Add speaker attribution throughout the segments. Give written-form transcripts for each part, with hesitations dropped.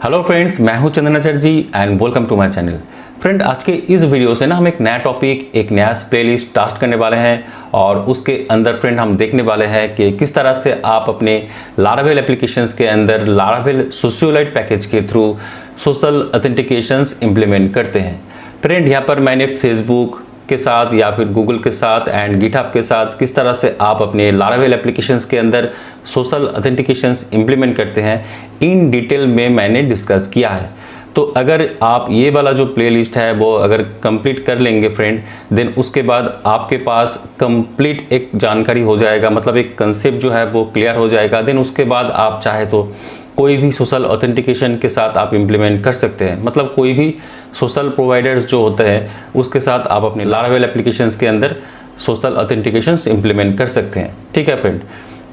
Speaker 1: Hello friends, मैं हूं Chandan Chatterjee and welcome to my channel. Friend, आज के इस वीडियो से ना हम एक नया टॉपिक, एक नया प्लेलिस्ट स्टार्ट करने वाले हैं और उसके अंदर फ्रेंड हम देखने वाले हैं कि किस तरह से आप अपने लारावेल एप्लीकेशंस के अंदर लारावेल सोशियोलाइट पैकेज के थ्रू सोशल ऑथेंटिकेशंस इंप्लीमेंट करते हैं। फ्रेंड, यहाँ पर मैंने फेसबुक के साथ या फिर गूगल के साथ एंड गिटहब के साथ किस तरह से आप अपने लारावेल एप्लीकेशंस के अंदर सोशल ऑथेंटिकेशंस इंप्लीमेंट करते हैं, इन डिटेल में मैंने डिस्कस किया है। तो अगर आप ये वाला जो प्लेलिस्ट है वो अगर कंप्लीट कर लेंगे फ्रेंड, देन उसके बाद आपके पास कंप्लीट एक जानकारी हो जाएगा, मतलब एक कंसेप्ट जो है वो क्लियर हो जाएगा। देन उसके बाद आप चाहे तो कोई भी सोशल ऑथेंटिकेशन के साथ आप इंप्लीमेंट कर सकते हैं, मतलब कोई भी सोशल प्रोवाइडर्स जो होते हैं उसके साथ आप अपने लारावेल एप्लीकेशंस के अंदर सोशल ऑथेंटिकेशंस इंप्लीमेंट कर सकते हैं। ठीक है फ्रेंड,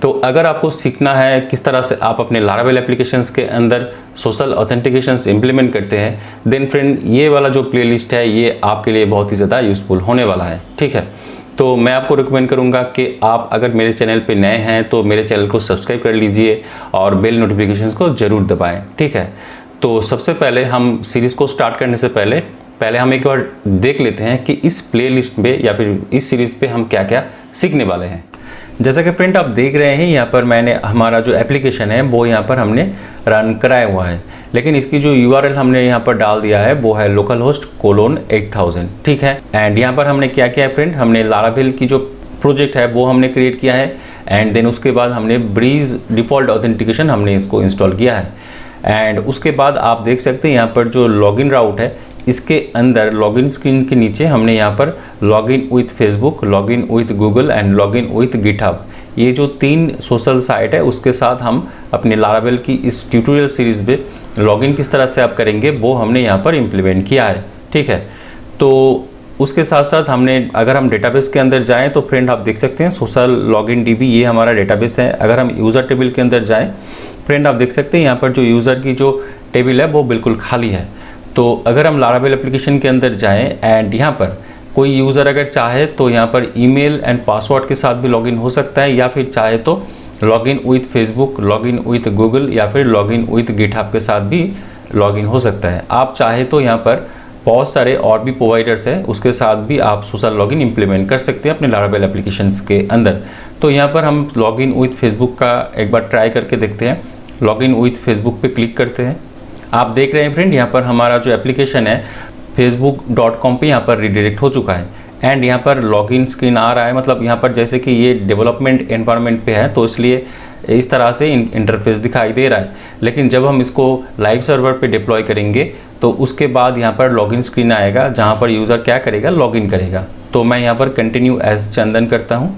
Speaker 1: तो अगर आपको सीखना है किस तरह से आप अपने लारावेल एप्लीकेशंस के अंदर सोशल ऑथेंटिकेशंस इंप्लीमेंट करते हैं, देन फ्रेंड ये वाला जो प्लेलिस्ट है ये आपके लिए बहुत ही ज़्यादा यूज़फुल होने वाला है। ठीक है, तो मैं आपको रिकमेंड करूंगा कि आप अगर मेरे चैनल पे नए हैं तो मेरे चैनल को सब्सक्राइब कर लीजिए और बेल नोटिफिकेशंस को ज़रूर दबाएं। ठीक है, तो सबसे पहले हम सीरीज़ को स्टार्ट करने से पहले हम एक बार देख लेते हैं कि इस प्लेलिस्ट में या फिर इस सीरीज़ पे हम क्या क्या सीखने वाले हैं। जैसा कि फ्रेंड आप देख रहे हैं, यहाँ पर मैंने हमारा जो एप्लीकेशन है वो यहाँ पर हमने रन कराया हुआ है, लेकिन इसकी जो URL हमने यहाँ पर डाल दिया है वो है localhost:8000। ठीक है, एंड यहाँ पर हमने क्या किया है फ्रेंड, हमने लारावेल की जो प्रोजेक्ट है वो हमने क्रिएट किया है एंड देन उसके बाद हमने ब्रीज डिफ़ॉल्ट ऑथेंटिकेशन हमने इसको इंस्टॉल किया है। एंड उसके बाद आप देख सकते हैं यहाँ पर जो लॉगिन राउट है, इसके अंदर लॉगिन स्क्रीन के नीचे हमने यहाँ पर login with Facebook, login with Google and login with GitHub, ये जो 3 सोशल साइट है उसके साथ हम अपने लारावेल की इस ट्यूटोरियल सीरीज़ में लॉगिन किस तरह से आप करेंगे वो हमने यहाँ पर इम्प्लीमेंट किया है। ठीक है, तो उसके साथ साथ हमने अगर हम डेटाबेस के अंदर जाएं तो फ्रेंड आप देख सकते हैं सोशल लॉगिन DB ये हमारा डेटाबेस है। अगर हम यूज़र टेबल के अंदर जाएं फ्रेंड, आप देख सकते हैं यहाँ पर जो यूज़र की जो टेबल है वो बिल्कुल खाली है। तो अगर हम लारावेल एप्लीकेशन के अंदर जाएं एंड यहाँ पर कोई यूज़र अगर चाहे तो यहाँ पर ईमेल एंड पासवर्ड के साथ भी लॉगिन हो सकता है, या फिर चाहे तो login with Facebook, login with Google या फिर लॉगिन विथ गिटहब के साथ भी लॉगिन हो सकता है। आप चाहे तो यहाँ पर बहुत सारे और भी प्रोवाइडर्स हैं उसके साथ भी आप सोशल लॉगिन इंप्लीमेंट कर सकते हैं अपने लारावेल एप्लीकेशंस के अंदर। तो यहाँ पर हम लॉगिन विथ फेसबुक का एक बार ट्राई करके देखते हैं। लॉगिन विथ फेसबुक पे क्लिक करते हैं। आप देख रहे हैं फ्रेंड, यहाँ पर हमारा जो एप्लीकेशन है facebook.com पे यहाँ पर रिडायरेक्ट हो चुका है एंड यहाँ पर लॉगिन स्क्रीन आ रहा है, मतलब यहाँ पर जैसे कि ये डेवलपमेंट एनवायरनमेंट पे है तो इसलिए इस तरह से इंटरफेस दिखाई दे रहा है। लेकिन जब हम इसको लाइव सर्वर पे डिप्लॉय करेंगे तो उसके बाद यहाँ पर लॉगिन स्क्रीन आएगा जहाँ पर यूज़र क्या करेगा, लॉगिन करेगा। तो मैं यहाँ पर कंटिन्यू एज चंदन करता हूँ।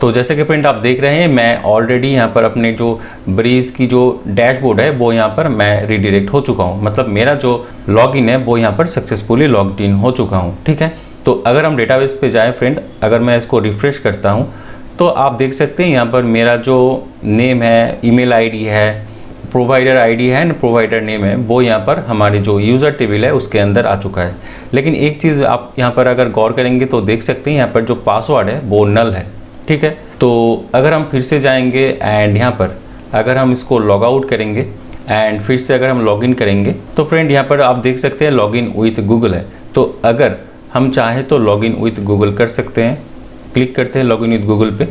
Speaker 1: तो जैसे कि फ्रेंड आप देख रहे हैं, मैं ऑलरेडी यहाँ पर अपने जो ब्रीज की जो डैशबोर्ड है वो यहाँ पर मैं रिडायरेक्ट हो चुका हूँ, मतलब मेरा जो लॉगिन है वो यहाँ पर सक्सेसफुली लॉग्ड इन हो चुका हूँ। ठीक है, तो अगर हम डेटाबेस पे जाएं फ्रेंड, अगर मैं इसको रिफ्रेश करता हूँ तो आप देख सकते हैं यहाँ पर मेरा जो नेम है, ईमेल ID है, प्रोवाइडर ID है एंड प्रोवाइडर नेम है, वो यहाँ पर हमारी जो यूज़र टेबल है उसके अंदर आ चुका है। लेकिन एक चीज़ आप यहाँ पर अगर गौर करेंगे तो देख सकते हैं यहाँ पर जो पासवर्ड है वो नल है। ठीक है, तो अगर हम फिर से जाएंगे एंड यहाँ पर अगर हम इसको लॉग आउट करेंगे एंड फिर से अगर हम लॉगिन करेंगे तो फ्रेंड यहाँ पर आप देख सकते हैं लॉगिन विथ गूगल है। तो अगर हम चाहें तो लॉगिन विथ गूगल कर सकते हैं। क्लिक करते हैं लॉगिन विथ गूगल पे,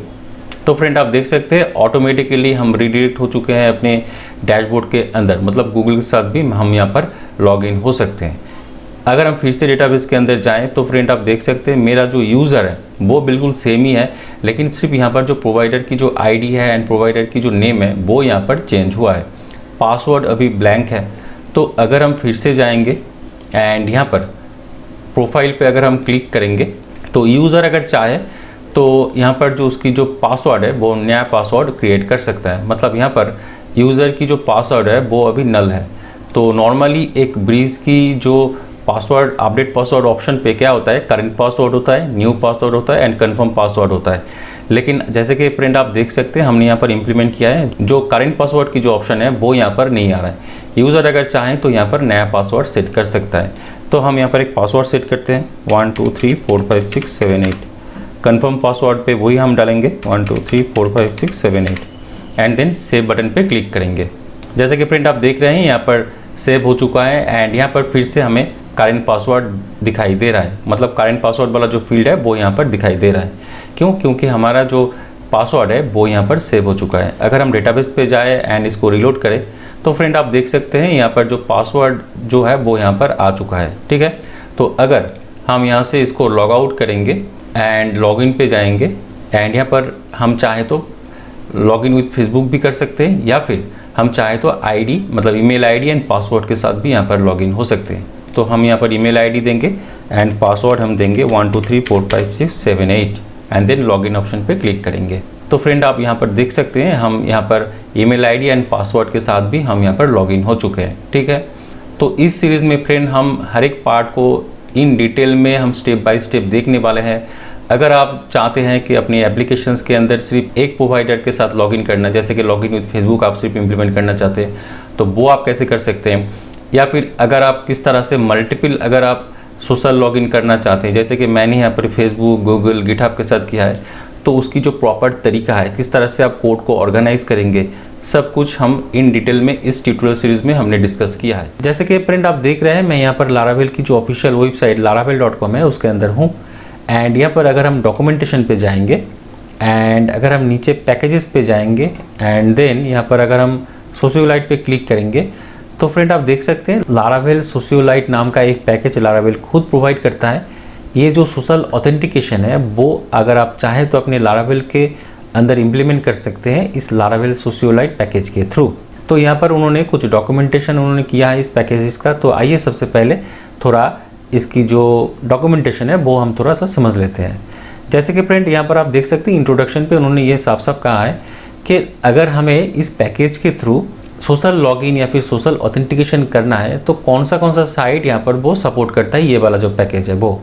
Speaker 1: तो फ्रेंड आप देख सकते हैं ऑटोमेटिकली हम रिडायरेक्ट हो चुके हैं अपने डैशबोर्ड के अंदर, मतलब गूगल के साथ भी हम यहाँ पर लॉगिन हो सकते हैं। अगर हम फिर से डेटाबेस के अंदर जाएं तो फ्रेंड आप देख सकते हैं मेरा जो यूज़र है वो बिल्कुल सेम ही है, लेकिन सिर्फ यहाँ पर जो प्रोवाइडर की जो ID है एंड प्रोवाइडर की जो नेम है वो यहाँ पर चेंज हुआ है, पासवर्ड अभी ब्लैंक है। तो अगर हम फिर से जाएंगे एंड यहाँ पर प्रोफाइल पे अगर हम क्लिक करेंगे तो यूज़र अगर चाहे तो यहाँ पर जो उसकी जो पासवर्ड है वो नया पासवर्ड क्रिएट कर सकता है, मतलब यहाँ पर यूज़र की जो पासवर्ड है वो अभी नल है। तो नॉर्मली एक ब्रीज की जो पासवर्ड अपडेट पासवर्ड ऑप्शन पे क्या होता है, करंट पासवर्ड होता है, न्यू पासवर्ड होता है एंड कंफर्म पासवर्ड होता है। लेकिन जैसे कि फ्रेंड आप देख सकते हैं हमने यहाँ पर इंप्लीमेंट किया है, जो करंट पासवर्ड की जो ऑप्शन है वो यहाँ पर नहीं आ रहा है। यूज़र अगर चाहें तो यहाँ पर नया पासवर्ड सेट कर सकता है। तो हम यहाँ पर एक पासवर्ड सेट करते हैं 1 2 3 4 5 6 7 8। कंफर्म पासवर्ड पे वही हम डालेंगे 1 2 3 4 5 6 7 8 एंड देन सेव बटन पे क्लिक करेंगे। जैसे कि फ्रेंड आप देख रहे हैं यहाँ पर सेव हो चुका है एंड यहाँ पर फिर से हमें करेंट पासवर्ड दिखाई दे रहा है, मतलब करेंट पासवर्ड वाला जो फील्ड है वो यहाँ पर दिखाई दे रहा है। क्यों? क्योंकि हमारा जो पासवर्ड है वो यहाँ पर सेव हो चुका है। अगर हम डेटाबेस पे जाए एंड इसको रीलोड करें तो फ्रेंड आप देख सकते हैं यहाँ पर जो पासवर्ड जो है वो यहाँ पर आ चुका है। ठीक है, तो अगर हम यहाँ से इसको लॉग आउट करेंगे एंड लॉगिन पे जाएंगे एंड यहाँ पर हम चाहें तो लॉगिन विथ फेसबुक भी कर सकते हैं, या फिर हम चाहें तो आईडी मतलब ईमेल आईडी एंड पासवर्ड के साथ भी यहाँ पर लॉगिन हो सकते हैं। तो हम यहाँ पर ईमेल आईडी देंगे एंड पासवर्ड हम देंगे 12345678 एंड देन लॉगिन ऑप्शन पे क्लिक करेंगे। तो फ्रेंड आप यहाँ पर देख सकते हैं हम यहाँ पर ईमेल आईडी एंड पासवर्ड के साथ भी हम यहाँ पर लॉगिन हो चुके हैं। ठीक है, तो इस सीरीज़ में फ्रेंड हम हर एक पार्ट को इन डिटेल में हम स्टेप बाय स्टेप देखने वाले हैं। अगर आप चाहते हैं कि अपनी एप्लीकेशंस के अंदर सिर्फ एक प्रोवाइडर के साथ लॉगिन करना, जैसे कि लॉगिन विद फेसबुक आप सिर्फ इम्प्लीमेंट करना चाहते हैं तो वो आप कैसे कर सकते हैं, या फिर अगर आप किस तरह से मल्टीपल अगर आप सोशल लॉगिन करना चाहते हैं, जैसे कि मैंने यहाँ पर फेसबुक, गूगल, गिटहब के साथ किया है, तो उसकी जो प्रॉपर तरीका है किस तरह से आप कोड को ऑर्गेनाइज करेंगे, सब कुछ हम इन डिटेल में इस ट्यूटोरियल सीरीज में हमने डिस्कस किया है। जैसे कि फ्रेंड आप देख रहे हैं मैं यहाँ पर लारावेल की जो ऑफिशियल वेबसाइट laravel.com है उसके अंदर हूँ एंड यहाँ पर अगर हम डॉक्यूमेंटेशन पे जाएंगे एंड अगर हम नीचे पैकेजेस पे जाएंगे एंड देन यहाँ पर अगर हम सोशियोलाइट पे क्लिक करेंगे तो फ्रेंड आप देख सकते हैं लारावेल सोशियोलाइट नाम का एक पैकेज लारावेल खुद प्रोवाइड करता है। ये जो सोशल ऑथेंटिकेशन है वो अगर आप चाहें तो अपने लारावेल के अंदर इम्प्लीमेंट कर सकते हैं इस लारावेल सोशियोलाइट पैकेज के थ्रू। तो यहाँ पर उन्होंने कुछ डॉक्यूमेंटेशन उन्होंने किया है इस पैकेजेस का। तो आइए सबसे पहले थोड़ा इसकी जो डॉक्यूमेंटेशन है वो हम थोड़ा सा समझ लेते हैं। जैसे कि फ्रेंड यहाँ पर आप देख सकते हैं इंट्रोडक्शन पे उन्होंने ये साफ साफ कहा है कि अगर हमें इस पैकेज के थ्रू सोशल लॉगिन या फिर सोशल ऑथेंटिकेशन करना है तो कौन सा साइट यहाँ पर वो सपोर्ट करता है, ये वाला जो पैकेज है वो।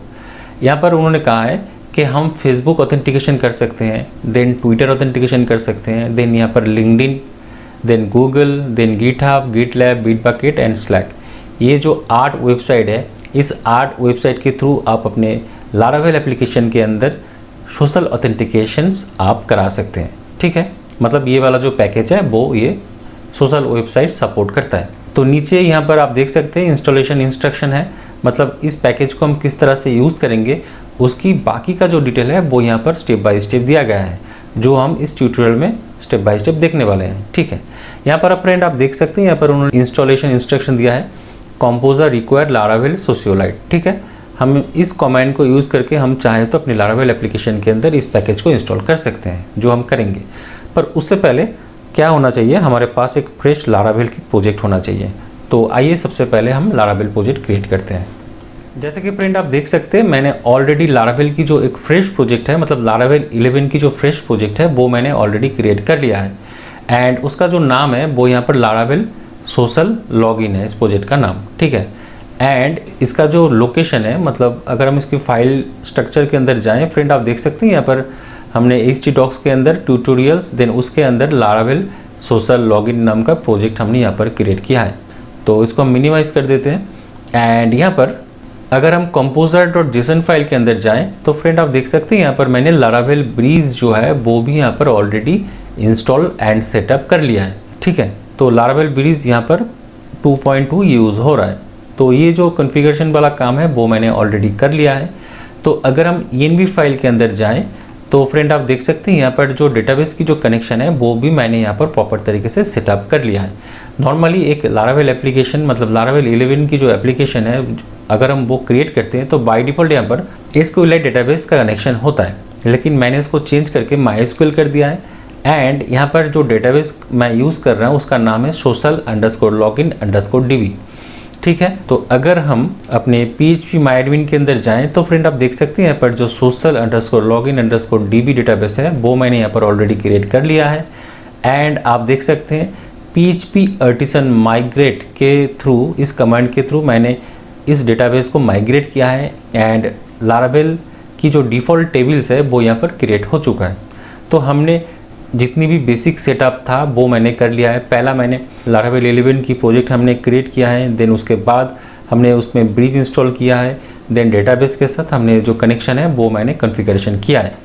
Speaker 1: यहाँ पर उन्होंने कहा है कि हम फेसबुक ऑथेंटिकेशन कर सकते हैं, देन ट्विटर ऑथेंटिकेशन कर सकते हैं, देन यहाँ पर LinkedIn, then Google, then GitHub, GitLab, Bitbucket and Slack. ये जो 8 वेबसाइट है, इस 8 वेबसाइट के थ्रू आप अपने लारावेल एप्लीकेशन के अंदर सोशल ऑथेंटिकेशंस आप करा सकते हैं। ठीक है, मतलब ये वाला जो पैकेज है वो ये सोशल वेबसाइट सपोर्ट करता है। तो नीचे यहाँ पर आप देख सकते हैं इंस्टॉलेशन इंस्ट्रक्शन है, मतलब इस पैकेज को हम किस तरह से यूज़ करेंगे उसकी बाकी का जो डिटेल है वो यहाँ पर स्टेप बाय स्टेप दिया गया है, जो हम इस ट्यूटोरियल में स्टेप बाय स्टेप देखने वाले हैं। ठीक है, यहाँ पर फ्रेंड आप देख सकते हैं यहाँ पर उन्होंने इंस्टॉलेशन इंस्ट्रक्शन दिया है, कंपोजर रिक्वायर लारावेल सोशियोलाइट। ठीक है, हम इस कमांड को यूज़ करके हम चाहें तो अपने लारावेल एप्लीकेशन के अंदर इस पैकेज को इंस्टॉल कर सकते हैं, जो हम करेंगे। पर उससे पहले क्या होना चाहिए, हमारे पास एक फ्रेश लारावेल की प्रोजेक्ट होना चाहिए। तो आइए सबसे पहले हम लारावेल प्रोजेक्ट क्रिएट करते हैं। जैसे कि फ्रेंड आप देख सकते हैं मैंने ऑलरेडी लारावेल की जो एक फ्रेश प्रोजेक्ट है, मतलब लारावेल 11 की जो फ्रेश प्रोजेक्ट है वो मैंने ऑलरेडी क्रिएट कर लिया है एंड उसका जो नाम है वो यहाँ पर लारावेल सोशल लॉगिन है इस प्रोजेक्ट का नाम। ठीक है, एंड इसका जो लोकेशन है, मतलब अगर हम इसकी फाइल स्ट्रक्चर के अंदर जाएं फ्रेंड आप देख सकते हैं यहाँ पर हमने htdocs के अंदर ट्यूटोरियल्स, देन उसके अंदर लारावेल सोशल लॉगिन नाम का प्रोजेक्ट हमने यहाँ पर क्रिएट किया है। तो इसको हम मिनिमाइज़ कर देते हैं एंड यहाँ पर अगर हम composer.json फाइल के अंदर जाएं तो फ्रेंड आप देख सकते हैं यहाँ पर मैंने लारावेल ब्रीज जो है वो भी यहाँ पर ऑलरेडी इंस्टॉल एंड सेटअप कर लिया है। ठीक है, तो लारावेल ब्रीज यहाँ पर 2.2 यूज़ हो रहा है। तो ये जो कॉन्फ़िगरेशन वाला काम है वो मैंने ऑलरेडी कर लिया है। तो अगर हम env फाइल के अंदर जाएं तो फ्रेंड आप देख सकते हैं यहाँ पर जो डेटाबेस की जो कनेक्शन है वो भी मैंने यहाँ पर प्रॉपर तरीके से सेटअप कर लिया है। नॉर्मली एक लारावेल एप्लीकेशन, मतलब लारावेल 11 की जो एप्लीकेशन है अगर हम वो क्रिएट करते हैं तो बाय डिफ़ॉल्ट यहाँ पर SQLite डेटाबेस का कनेक्शन होता है, लेकिन मैंने इसको चेंज करके MySQL कर दिया है एंड यहाँ पर जो डेटाबेस मैं यूज़ कर रहा हूँ उसका नाम है social_login_db। ठीक है, तो अगर हम अपने PHP MyAdmin के अंदर जाएं तो फ्रेंड आप देख सकते हैं यहाँ पर जो social_login_db डेटाबेस है वो मैंने यहाँ पर ऑलरेडी क्रिएट कर लिया है एंड आप देख सकते हैं PHP Artisan Migrate के थ्रू, इस कमांड के थ्रू मैंने इस डेटाबेस को माइग्रेट किया है एंड लारावेल की जो डिफ़ॉल्ट टेबल्स है वो यहाँ पर क्रिएट हो चुका है। तो हमने जितनी भी बेसिक सेटअप था वो मैंने कर लिया है। पहला मैंने लारावेल 11 की प्रोजेक्ट हमने क्रिएट किया है, देन उसके बाद हमने उसमें ब्रिज इंस्टॉल किया है, देन डेटाबेस के साथ हमने जो कनेक्शन है वो मैंने कॉन्फ़िगरेशन किया है।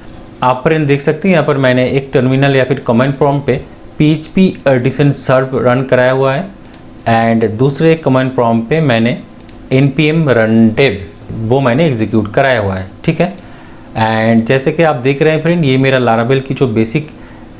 Speaker 1: आप पर देख सकते हैं यहाँ पर मैंने एक टर्मिनल या फिर कमांड प्रॉम्प्ट पे PHP Artisan सर्व रन कराया हुआ है एंड दूसरे कमांड प्रॉम्प्ट पे मैंने npm run dev वो मैंने एग्जीक्यूट कराया हुआ है, ठीक है। एंड जैसे कि आप देख रहे हैं फ्रेंड, ये मेरा लारावेल की जो बेसिक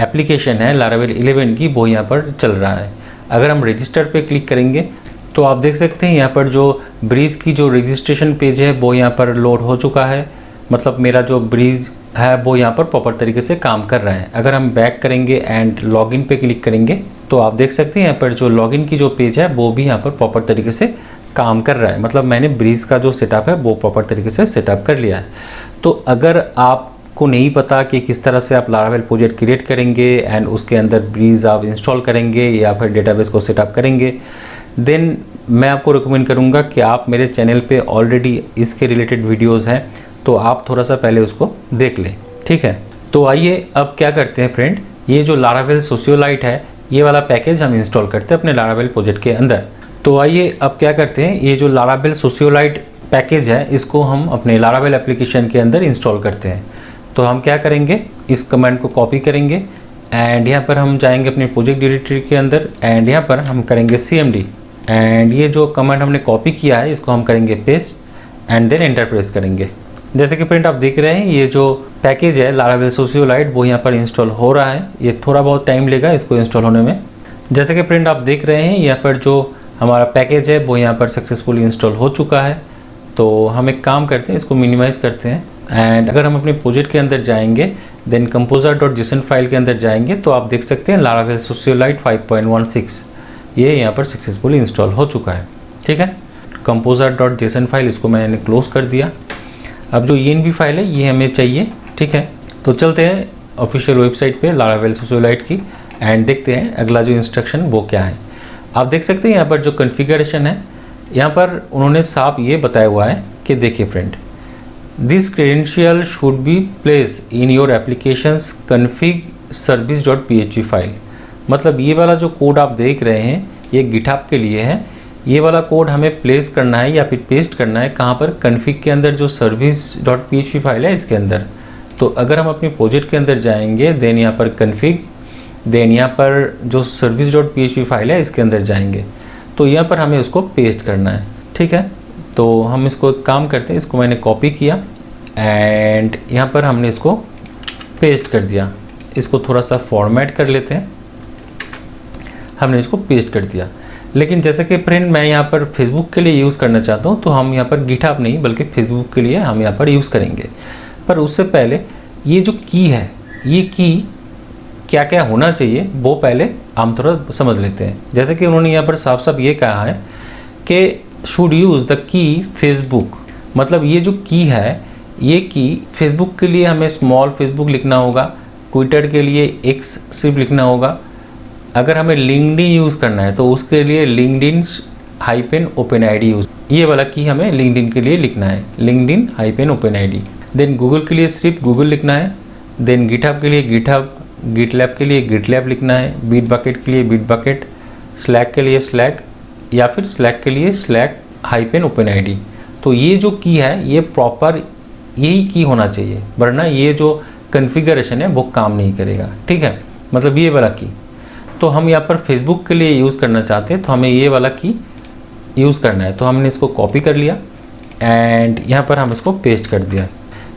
Speaker 1: एप्लीकेशन है लारावेल 11 की, वो यहाँ पर चल रहा है। अगर हम रजिस्टर पे क्लिक करेंगे तो आप देख सकते हैं यहाँ पर जो ब्रीज की जो रजिस्ट्रेशन पेज है वो यहाँ पर लोड हो चुका है। मतलब मेरा जो ब्रीज है वो यहाँ पर प्रॉपर तरीके से काम कर रहा है। अगर हम बैक करेंगे एंड लॉगिन पे क्लिक करेंगे तो आप देख सकते हैं यहाँ पर जो लॉगिन की जो पेज है वो भी यहाँ पर प्रॉपर तरीके से काम कर रहा है। मतलब मैंने ब्रीज का जो सेटअप है वो प्रॉपर तरीके से सेटअप कर लिया है। तो अगर आपको नहीं पता कि किस तरह से आप लारावेल प्रोजेक्ट क्रिएट करेंगे एंड उसके अंदर ब्रीज आप इंस्टॉल करेंगे या फिर डेटाबेस को सेटअप करेंगे, देन मैं आपको रिकमेंड करूंगा कि आप मेरे चैनल पे ऑलरेडी इसके रिलेटेड वीडियोस हैं, तो आप थोड़ा सा पहले उसको देख लें, ठीक है। तो आइए अब क्या करते हैं फ्रेंड, ये जो लारावेल सोशियोलाइट है ये वाला पैकेज हम इंस्टॉल करते हैं अपने लारावेल प्रोजेक्ट के अंदर। तो आइए अब क्या करते हैं, ये जो लारावेल सोशियोलाइट पैकेज है इसको हम अपने लारावेल एप्लीकेशन के अंदर इंस्टॉल करते हैं। तो हम क्या करेंगे, इस कमांड को कॉपी करेंगे एंड यहाँ पर हम जाएंगे अपने प्रोजेक्ट डायरेक्टरी के अंदर एंड यहाँ पर हम करेंगे cmd एंड ये जो कमांड हमने कॉपी किया है इसको हम करेंगे paste and then enter press करेंगे। जैसे कि फ्रेंड आप देख रहे हैं ये जो पैकेज है लारावेल सोशियोलाइट वो यहाँ पर इंस्टॉल हो रहा है। ये थोड़ा बहुत टाइम लेगा इसको इंस्टॉल होने में। जैसे कि फ्रेंड आप देख रहे हैं यहाँ पर जो हमारा पैकेज है वो यहाँ पर सक्सेसफुली इंस्टॉल हो चुका है। तो हम एक काम करते हैं, इसको मिनिमाइज़ करते हैं एंड अगर हम अपने प्रोजेक्ट के अंदर जाएंगे देन composer.json फाइल के अंदर जाएंगे तो आप देख सकते हैं लारावेल सोशियोलाइट 5.16 ये यहाँ पर सक्सेसफुली इंस्टॉल हो चुका है, ठीक है। composer.json फाइल इसको मैंने क्लोज कर दिया। अब जो env फाइल है ये हमें चाहिए, ठीक है। तो चलते हैं ऑफिशियल वेबसाइट पे लारावेल सोशियोलाइट की एंड देखते हैं अगला जो इंस्ट्रक्शन वो क्या है। आप देख सकते हैं यहाँ पर जो कॉन्फ़िगरेशन है यहाँ पर उन्होंने साफ ये बताया हुआ है कि देखिए friend, this credential should be place in your applications config service.php file. मतलब ये वाला जो कोड आप देख रहे हैं ये गिटहब के लिए है। ये वाला कोड हमें प्लेस करना है या फिर पेस्ट करना है कहाँ पर, config के अंदर जो service.php फाइल है इसके अंदर। तो अगर हम अपने प्रोजेक्ट के अंदर जाएंगे देन यहाँ पर config, देन यहाँ पर जो service.php फाइल है इसके अंदर जाएंगे तो यहाँ पर हमें उसको पेस्ट करना है, ठीक है। तो हम इसको एक काम करते हैं, इसको मैंने कॉपी किया एंड यहाँ पर हमने इसको पेस्ट कर दिया। इसको थोड़ा सा फॉर्मेट कर लेते हैं, हमने इसको पेस्ट कर दिया। लेकिन जैसे कि फ्रेंड मैं यहाँ पर फेसबुक के लिए यूज़ करना चाहता हूँ तो हम यहाँ पर गिटहब नहीं बल्कि फेसबुक के लिए हम यहाँ पर यूज़ करेंगे। पर उससे पहले ये जो की है, ये की क्या क्या होना चाहिए वो पहले हम थोड़ा समझ लेते हैं। जैसे कि उन्होंने यहाँ पर साफ साफ ये कहा है कि should use the key Facebook. मतलब ये जो की है ये की फेसबुक के लिए हमें स्मॉल फेसबुक लिखना होगा, ट्विटर के लिए एक्स सिर्फ लिखना होगा। अगर हमें लिंक्डइन यूज़ करना है तो उसके लिए लिंक्डइन -openid यूज़, ये वाला की हमें लिंक्डइन के लिए लिखना है, लिंक्डइन -openid। देन गूगल के लिए सिर्फ गूगल लिखना है। देन गिटहब के लिए गिटहब, गिटलैब के लिए गिटलैब लिखना है, बिटबकेट के लिए बिटबकेट, स्लैक के लिए स्लैक या फिर स्लैक के लिए स्लैक -openid। तो ये जो की है ये प्रॉपर यही की होना चाहिए, वरना ये जो कॉन्फ़िगरेशन है वो काम नहीं करेगा, ठीक है। मतलब ये वाला की तो हम यहाँ पर फेसबुक के लिए यूज़ करना चाहते हैं तो हमें ये वाला की यूज़ करना है। तो हमने इसको कॉपी कर लिया एंड यहाँ पर हम इसको पेस्ट कर दिया।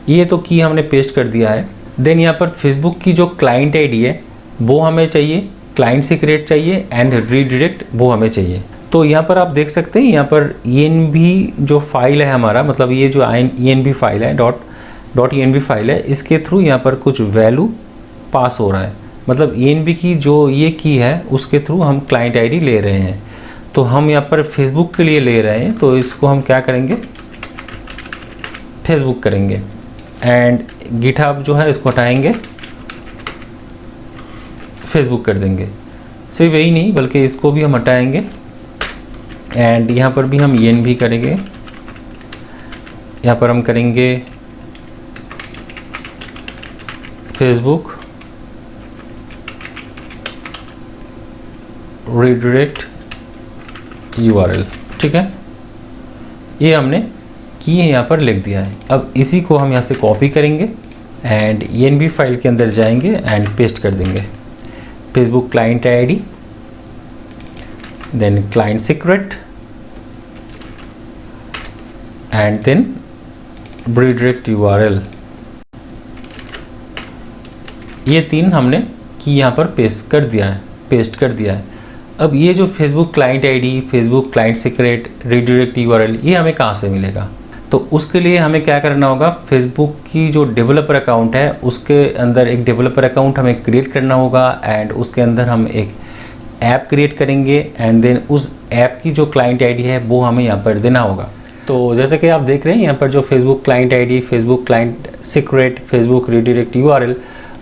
Speaker 1: ये तो की हमने पेस्ट कर दिया है। देन यहाँ पर फेसबुक की जो क्लाइंट आईडी है वो हमें चाहिए, क्लाइंट से क्रिएट चाहिए एंड रीडायरेक्ट वो हमें चाहिए। तो यहाँ पर आप देख सकते हैं यहाँ पर env जो फाइल है हमारा, मतलब ये जो env फाइल है .env फाइल है, इसके थ्रू यहाँ पर कुछ वैल्यू पास हो रहा है। मतलब env की जो ये की है उसके थ्रू हम क्लाइंट आईडी ले रहे हैं। तो हम यहाँ पर फेसबुक के लिए ले रहे हैं तो इसको हम क्या करेंगे, फेसबुक करेंगे एंड गिटहब जो है इसको हटाएंगे, फेसबुक कर देंगे। सिर्फ यही नहीं बल्कि इसको भी हम हटाएंगे एंड यहाँ पर भी हम env करेंगे। यहाँ पर हम करेंगे फेसबुक रीडायरेक्ट URL, ठीक है। ये हमने की यहाँ पर लिख दिया है। अब इसी को हम यहाँ से कॉपी करेंगे एंड env फाइल के अंदर जाएंगे एंड पेस्ट कर देंगे। Facebook client ID then client secret and then redirect URL. ये 3 हमने की यहाँ पर पेस्ट कर दिया है। अब ये जो Facebook client ID, Facebook client secret, redirect URL, ये हमें कहाँ से मिलेगा? तो उसके लिए हमें क्या करना होगा, फेसबुक की जो डेवलपर अकाउंट है उसके अंदर एक डेवलपर अकाउंट हमें क्रिएट करना होगा एंड उसके अंदर हम एक ऐप क्रिएट करेंगे एंड देन उस ऐप की जो क्लाइंट आईडी है वो हमें यहाँ पर देना होगा। तो जैसे कि आप देख रहे हैं यहाँ पर जो Facebook client ID, Facebook client secret, Facebook redirect URL,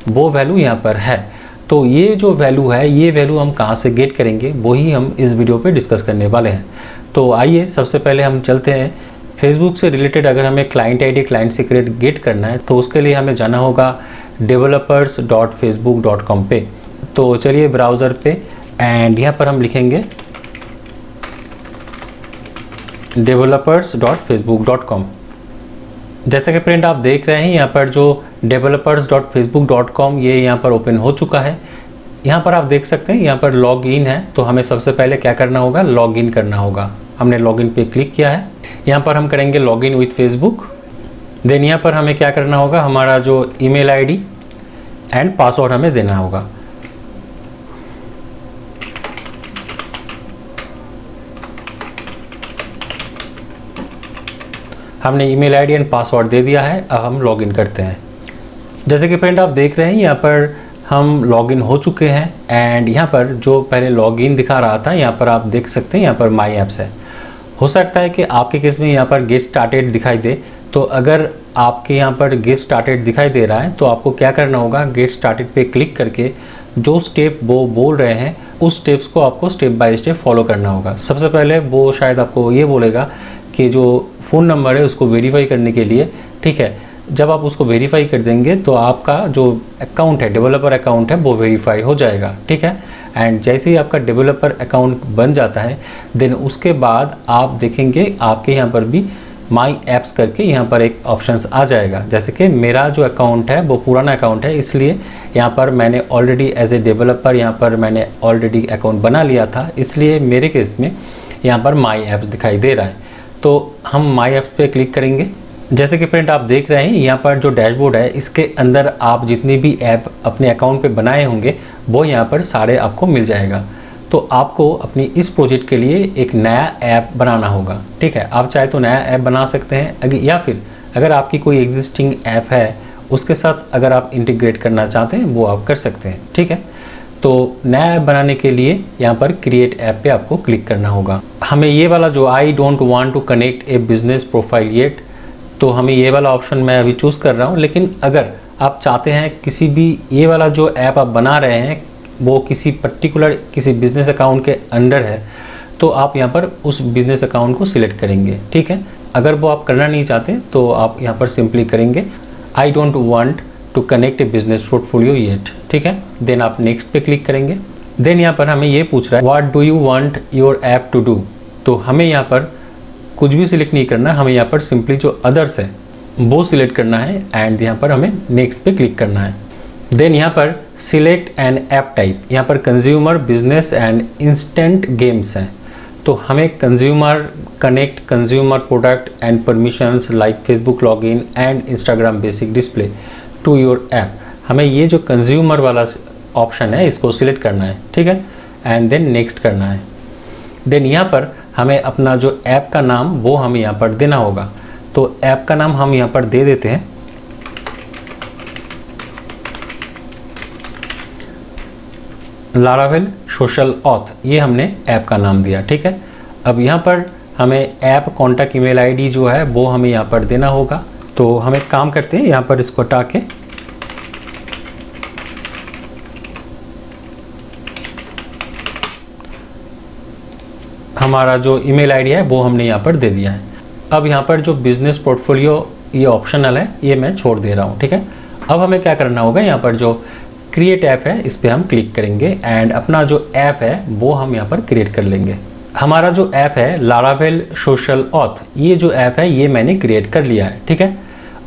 Speaker 1: वो वैल्यू यहाँ पर है। तो ये जो वैल्यू है, ये वैल्यू हम कहाँ से गेट करेंगे वही हम इस वीडियो पे डिस्कस करने वाले हैं। तो आइए सबसे पहले हम चलते हैं फेसबुक से रिलेटेड। अगर हमें client ID, client secret get करना है तो उसके लिए हमें जाना होगा developers.facebook.com पे। तो चलिए ब्राउज़र पे एंड यहाँ पर हम लिखेंगे developers.facebook.com। जैसा कि फ्रेंड आप देख रहे हैं यहाँ पर जो developers.facebook.com ये यहाँ पर ओपन हो चुका है। यहाँ पर आप देख सकते हैं यहाँ पर लॉग इन है। तो हमें सबसे पहले क्या करना होगा, लॉग इन करना होगा। हमने लॉग इन पे क्लिक किया है। यहाँ पर हम करेंगे log in with Facebook. Then यहाँ पर हमें क्या करना होगा, हमारा जो ईमेल आईडी एंड पासवर्ड हमें देना होगा। हमने ईमेल आईडी एंड पासवर्ड दे दिया है। अब हम लॉगिन करते हैं। जैसे कि फ्रेंड आप देख रहे हैं यहाँ पर हम लॉगिन हो चुके हैं एंड यहाँ पर जो पहले लॉगिन दिखा रहा था यहाँ पर आप देख सकते हैं यहाँ पर माई ऐप्स है। हो सकता है कि आपके केस में यहाँ पर गेट स्टार्टेड दिखाई दे। तो अगर आपके यहाँ पर गेट स्टार्टेड दिखाई दे रहा है तो आपको क्या करना होगा, गेट स्टार्टेड पे क्लिक करके जो स्टेप वो बोल रहे हैं उस स्टेप्स को आपको स्टेप बाय स्टेप फॉलो करना होगा। सबसे पहले वो शायद आपको ये बोलेगा कि जो फ़ोन नंबर है उसको वेरीफाई करने के लिए, ठीक है, जब आप उसको वेरीफाई कर देंगे तो आपका जो अकाउंट है, डेवलपर अकाउंट है, वो वेरीफाई हो जाएगा, ठीक है। एंड जैसे ही आपका डेवलपर अकाउंट बन जाता है देन उसके बाद आप देखेंगे आपके यहाँ पर भी माई ऐप्स करके यहाँ पर एक ऑप्शंस आ जाएगा। जैसे कि मेरा जो अकाउंट है वो पुराना अकाउंट है, इसलिए यहाँ पर मैंने ऑलरेडी एज ए डेवलपर यहाँ पर मैंने ऑलरेडी अकाउंट बना लिया था, इसलिए मेरे केस में यहाँ पर माई ऐप्स दिखाई दे रहा है। तो हम माई ऐप्स पे क्लिक करेंगे। जैसे कि फ्रेंड आप देख रहे हैं यहाँ पर जो डैशबोर्ड है इसके अंदर आप जितनी भी ऐप अपने अकाउंट पे बनाए होंगे वो यहाँ पर सारे आपको मिल जाएगा। तो आपको अपनी इस प्रोजेक्ट के लिए एक नया ऐप बनाना होगा, ठीक है। आप चाहे तो नया ऐप बना सकते हैं या फिर अगर आपकी कोई एग्जिस्टिंग ऐप है उसके साथ अगर आप इंटीग्रेट करना चाहते हैं वो आप कर सकते हैं, ठीक है। तो नया ऐप बनाने के लिए यहाँ पर क्रिएट ऐप पे आपको क्लिक करना होगा। हमें ये वाला जो I don't want to connect a business profile yet, तो हमें ये वाला ऑप्शन मैं अभी चूज़ कर रहा हूँ। लेकिन अगर आप चाहते हैं किसी भी ये वाला जो ऐप आप बना रहे हैं वो किसी पर्टिकुलर किसी बिजनेस अकाउंट के अंडर है तो आप यहाँ पर उस बिजनेस अकाउंट को सिलेक्ट करेंगे, ठीक है। अगर वो आप करना नहीं चाहते तो आप यहाँ पर सिंपली करेंगे I don't want to connect a business portfolio yet, ठीक है। देन आप नेक्स्ट पे क्लिक करेंगे। देन यहाँ पर हमें ये पूछ रहा है what do you want your app to do. तो हमें यहाँ पर कुछ भी सिलेक्ट नहीं करना है, हमें यहाँ पर सिंपली जो अदर्स है वो सिलेक्ट करना है एंड यहाँ पर हमें नेक्स्ट पे क्लिक करना है। देन यहाँ पर सिलेक्ट एन ऐप टाइप, यहाँ पर consumer, business and instant games हैं। तो हमें consumer connect, consumer product and permissions like Facebook login and Instagram basic display to your app, हमें ये जो कंज्यूमर वाला ऑप्शन है इसको सिलेक्ट करना है, ठीक है। एंड देन नेक्स्ट करना है। देन यहाँ पर हमें अपना जो ऐप का नाम वो हमें यहाँ पर देना होगा। तो ऐप का नाम हम यहाँ पर दे देते हैं लारावेल सोशल ऑथ, ये हमने ऐप का नाम दिया, ठीक है। अब यहाँ पर हमें ऐप कॉन्टैक्ट ईमेल आईडी जो है वो हमें यहाँ पर देना होगा। तो हम एक काम करते हैं, यहाँ पर इसको हटा के हमारा जो ईमेल आईडी है वो हमने यहाँ पर दे दिया है। अब यहाँ पर जो बिजनेस पोर्टफोलियो ये ऑप्शनल है, ये मैं छोड़ दे रहा हूँ, ठीक है। अब हमें क्या करना होगा, यहाँ पर जो क्रिएट ऐप है इस पर हम क्लिक करेंगे एंड अपना जो ऐप है वो हम यहाँ पर क्रिएट कर लेंगे। हमारा जो ऐप है लारावेल सोशल ऑथ, ये जो ऐप है ये मैंने क्रिएट कर लिया है, ठीक है।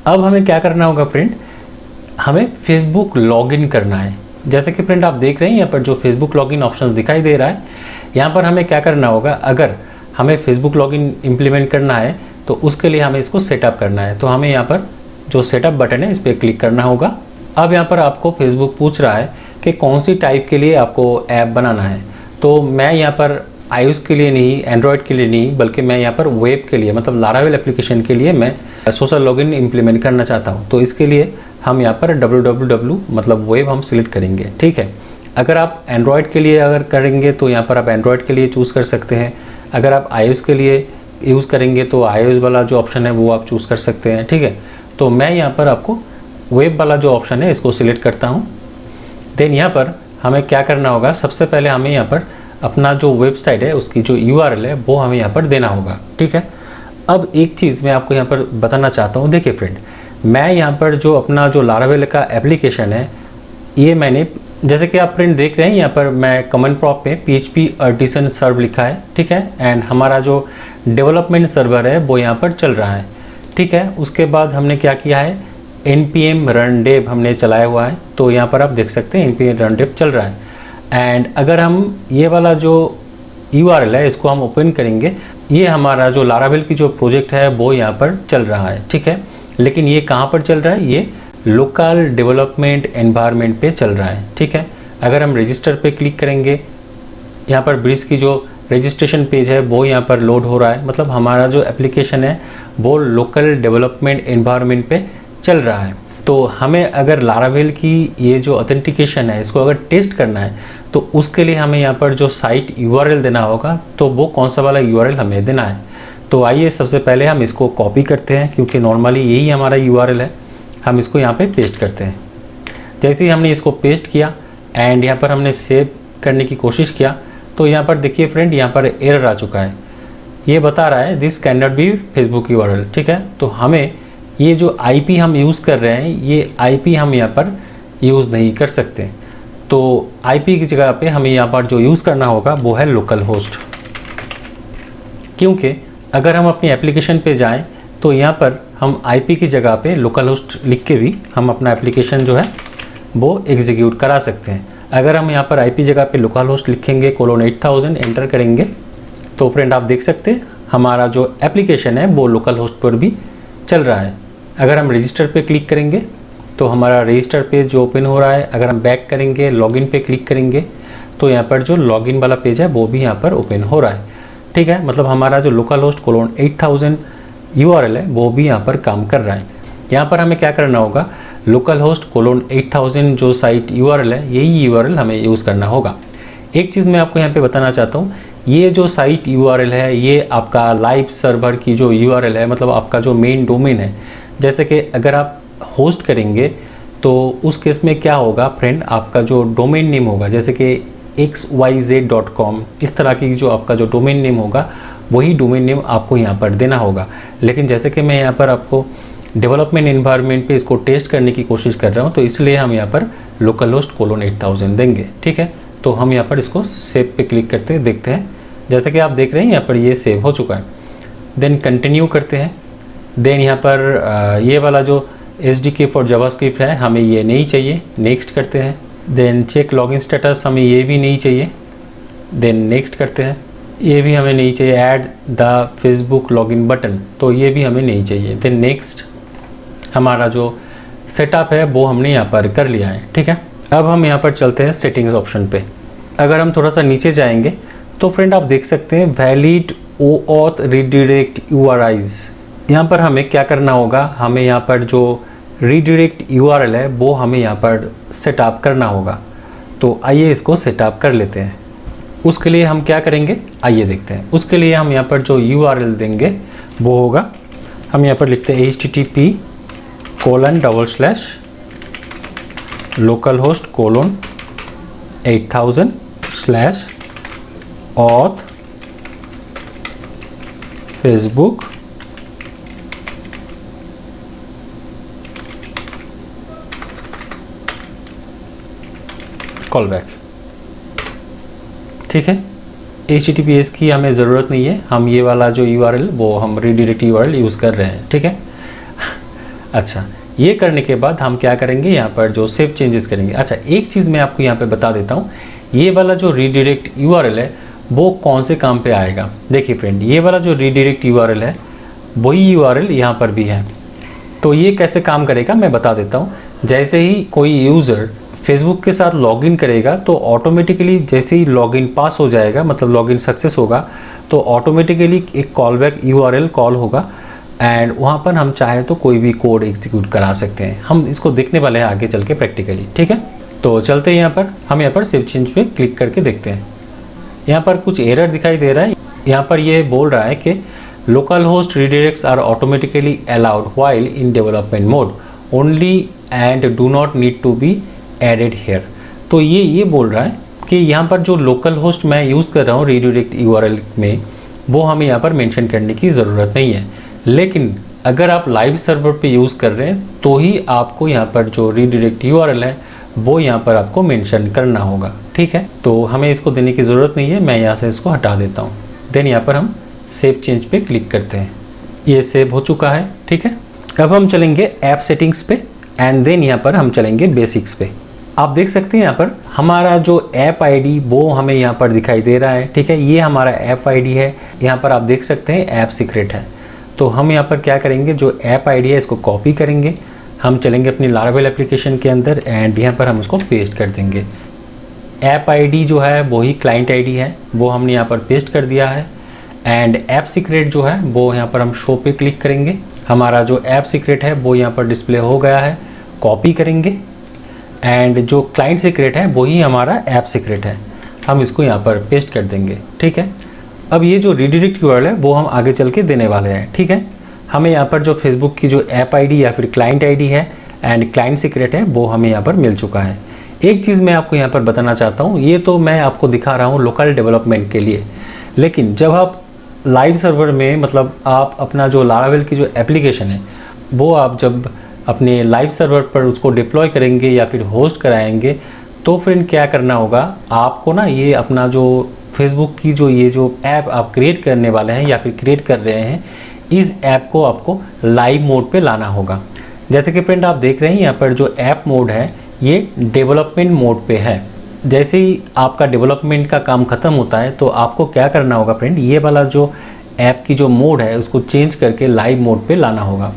Speaker 1: अब हमें क्या करना होगा फ्रेंड, हमें फेसबुक लॉगिन करना है। जैसे कि फ्रेंड आप देख रहे हैं यहाँ पर जो फेसबुक लॉगिन ऑप्शन दिखाई दे रहा है, यहाँ पर हमें क्या करना होगा, अगर हमें फेसबुक लॉगिन इम्प्लीमेंट करना है तो उसके लिए हमें इसको सेटअप करना है। तो हमें यहाँ पर जो सेटअप बटन है इस पर क्लिक करना होगा। अब यहाँ पर आपको फेसबुक पूछ रहा है कि कौन सी टाइप के लिए आपको ऐप बनाना है। तो मैं यहाँ पर iOS के लिए नहीं, एंड्रॉयड के लिए नहीं, बल्कि मैं यहाँ पर वेब के लिए मतलब लारावेल एप्लीकेशन के लिए मैं सोशल लॉगिन इम्प्लीमेंट करना चाहता हूँ। तो इसके लिए हम यहाँ पर www मतलब वेब हम सिलेक्ट करेंगे, ठीक है। अगर आप एंड्रॉयड के लिए अगर करेंगे तो यहाँ पर आप एंड्रॉयड के लिए चूज़ कर सकते हैं। अगर आप iOS के लिए यूज़ करेंगे तो iOS वाला जो ऑप्शन है वो आप चूज़ कर सकते हैं, ठीक है। तो मैं यहाँ पर आपको वेब वाला जो ऑप्शन है इसको सिलेक्ट करता हूँ। देन यहाँ पर हमें क्या करना होगा, सबसे पहले हमें यहाँ पर अपना जो वेबसाइट है उसकी जो URL है वो हमें यहाँ पर देना होगा, ठीक है। अब एक चीज़ मैं आपको यहाँ पर बताना चाहता हूँ। देखिए फ्रेंड, मैं यहाँ पर जो अपना जो लारावेल का एप्लीकेशन है ये मैंने, जैसे कि आप फ्रेंड देख रहे हैं यहाँ पर मैं कमेंट प्रॉप पे PHP आर्टिसन सर्व लिखा है, ठीक है। एंड हमारा जो डेवलपमेंट सर्वर है वो यहाँ पर चल रहा है, ठीक है। उसके बाद हमने क्या किया है, npm run dev हमने चलाया हुआ है। तो यहाँ पर आप देख सकते हैं npm run dev चल रहा है। एंड अगर हम ये वाला जो URL है इसको हम ओपन करेंगे, ये हमारा जो लारावेल की जो प्रोजेक्ट है वो यहाँ पर चल रहा है, ठीक है। लेकिन ये कहाँ पर चल रहा है, ये लोकल डेवलपमेंट एनवायरनमेंट पे चल रहा है, ठीक है। अगर हम रजिस्टर पे क्लिक करेंगे, यहाँ पर ब्रिज की जो रजिस्ट्रेशन पेज है वो यहाँ पर लोड हो रहा है, मतलब हमारा जो एप्लीकेशन है वो लोकल डेवलपमेंट एनवायरनमेंट पे चल रहा है। तो हमें अगर लारावेल की ये जो ऑथेंटिकेशन है इसको अगर टेस्ट करना है तो उसके लिए हमें यहाँ पर जो साइट URL देना होगा, तो वो कौन सा वाला URL हमें देना है। तो आइए सबसे पहले हम इसको कॉपी करते हैं, क्योंकि नॉर्मली यही हमारा URL है। हम इसको यहाँ पे पेस्ट करते हैं। जैसे ही हमने इसको पेस्ट किया एंड यहाँ पर हमने सेव करने की कोशिश किया तो यहाँ पर देखिए फ्रेंड, यहाँ पर एरर आ चुका है। ये बता रहा है this can not be Facebook URL, ठीक है। तो हमें ये जो IP हम यूज़ कर रहे हैं ये IP हम यहाँ पर यूज़ नहीं कर सकते। तो IP की जगह पे हमें यहाँ पर जो यूज़ करना होगा वो है लोकल होस्ट, क्योंकि अगर हम अपनी एप्लीकेशन पे जाएं तो यहाँ पर हम IP की जगह पे लोकल होस्ट लिख के भी हम अपना एप्लीकेशन जो है वो एग्जीक्यूट करा सकते हैं। अगर हम यहाँ पर IP जगह पे लोकल होस्ट लिखेंगे :8000 एंटर करेंगे तो फ्रेंड आप देख सकते हैं हमारा जो एप्लीकेशन है वो लोकल होस्ट पर भी चल रहा है। अगर हम रजिस्टर पे क्लिक करेंगे तो हमारा रजिस्टर पेज जो ओपन हो रहा है, अगर हम बैक करेंगे लॉगिन पे क्लिक करेंगे तो यहाँ पर जो लॉगिन वाला पेज है वो भी यहाँ पर ओपन हो रहा है, ठीक है। मतलब हमारा जो लोकल होस्ट :8000 URL है वो भी यहाँ पर काम कर रहा है। यहाँ पर हमें क्या करना होगा, लोकल होस्ट :8000 जो साइट URL है यही URL हमें यूज़ करना होगा। एक चीज़ मैं आपको यहाँ पे बताना चाहता हूँ, ये जो साइट URL है ये आपका लाइव सर्वर की जो URL है, मतलब आपका जो मेन डोमेन है। जैसे कि अगर आप होस्ट करेंगे तो उस केस में क्या होगा फ्रेंड, आपका जो डोमेन नेम होगा जैसे कि xyz.com, इस तरह की जो आपका जो डोमेन नेम होगा वही डोमेन नेम आपको यहाँ पर देना होगा। लेकिन जैसे कि मैं यहाँ पर आपको डेवलपमेंट एनवायरनमेंट पे इसको टेस्ट करने की कोशिश कर रहा हूँ तो इसलिए हम यहाँ पर लोकल होस्ट :8000 देंगे, ठीक है। तो हम यहाँ पर इसको सेव पे क्लिक करते हैं, देखते हैं। जैसे कि आप देख रहे हैं यहाँ पर ये सेव हो चुका है। देन कंटिन्यू करते हैं। देन यहाँ पर ये वाला जो SDK फॉर जावास्क्रिप्ट है हमें ये नहीं चाहिए, नेक्स्ट करते हैं। देन चेक लॉगिन स्टेटस हमें ये भी नहीं चाहिए, देन नेक्स्ट करते हैं। ये भी हमें नहीं चाहिए। Add the Facebook login button, तो ये भी हमें नहीं चाहिए। Then next. हमारा जो सेटअप है वो हमने यहाँ पर कर लिया है, ठीक है। अब हम यहाँ पर चलते हैं सेटिंग्स ऑप्शन पे। अगर हम थोड़ा सा नीचे जाएंगे तो फ्रेंड आप देख सकते हैं वैलिड OAuth रीडायरेक्ट URIs। यहाँ पर हमें क्या करना होगा, हमें यहाँ पर जो रीडायरेक्ट URL है वो हमें यहाँ पर सेटअप करना होगा। तो आइए इसको सेटअप कर लेते हैं। उसके लिए हम क्या करेंगे आइए देखते हैं। उसके लिए हम यहाँ पर जो URL देंगे वो होगा, हम यहाँ पर लिखते हैं http://localhost:8000/auth Facebook कॉल बैक, ठीक है। HTTPS की हमें ज़रूरत नहीं है, हम ये वाला जो URL वो हम रीडायरेक्ट URL यूज़ कर रहे हैं, ठीक है। अच्छा, ये करने के बाद हम क्या करेंगे, यहाँ पर जो सेव चेंजेस करेंगे। अच्छा, एक चीज़ मैं आपको यहाँ पे बता देता हूँ, ये वाला जो रीडायरेक्ट URL है वो कौन से काम पे आएगा। देखिए फ्रेंड, ये वाला जो रीडायरेक्ट यूआरएल है वही यूआरएल यहाँ पर भी है। तो ये कैसे काम करेगा मैं बता देता हूँ। जैसे ही कोई यूज़र फेसबुक के साथ लॉगिन करेगा तो ऑटोमेटिकली जैसे ही लॉगिन पास हो जाएगा, मतलब लॉगिन सक्सेस होगा, तो ऑटोमेटिकली एक कॉल बैक यूआरएल कॉल होगा एंड वहाँ पर हम चाहे तो कोई भी कोड एग्जीक्यूट करा सकते हैं। हम इसको देखने वाले हैं आगे चल के प्रैक्टिकली, ठीक है। तो चलते हैं यहाँ पर, हम यहाँ पर सेव चेंज पे क्लिक करके देखते हैं। यहाँ पर कुछ एरर दिखाई दे रहा है। यहाँ पर ये बोल रहा है कि local host redirects are automatically allowed while in development mode only and do not need to be added here. तो ये बोल रहा है कि यहाँ पर जो लोकल होस्ट मैं यूज़ कर रहा हूँ रीडायरेक्ट यूआरएल में, वो हमें यहाँ पर मेंशन करने की ज़रूरत नहीं है। लेकिन अगर आप लाइव सर्वर पे यूज़ कर रहे हैं तो ही आपको यहाँ पर जो रीडायरेक्ट यूआरएल है वो यहाँ पर आपको मेंशन करना होगा, ठीक है। तो हमें इसको देने की ज़रूरत नहीं है, मैं यहाँ से इसको हटा देता हूँ। देन यहाँ पर हम सेव चेंज पे क्लिक करते हैं। ये सेव हो चुका है, ठीक है। अब हम चलेंगे ऐप सेटिंग्स पे एंड देन यहाँ पर हम चलेंगे बेसिक्स पे। आप देख सकते हैं यहाँ पर हमारा जो ऐप आईडी वो हमें यहाँ पर दिखाई दे रहा है, ठीक है। ये हमारा ऐप आईडी है। यहाँ पर आप देख सकते हैं ऐप सीक्रेट है। तो हम यहाँ पर क्या करेंगे, जो ऐप आईडी है इसको कॉपी करेंगे, हम चलेंगे अपनी लारावेल एप्लीकेशन के अंदर एंड यहाँ पर हम उसको पेस्ट कर देंगे। ऐप आईडी जो है वही क्लाइंट आईडी है, वो हमने यहाँ पर पेस्ट कर दिया है। एंड ऐप सीक्रेट जो है वो यहाँ पर हम शो पे क्लिक करेंगे। हमारा जो ऐप सीक्रेट है वो यहाँ पर डिस्प्ले हो गया है, कॉपी करेंगे। एंड जो क्लाइंट सीक्रेट है वही हमारा ऐप सीक्रेट है, हम इसको यहाँ पर पेस्ट कर देंगे, ठीक है। अब ये जो रीडायरेक्ट यूआरएल है वो हम आगे चल के देने वाले हैं, ठीक है। हमें यहाँ पर जो फेसबुक की जो ऐप आईडी या फिर क्लाइंट आईडी है एंड क्लाइंट सीक्रेट है वो हमें यहाँ पर मिल चुका है। एक चीज़ मैं आपको यहाँ पर बताना चाहता हूँ, ये तो मैं आपको दिखा रहा हूँ लोकल डेवलपमेंट के लिए, लेकिन जब आप लाइव सर्वर में, मतलब आप अपना जो लारावेल की जो एप्लीकेशन है वो आप जब अपने लाइव सर्वर पर उसको डिप्लॉय करेंगे या फिर होस्ट कराएंगे, तो फ्रेंड क्या करना होगा आपको ना, ये अपना जो फेसबुक की जो ये जो ऐप आप क्रिएट करने वाले हैं या फिर क्रिएट कर रहे हैं, इस ऐप को आपको लाइव मोड पे लाना होगा। जैसे कि फ्रेंड आप देख रहे हैं यहाँ पर जो ऐप मोड है ये डेवलपमेंट मोड पे है। जैसे ही आपका डेवलपमेंट का काम ख़त्म होता है तो आपको क्या करना होगा फ्रेंड, ये वाला जो ऐप की जो मोड है उसको चेंज करके लाइव मोड पे लाना होगा।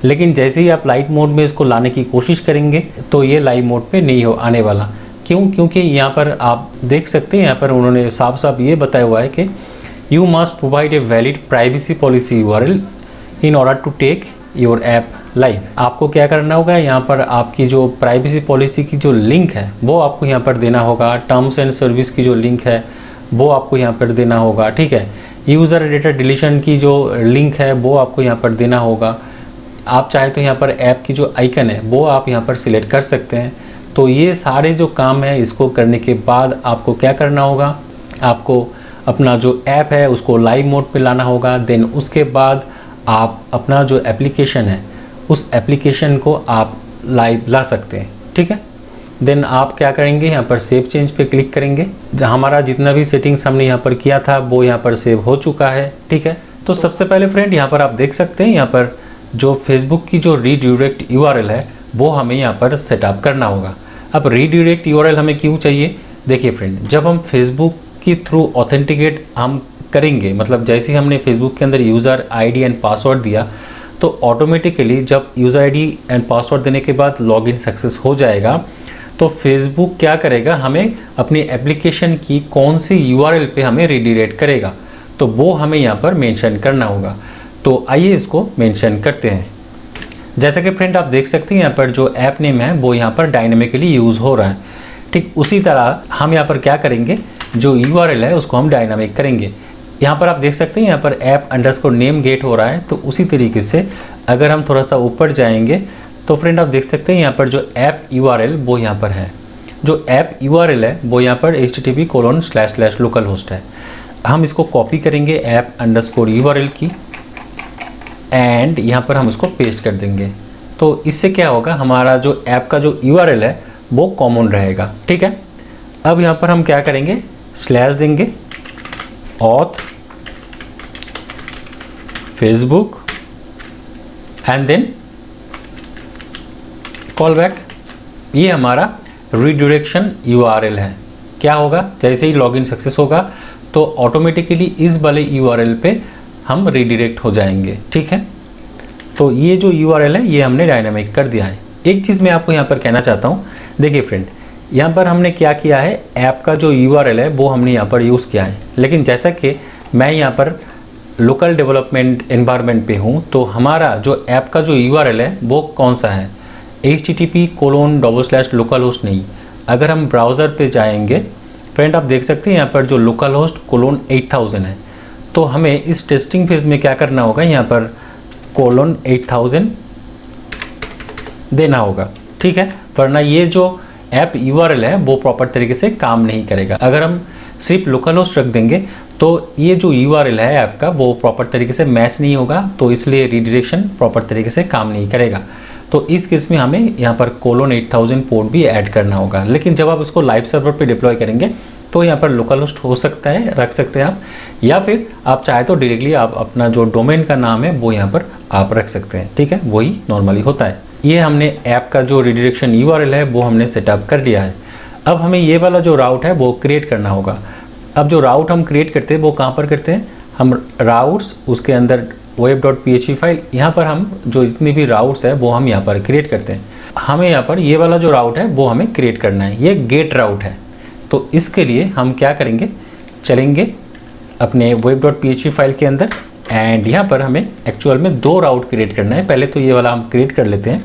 Speaker 1: लेकिन जैसे ही आप लाइव मोड में इसको लाने की कोशिश करेंगे तो ये लाइव मोड पे नहीं आने वाला। क्यों? क्योंकि यहाँ पर आप देख सकते हैं, यहाँ पर उन्होंने साफ साफ ये बताया हुआ है कि you must provide a valid privacy policy URL in order to take your app live. आपको क्या करना होगा, यहाँ पर आपकी जो प्राइवेसी पॉलिसी की जो लिंक है वो आपको यहाँ पर देना होगा। टर्म्स एंड सर्विस की जो लिंक है वो आपको यहाँ पर देना होगा, ठीक है। यूज़र डेटा डिलीशन की जो लिंक है वो आपको यहाँ पर देना होगा। आप चाहे तो यहाँ पर ऐप की जो आइकन है वो आप यहाँ पर सिलेक्ट कर सकते हैं। तो ये सारे जो काम है इसको करने के बाद आपको क्या करना होगा, आपको अपना जो ऐप है उसको लाइव मोड पे लाना होगा। देन उसके बाद आप अपना जो एप्लीकेशन है उस एप्लीकेशन को आप लाइव ला सकते हैं, ठीक है। देन आप क्या करेंगे, यहाँ पर सेव चेंज पे क्लिक करेंगे। जहाँ हमारा जितना भी सेटिंग्स हमने यहाँ पर किया था वो यहाँ पर सेव हो चुका है, ठीक है। तो सबसे पहले फ्रेंड यहाँ पर आप देख सकते हैं, यहाँ पर जो फेसबुक की जो रीडायरेक्ट यूआरएल है वो हमें यहाँ पर सेटअप करना होगा। अब रीडायरेक्ट यूआरएल हमें क्यों चाहिए, देखिए फ्रेंड, जब हम फेसबुक के थ्रू ऑथेंटिकेट हम करेंगे, मतलब जैसे ही हमने फेसबुक के अंदर यूज़र आईडी एंड पासवर्ड दिया तो ऑटोमेटिकली जब यूज़र आईडी एंड पासवर्ड देने के बाद लॉगिन सक्सेस हो जाएगा तो फेसबुक क्या करेगा, हमें अपनी एप्लीकेशन की कौन सी यूआरएल पे हमें रीडायरेक्ट करेगा, तो वो हमें यहाँ पर मेंशन करना होगा। तो आइए इसको मेंशन करते हैं। जैसे कि फ्रेंड आप देख सकते हैं यहाँ पर जो ऐप नेम है वो यहाँ पर डायनेमिकली यूज़ हो रहा है, ठीक उसी तरह हम यहाँ पर क्या करेंगे, जो यूआरएल है उसको हम डायनामिक करेंगे। यहाँ पर आप देख सकते हैं यहाँ पर ऐप अंडरस्कोर नेम गेट हो रहा है। तो उसी तरीके से अगर हम थोड़ा सा ऊपर जाएंगे तो फ्रेंड आप देख सकते हैं यहाँ पर जो ऐप यूआरएल वो यहाँ पर है। जो ऐप यूआरएल है वो यहाँ पर http://localhost है। हम इसको कॉपी करेंगे ऐप अंडरस्कोर यूआरएल की एंड यहाँ पर हम इसको पेस्ट कर देंगे। तो इससे क्या होगा, हमारा जो ऐप का जो यूआरएल है वो कॉमन रहेगा, ठीक है। अब यहाँ पर हम क्या करेंगे, स्लैश देंगे auth Facebook and then callback. ये हमारा रीडायरेक्शन यूआरएल है। क्या होगा, जैसे ही लॉगिन सक्सेस होगा तो ऑटोमेटिकली इस वाले URL पे हम रीडायरेक्ट हो जाएंगे। ठीक है, तो ये जो URL है ये हमने डायनामिक कर दिया है। एक चीज़ मैं आपको यहाँ पर कहना चाहता हूँ, देखिए फ्रेंड, यहाँ पर हमने क्या किया है, ऐप का जो URL है वो हमने यहाँ पर यूज़ किया है, लेकिन जैसा कि मैं यहाँ पर लोकल डेवलपमेंट एनवायरनमेंट पे हूँ, तो हमारा जो ऐप का जो URL है वो कौन सा है, http://localhost नहीं। अगर हम ब्राउज़र पे जाएंगे फ्रेंड, आप देख सकते हैं यहाँ पर जो localhost:8000 है, तो हमें इस टेस्टिंग फेज में क्या करना होगा, यहाँ पर :8000 देना होगा। ठीक है, वरना ये जो ऐप URL है वो प्रॉपर तरीके से काम नहीं करेगा। अगर हम सिर्फ लोकलहोस्ट रख देंगे तो ये जो URL है ऐप का वो प्रॉपर तरीके से मैच नहीं होगा, तो इसलिए रीडायरेक्शन प्रॉपर तरीके से काम नहीं करेगा। तो इस केस में हमें यहाँ पर :8000 पोर्ट भी ऐड करना होगा। लेकिन जब आप इसको लाइव सर्वर पे डिप्लॉय करेंगे तो यहाँ पर लोकलहोस्ट हो सकता है, रख सकते हैं आप, या फिर आप चाहे तो डायरेक्टली आप अपना जो डोमेन का नाम है वो यहाँ पर आप रख सकते हैं। ठीक है, वही नॉर्मली होता है। ये हमने ऐप का जो रीडायरेक्शन URL है वो हमने सेटअप कर लिया है। अब हमें ये वाला जो राउट है वो क्रिएट करना होगा। अब जो राउट हम क्रिएट करते हैं वो कहाँ पर करते हैं, हम राउट्स, उसके अंदर web.php फाइल, यहाँ पर हम जो जितनी भी राउट्स है वो हम यहाँ पर क्रिएट करते हैं। हमें यहाँ पर ये वाला जो राउट है वो हमें क्रिएट करना है, ये गेट राउट है। तो इसके लिए हम क्या करेंगे, चलेंगे अपने web.php फाइल के अंदर, एंड यहाँ पर हमें एक्चुअल में 2 राउट क्रिएट करना है। पहले तो ये वाला हम क्रिएट कर लेते हैं,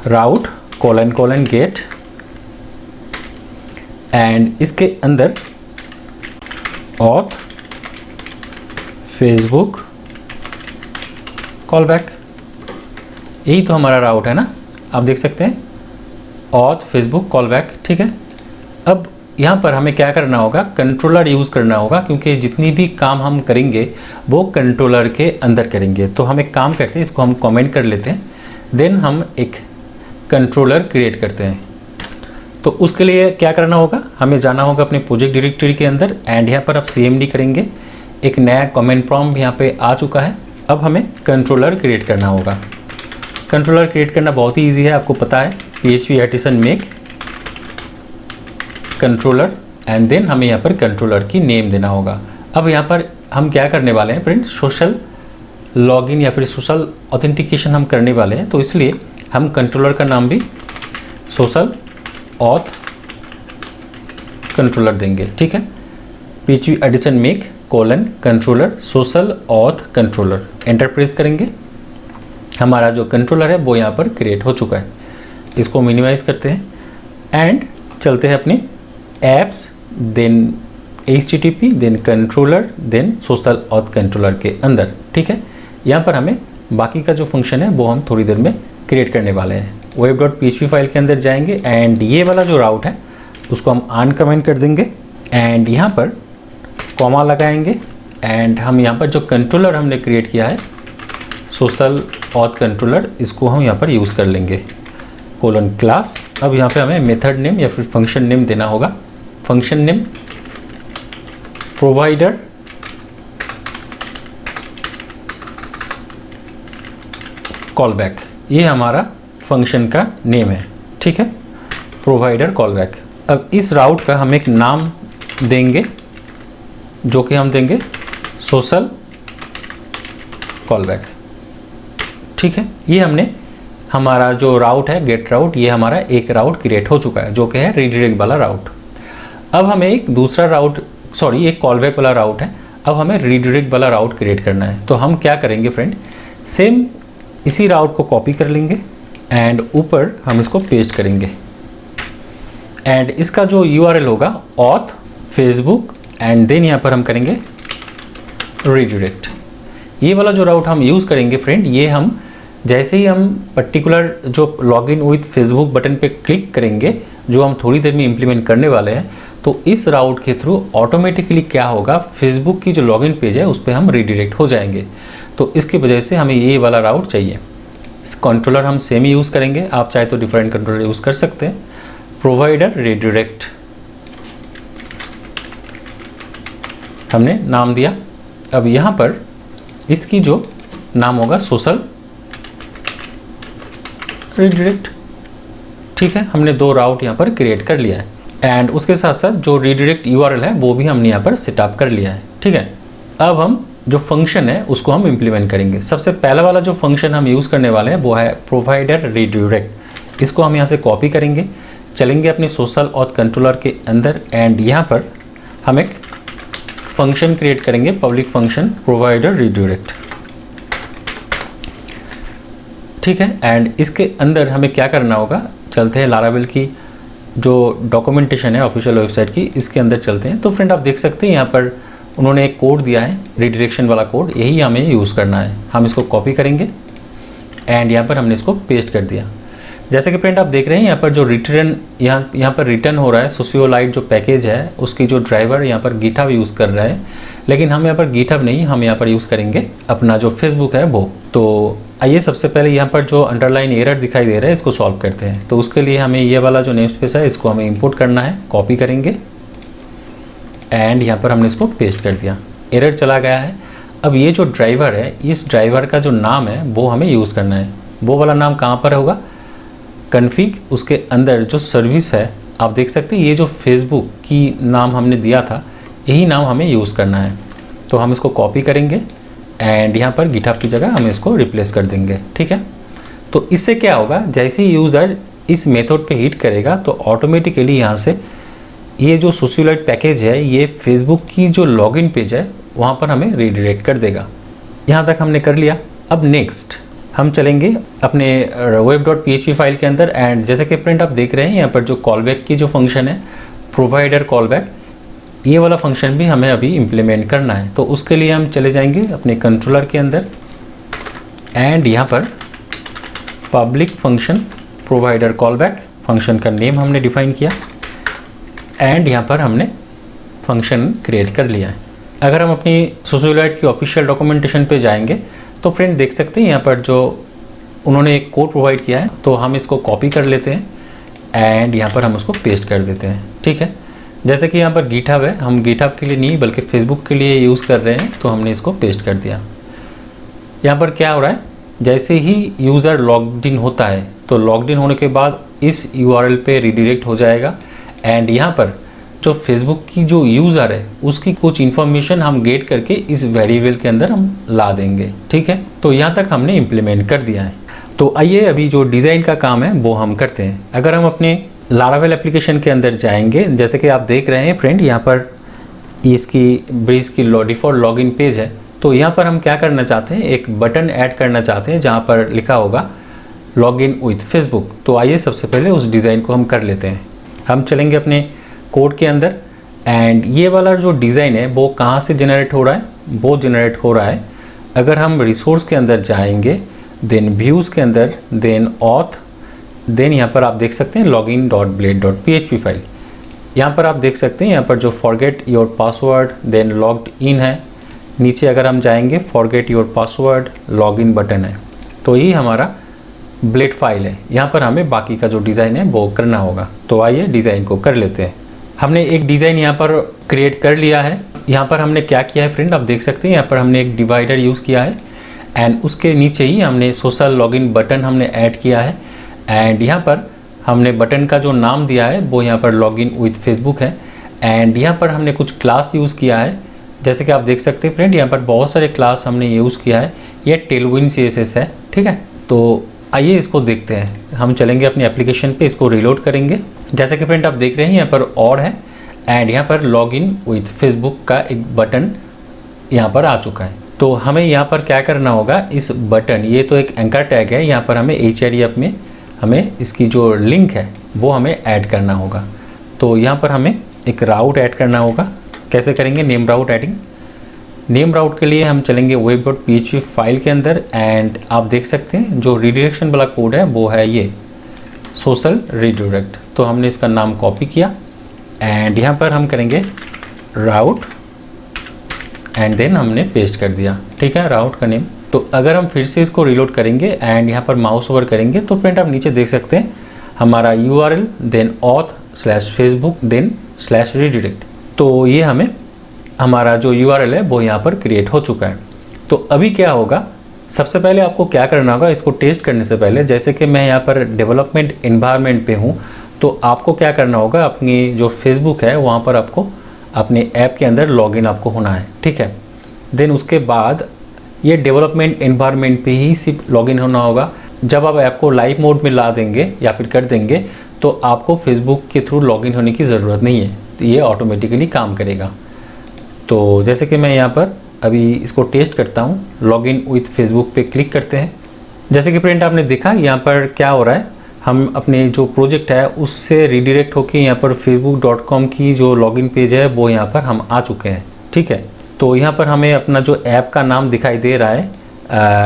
Speaker 1: राउट : गेट, एंड इसके अंदर ऑथ फेसबुक कॉलबैक, यही तो हमारा राउट है ना, आप देख सकते हैं, ऑथ फेसबुक कॉलबैक। ठीक है, अब यहाँ पर हमें क्या करना होगा, कंट्रोलर यूज़ करना होगा, क्योंकि जितनी भी काम हम करेंगे वो कंट्रोलर के अंदर करेंगे। तो हम एक काम करते हैं, इसको हम कमेंट कर लेते हैं, देन हम एक कंट्रोलर क्रिएट करते हैं। तो उसके लिए क्या करना होगा, हमें जाना होगा अपने प्रोजेक्ट डायरेक्टरी के अंदर, एंड यहाँ पर आप CMD करेंगे। एक नया कमेंट प्रॉम्प्ट यहाँ पे आ चुका है। अब हमें कंट्रोलर क्रिएट करना होगा। कंट्रोलर क्रिएट करना बहुत ही ईजी है, आपको पता है, PHP artisan make controller, and then हमें यहाँ पर कंट्रोलर की नेम देना होगा। अब यहाँ पर हम क्या करने वाले हैं फ्रेंड, सोशल लॉगिन या फिर सोशल ऑथेंटिकेशन हम करने वाले हैं, तो इसलिए हम कंट्रोलर का नाम भी सोशल ऑथ कंट्रोलर देंगे। ठीक है, PHP artisan make controller social auth controller, enter press करेंगे। हमारा जो कंट्रोलर है वो यहाँ पर क्रिएट हो चुका है। इसको मिनिमाइज करते हैं एंड चलते हैं अपने apps, then HTTP, then controller, then social auth controller के अंदर। ठीक है, यहाँ पर हमें बाकी का जो फंक्शन है वो हम थोड़ी देर में क्रिएट करने वाले हैं। web.php फाइल के अंदर जाएंगे एंड ये वाला जो राउट है उसको हम अनकमेंट कर देंगे, एंड यहाँ पर कॉमा लगाएंगे, एंड हम यहाँ पर जो कंट्रोलर हमने क्रिएट किया है सोशल ऑथ कंट्रोलर, इसको हम यहाँ पर यूज़ कर लेंगे, क्लास। अब यहाँ पे हमें मेथड नेम या फिर फंक्शन नेम देना होगा। फंक्शन नेम प्रोवाइडर कॉलबैक, ये हमारा फंक्शन का नेम है। ठीक है, प्रोवाइडर कॉलबैक। अब इस राउट का हम एक नाम देंगे, जो कि हम देंगे सोशल कॉलबैक। ठीक है, ये हमने हमारा जो राउट है गेट राउट, ये हमारा एक राउट क्रिएट हो चुका है जो कि है रीडायरेक्ट वाला राउट। अब हमें एक दूसरा राउट, एक कॉलबैक वाला राउट है, अब हमें रीडायरेक्ट वाला राउट क्रिएट करना है। तो हम क्या करेंगे फ्रेंड, सेम इसी राउट को कॉपी कर लेंगे एंड ऊपर हम इसको पेस्ट करेंगे, एंड इसका जो URL होगा ऑथ फेसबुक, एंड देन यहाँ पर हम करेंगे रीडायरेक्ट। ये वाला जो राउट हम यूज़ करेंगे फ्रेंड, ये हम जैसे ही हम पर्टिकुलर जो लॉगिन विथ फेसबुक बटन पे क्लिक करेंगे, जो हम थोड़ी देर में इम्प्लीमेंट करने वाले हैं, तो इस राउट के थ्रू ऑटोमेटिकली क्या होगा, फेसबुक की जो लॉगिन पेज है उस पर हम रीडायरेक्ट हो जाएंगे। तो इसकी वजह से हमें ये वाला राउट चाहिए। कंट्रोलर हम सेम ही यूज़ करेंगे, आप चाहे तो डिफरेंट कंट्रोलर यूज़ कर सकते हैं। प्रोवाइडर रीडायरेक्ट हमने नाम दिया। अब यहाँ पर इसकी जो नाम होगा सोशल रीडायरेक्ट। ठीक है, हमने 2 राउट यहाँ पर क्रिएट कर लिया है। एंड उसके साथ साथ जो रीडायरेक्ट यूआरएल है वो भी हमने यहाँ पर सेटअप कर लिया है। ठीक है, अब हम जो फंक्शन है उसको हम इम्प्लीमेंट करेंगे। सबसे पहला वाला जो फंक्शन हम यूज़ करने वाले हैं वो है प्रोवाइडर रीडायरेक्ट। इसको हम यहाँ से कॉपी करेंगे, चलेंगे अपने सोशल ऑथ कंट्रोलर के अंदर एंड यहाँ पर हम एक फंक्शन क्रिएट करेंगे, पब्लिक फंक्शन प्रोवाइडर रीडायरेक्ट। ठीक है, एंड इसके अंदर हमें क्या करना होगा, चलते हैं लारावेल की जो डॉक्यूमेंटेशन है ऑफिशियल वेबसाइट की, इसके अंदर चलते हैं। तो फ्रेंड आप देख सकते हैं यहाँ पर उन्होंने एक कोड दिया है, रीडायरेक्शन वाला कोड, यही हमें यूज़ करना है। हम इसको कॉपी करेंगे एंड यहाँ पर हमने इसको पेस्ट कर दिया। जैसे कि फ्रेंड आप देख रहे हैं यहाँ पर जो रिटर्न यहाँ पर रिटर्न हो रहा है, सोशियोलाइट जो पैकेज है उसकी जो ड्राइवर यहाँ पर गिटहब यूज़ कर रहा है, लेकिन हम यहाँ पर गिटहब नहीं, हम यहाँ पर यूज़ करेंगे अपना जो फेसबुक है वो। तो आइए सबसे पहले यहाँ पर जो अंडरलाइन एरर दिखाई दे रहा है इसको सॉल्व करते हैं। तो उसके लिए हमें ये वाला जो नेम स्पेस है इसको हमें इंपोर्ट करना है, कॉपी करेंगे एंड यहाँ पर हमने इसको पेस्ट कर दिया। एरर चला गया है। अब ये जो ड्राइवर है, इस ड्राइवर का जो नाम है वो हमें यूज़ करना है। वो वाला नाम कहाँ पर होगा, कन्फिग, उसके अंदर जो सर्विस है आप देख सकते हैं, ये जो फेसबुक की नाम हमने दिया था यही नाम हमें यूज़ करना है। तो हम इसको कॉपी करेंगे एंड यहाँ पर गिटहब की जगह हम इसको रिप्लेस कर देंगे। ठीक है, तो इससे क्या होगा, जैसे ही यूज़र इस मेथड पे हिट करेगा तो ऑटोमेटिकली यहाँ से ये जो सोशियोलाइट पैकेज है ये फेसबुक की जो लॉगिन पेज है वहाँ पर हमें रीडायरेक्ट कर देगा। यहाँ तक हमने कर लिया। अब नेक्स्ट हम चलेंगे अपने web.php फाइल के अंदर एंड जैसे कि फ्रेंड आप देख रहे हैं यहाँ पर जो कॉलबैक की जो फंक्शन है, प्रोवाइडर कॉलबैक, ये वाला फंक्शन भी हमें अभी इम्प्लीमेंट करना है। तो उसके लिए हम चले जाएंगे अपने कंट्रोलर के अंदर एंड यहाँ पर public function provider callback, function का नेम हमने डिफाइन किया एंड यहाँ पर हमने फंक्शन क्रिएट कर लिया है। अगर हम अपनी सोशियोलाइट की ऑफिशियल डॉक्यूमेंटेशन पे जाएंगे तो फ्रेंड देख सकते हैं यहाँ पर जो उन्होंने एक कोड प्रोवाइड किया है, तो हम इसको कॉपी कर लेते हैं एंड यहाँ पर हम उसको पेस्ट कर देते हैं। ठीक है, जैसे कि यहाँ पर गिटहब है, हम गिटहब के लिए नहीं बल्कि फेसबुक के लिए यूज़ कर रहे हैं, तो हमने इसको पेस्ट कर दिया। यहाँ पर क्या हो रहा है, जैसे ही यूज़र लॉग्ड इन होता है तो लॉग्ड इन होने के बाद इस यूआरएल पे रीडायरेक्ट हो जाएगा एंड यहाँ पर जो फेसबुक की जो यूज़र है उसकी कुछ इन्फॉर्मेशन हम गेट करके इस वेरिएबल के अंदर हम ला देंगे। ठीक है, तो यहाँ तक हमने इम्प्लीमेंट कर दिया है। तो आइए अभी जो डिज़ाइन का काम है वो हम करते हैं। अगर हम अपने लारावेल एप्लीकेशन के अंदर जाएंगे, जैसे कि आप देख रहे हैं फ्रेंड यहाँ पर इसकी ब्रिज की डिफ़ॉल्ट लॉगिन पेज है, तो यहाँ पर हम क्या करना चाहते हैं, एक बटन ऐड करना चाहते हैं जहाँ पर लिखा होगा लॉगिन विथ फेसबुक। तो आइए सबसे पहले उस डिज़ाइन को हम कर लेते हैं। हम चलेंगे अपने कोड के अंदर एंड ये वाला जो डिज़ाइन है वो कहाँ से जनरेट हो रहा है, वो जनरेट हो रहा है अगर हम रिसोर्स के अंदर जाएंगे, देन व्यूज़ के अंदर, देन ऑथ, देन यहाँ पर आप देख सकते हैं login.blade.php फाइल। यहाँ पर आप देख सकते हैं यहाँ पर जो forget your password, then logged in है, नीचे अगर हम जाएंगे forget your password, login button है। तो ये हमारा ब्लेड फाइल है, यहाँ पर हमें बाकी का जो डिज़ाइन है वो करना होगा। तो आइए डिज़ाइन को कर लेते हैं। हमने एक डिज़ाइन यहाँ पर क्रिएट कर लिया है। यहाँ पर हमने क्या किया है फ्रेंड, आप देख सकते हैं यहाँ पर हमने एक डिवाइडर यूज़ किया है एंड उसके नीचे ही हमने सोशल लॉगिन बटन हमने ऐड किया है एंड यहाँ पर हमने बटन का जो नाम दिया है वो यहाँ पर लॉगिन विथ फेसबुक है एंड यहाँ पर हमने कुछ क्लास यूज़ किया है। जैसे कि आप देख सकते हैं फ्रेंड यहाँ पर बहुत सारे क्लास हमने यूज़ किया है, ये टेलविन CSS है। ठीक है, तो आइए इसको देखते हैं। हम चलेंगे अपनी एप्लीकेशन पे, इसको रीलोड करेंगे। जैसे कि फ्रेंड आप देख रहे हैं यहाँ पर और है एंड यहाँ पर लॉगिन विथ फेसबुक का एक बटन यहाँ पर आ चुका है। तो हमें यहाँ पर क्या करना होगा, इस बटन, ये तो एक एंकर टैग है, यहाँ पर हमें HREF में हमें इसकी जो लिंक है वो हमें ऐड करना होगा। तो यहाँ पर हमें एक राउट ऐड करना होगा। कैसे करेंगे, नेम राउट एडिंग। नेम राउट के लिए हम चलेंगे web.php फाइल के अंदर एंड आप देख सकते हैं जो रीडायरेक्शन वाला कोड है वो है ये सोशल रीडायरेक्ट। तो हमने इसका नाम कॉपी किया एंड यहाँ पर हम करेंगे राउट एंड देन हमने पेस्ट कर दिया। ठीक है, राउट का नेम। तो अगर हम फिर से इसको रीलोड करेंगे एंड यहाँ पर माउस ओवर करेंगे तो फ्रेंड आप नीचे देख सकते हैं हमारा URL, then auth/facebook, then /redirect। तो ये हमें हमारा जो URL है वो यहाँ पर क्रिएट हो चुका है। तो अभी क्या होगा, सबसे पहले आपको क्या करना होगा, इसको टेस्ट करने से पहले, जैसे कि मैं यहाँ पर डेवलपमेंट एनवायरनमेंट पे हूँ तो आपको क्या करना होगा, अपनी जो फेसबुक है वहाँ पर आपको अपने ऐप के अंदर लॉगिन आपको होना है, ठीक है। देन उसके बाद ये डेवलपमेंट एनवायरनमेंट पे ही सिर्फ लॉगिन होना होगा। जब आप ऐप को लाइव मोड में ला देंगे या फिर कर देंगे तो आपको फेसबुक के थ्रू लॉगिन होने की ज़रूरत नहीं है, तो ये ऑटोमेटिकली काम करेगा। तो जैसे कि मैं यहाँ पर अभी इसको टेस्ट करता हूँ, लॉगिन विथ फेसबुक पे क्लिक करते हैं। जैसे कि फ्रेंड आपने देखा यहाँ पर क्या हो रहा है, हम अपने जो प्रोजेक्ट है उससे रिडायरेक्ट होकर यहाँ पर facebook.com की जो लॉगिन पेज है वो यहाँ पर हम आ चुके हैं, ठीक है। तो यहाँ पर हमें अपना जो ऐप का नाम दिखाई दे रहा है,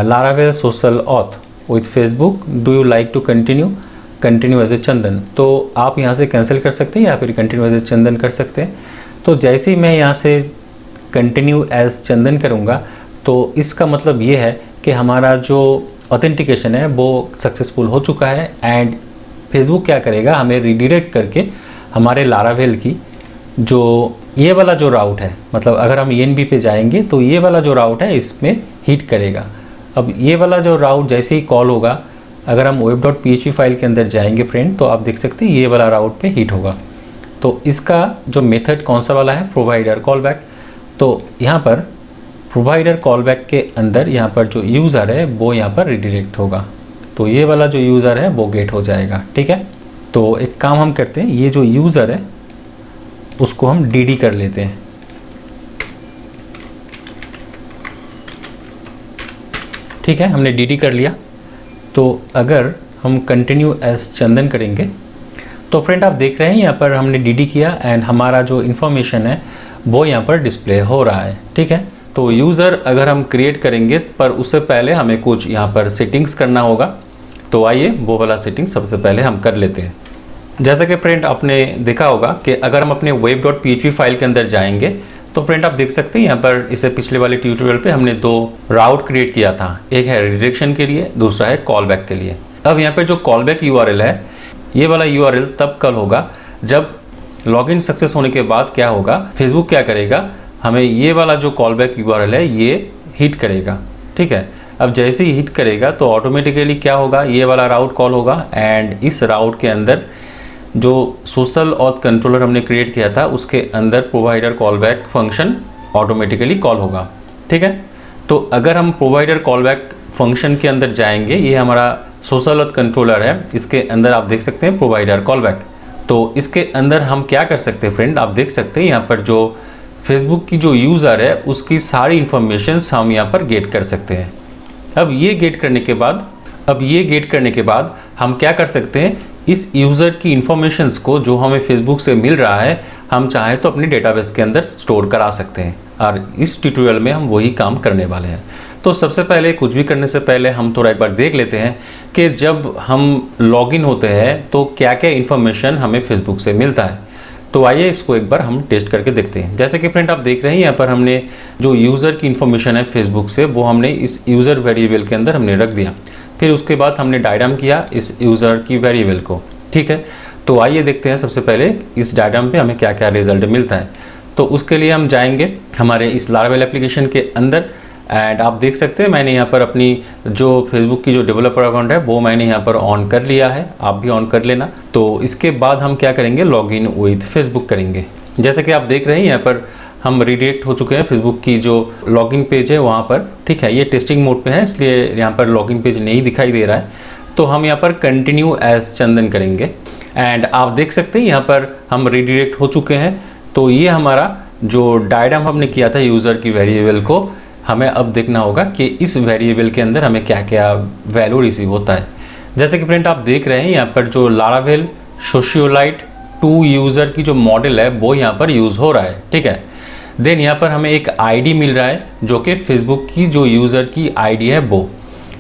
Speaker 1: Laravel social auth with Facebook, do you like to continue as a Chandan. तो आप यहाँ से कैंसिल कर सकते हैं या फिर कंटिन्यू एज ए चंदन कर सकते हैं। तो जैसे ही मैं यहाँ से कंटिन्यू एज चंदन करूँगा तो इसका मतलब ये है कि हमारा जो ऑथेंटिकेशन है वो सक्सेसफुल हो चुका है। एंड फेसबुक क्या करेगा, हमें रिडायरेक्ट करके हमारे लारावेल की जो ये वाला जो राउट है, मतलब अगर हम ENB पे जाएंगे तो ये वाला जो राउट है इसमें हिट करेगा। अब ये वाला जो राउट जैसे ही कॉल होगा, अगर हम web.php फाइल के अंदर जाएंगे फ्रेंड, तो आप देख सकते हैं ये वाला राउट पे हिट होगा। तो इसका जो मेथड कौन सा वाला है, प्रोवाइडर कॉलबैक। तो यहाँ पर प्रोवाइडर कॉलबैक के अंदर यहाँ पर जो यूज़र है वो यहाँ पर रिडायरेक्ट होगा, तो ये वाला जो यूज़र है वो गेट हो जाएगा, ठीक है। तो एक काम हम करते हैं, ये जो यूज़र है उसको हम DD कर लेते हैं, ठीक है। हमने DD कर लिया। तो अगर हम कंटिन्यू एज चंदन करेंगे तो फ्रेंड आप देख रहे हैं यहाँ पर हमने DD किया एंड हमारा जो इन्फॉर्मेशन है वो यहाँ पर डिस्प्ले हो रहा है, ठीक है। तो यूज़र अगर हम क्रिएट करेंगे, पर उससे पहले हमें कुछ यहाँ पर सेटिंग्स करना होगा। तो आइए वो वाला सेटिंग सबसे पहले हम कर लेते हैं। जैसा कि फ्रेंड आपने देखा होगा कि अगर हम अपने web.php फाइल के अंदर जाएंगे तो फ्रेंड आप देख सकते हैं यहाँ पर इससे पिछले वाले ट्यूटोरियल पे हमने 2 राउट क्रिएट किया था, एक है रिडायरेक्शन के लिए, दूसरा है कॉलबैक के लिए। अब यहाँ पर जो कॉलबैक URL है, ये वाला URL तब कल होगा जब लॉगिन सक्सेस होने के बाद क्या होगा, फेसबुक क्या करेगा, हमें ये वाला जो कॉलबैक URL है ये हिट करेगा, ठीक है। अब जैसे ही हिट करेगा तो ऑटोमेटिकली क्या होगा, ये वाला राउट कॉल होगा एंड इस राउट के अंदर जो सोशल ऑथ कंट्रोलर हमने क्रिएट किया था उसके अंदर provider callback function automatically call होगा, ठीक है। तो अगर हम प्रोवाइडर कॉलबैक फंक्शन के अंदर जाएंगे, ये हमारा सोशल ऑथ कंट्रोलर है, इसके अंदर आप देख सकते हैं प्रोवाइडर कॉलबैक। तो इसके अंदर हम क्या कर सकते हैं फ्रेंड, आप देख सकते हैं यहाँ पर जो फेसबुक की जो यूज़र है उसकी सारी इन्फॉर्मेशंस हम यहाँ पर गेट कर सकते हैं। अब ये गेट करने के बाद हम क्या कर सकते हैं, इस यूज़र की इन्फॉर्मेशंस को जो हमें फेसबुक से मिल रहा है हम चाहे तो अपने डेटाबेस के अंदर स्टोर करा सकते हैं, और इस ट्यूटोरियल में हम वही काम करने वाले हैं। तो सबसे पहले कुछ भी करने से पहले हम थोड़ा एक बार देख लेते हैं कि जब हम लॉगिन होते हैं तो क्या क्या इन्फॉर्मेशन हमें फेसबुक से मिलता है। तो आइए इसको एक बार हम टेस्ट करके देखते हैं। जैसे कि फ्रेंड आप देख रहे हैं यहाँ पर हमने जो यूज़र की इन्फॉर्मेशन है फेसबुक से वो हमने इस यूज़र वेरिएबल के अंदर हमने रख दिया। फिर उसके बाद हमने डायग्राम किया इस यूज़र की वेरिएबल को, ठीक है। तो आइए देखते हैं सबसे पहले इस डायग्राम पे हमें क्या क्या रिजल्ट मिलता है। तो उसके लिए हम जाएंगे हमारे इस लारावेल एप्लीकेशन के अंदर एंड आप देख सकते हैं मैंने यहाँ पर अपनी जो फेसबुक की जो डेवलपर अकाउंट है वो मैंने यहाँ पर ऑन कर लिया है, आप भी ऑन कर लेना। तो इसके बाद हम क्या करेंगे, लॉगिन विद फेसबुक करेंगे। जैसे कि आप देख रहे हैं यहाँ पर हम रिडायरेक्ट हो चुके हैं फेसबुक की जो लॉगिन पेज है वहाँ पर, ठीक है। ये टेस्टिंग मोड पे है इसलिए यहाँ पर लॉगिन पेज नहीं दिखाई दे रहा है। तो हम यहाँ पर कंटिन्यू एज चंदन करेंगे एंड आप देख सकते हैं यहाँ पर हम रिडायरेक्ट हो चुके हैं। तो ये हमारा जो डायग्राम हमने किया था यूज़र की वेरिएबल को, हमें अब देखना होगा कि इस वेरिएबल के अंदर हमें क्या क्या वैल्यू रिसीव होता है। जैसे कि फ्रेंड आप देख रहे हैं यहाँ पर जो लारावेल सोशियोलाइट 2 यूज़र की जो मॉडल है वो यहाँ पर यूज़ हो रहा है, ठीक है। देन यहाँ पर हमें एक आईडी मिल रहा है जो कि फेसबुक की जो यूज़र की आईडी है वो।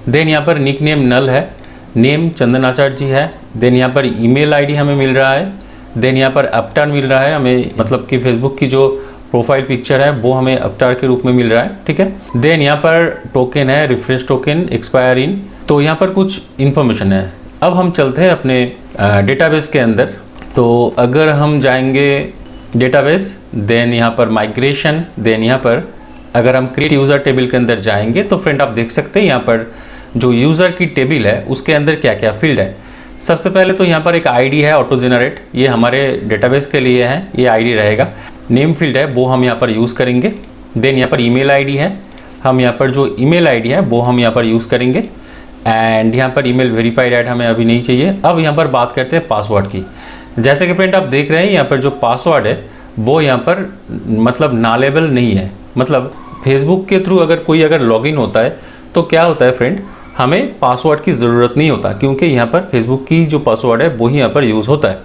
Speaker 1: देन यहाँ पर निक नेम नल है, नेम चंदन आचार्य जी है। देन यहाँ पर ईमेल आईडी हमें मिल रहा है। देन यहाँ पर अवतार मिल रहा है हमें, मतलब कि फेसबुक की जो प्रोफाइल पिक्चर है वो हमें अवतार के रूप में मिल रहा है, ठीक है। देन यहाँ पर टोकन है, रिफ्रेश टोकन, एक्सपायर इन। तो यहाँ पर कुछ इन्फॉर्मेशन है। अब हम चलते हैं अपने डेटाबेस के अंदर। तो अगर हम जाएंगे डेटाबेस, देन यहाँ पर माइग्रेशन, देन यहाँ पर अगर हम क्रिएट यूज़र टेबल के अंदर जाएंगे तो फ्रेंड आप देख सकते हैं यहाँ पर जो यूज़र की टेबल है उसके अंदर क्या क्या फील्ड है। सबसे पहले तो यहाँ पर एक आईडी है ऑटो जनरेट, ये हमारे डेटाबेस के लिए है, ये आईडी रहेगा। नेम फील्ड है वो हम यहाँ पर यूज़ करेंगे। देन यहाँ पर ईमेल आईडी है, हम यहाँ पर जो ईमेल आईडी है वो हम यहाँ पर यूज़ करेंगे। एंड यहाँ पर ईमेल वेरीफाइड ऐड हमें अभी नहीं चाहिए। अब यहाँ पर बात करते हैं पासवर्ड की। जैसे कि फ्रेंड आप देख रहे हैं यहाँ पर जो पासवर्ड है वो यहाँ पर मतलब नालेबल नहीं है। मतलब फेसबुक के थ्रू अगर लॉगिन होता है तो क्या होता है फ्रेंड, हमें पासवर्ड की ज़रूरत नहीं होता, क्योंकि यहाँ पर फेसबुक की जो पासवर्ड है वही यहाँ पर यूज़ होता है।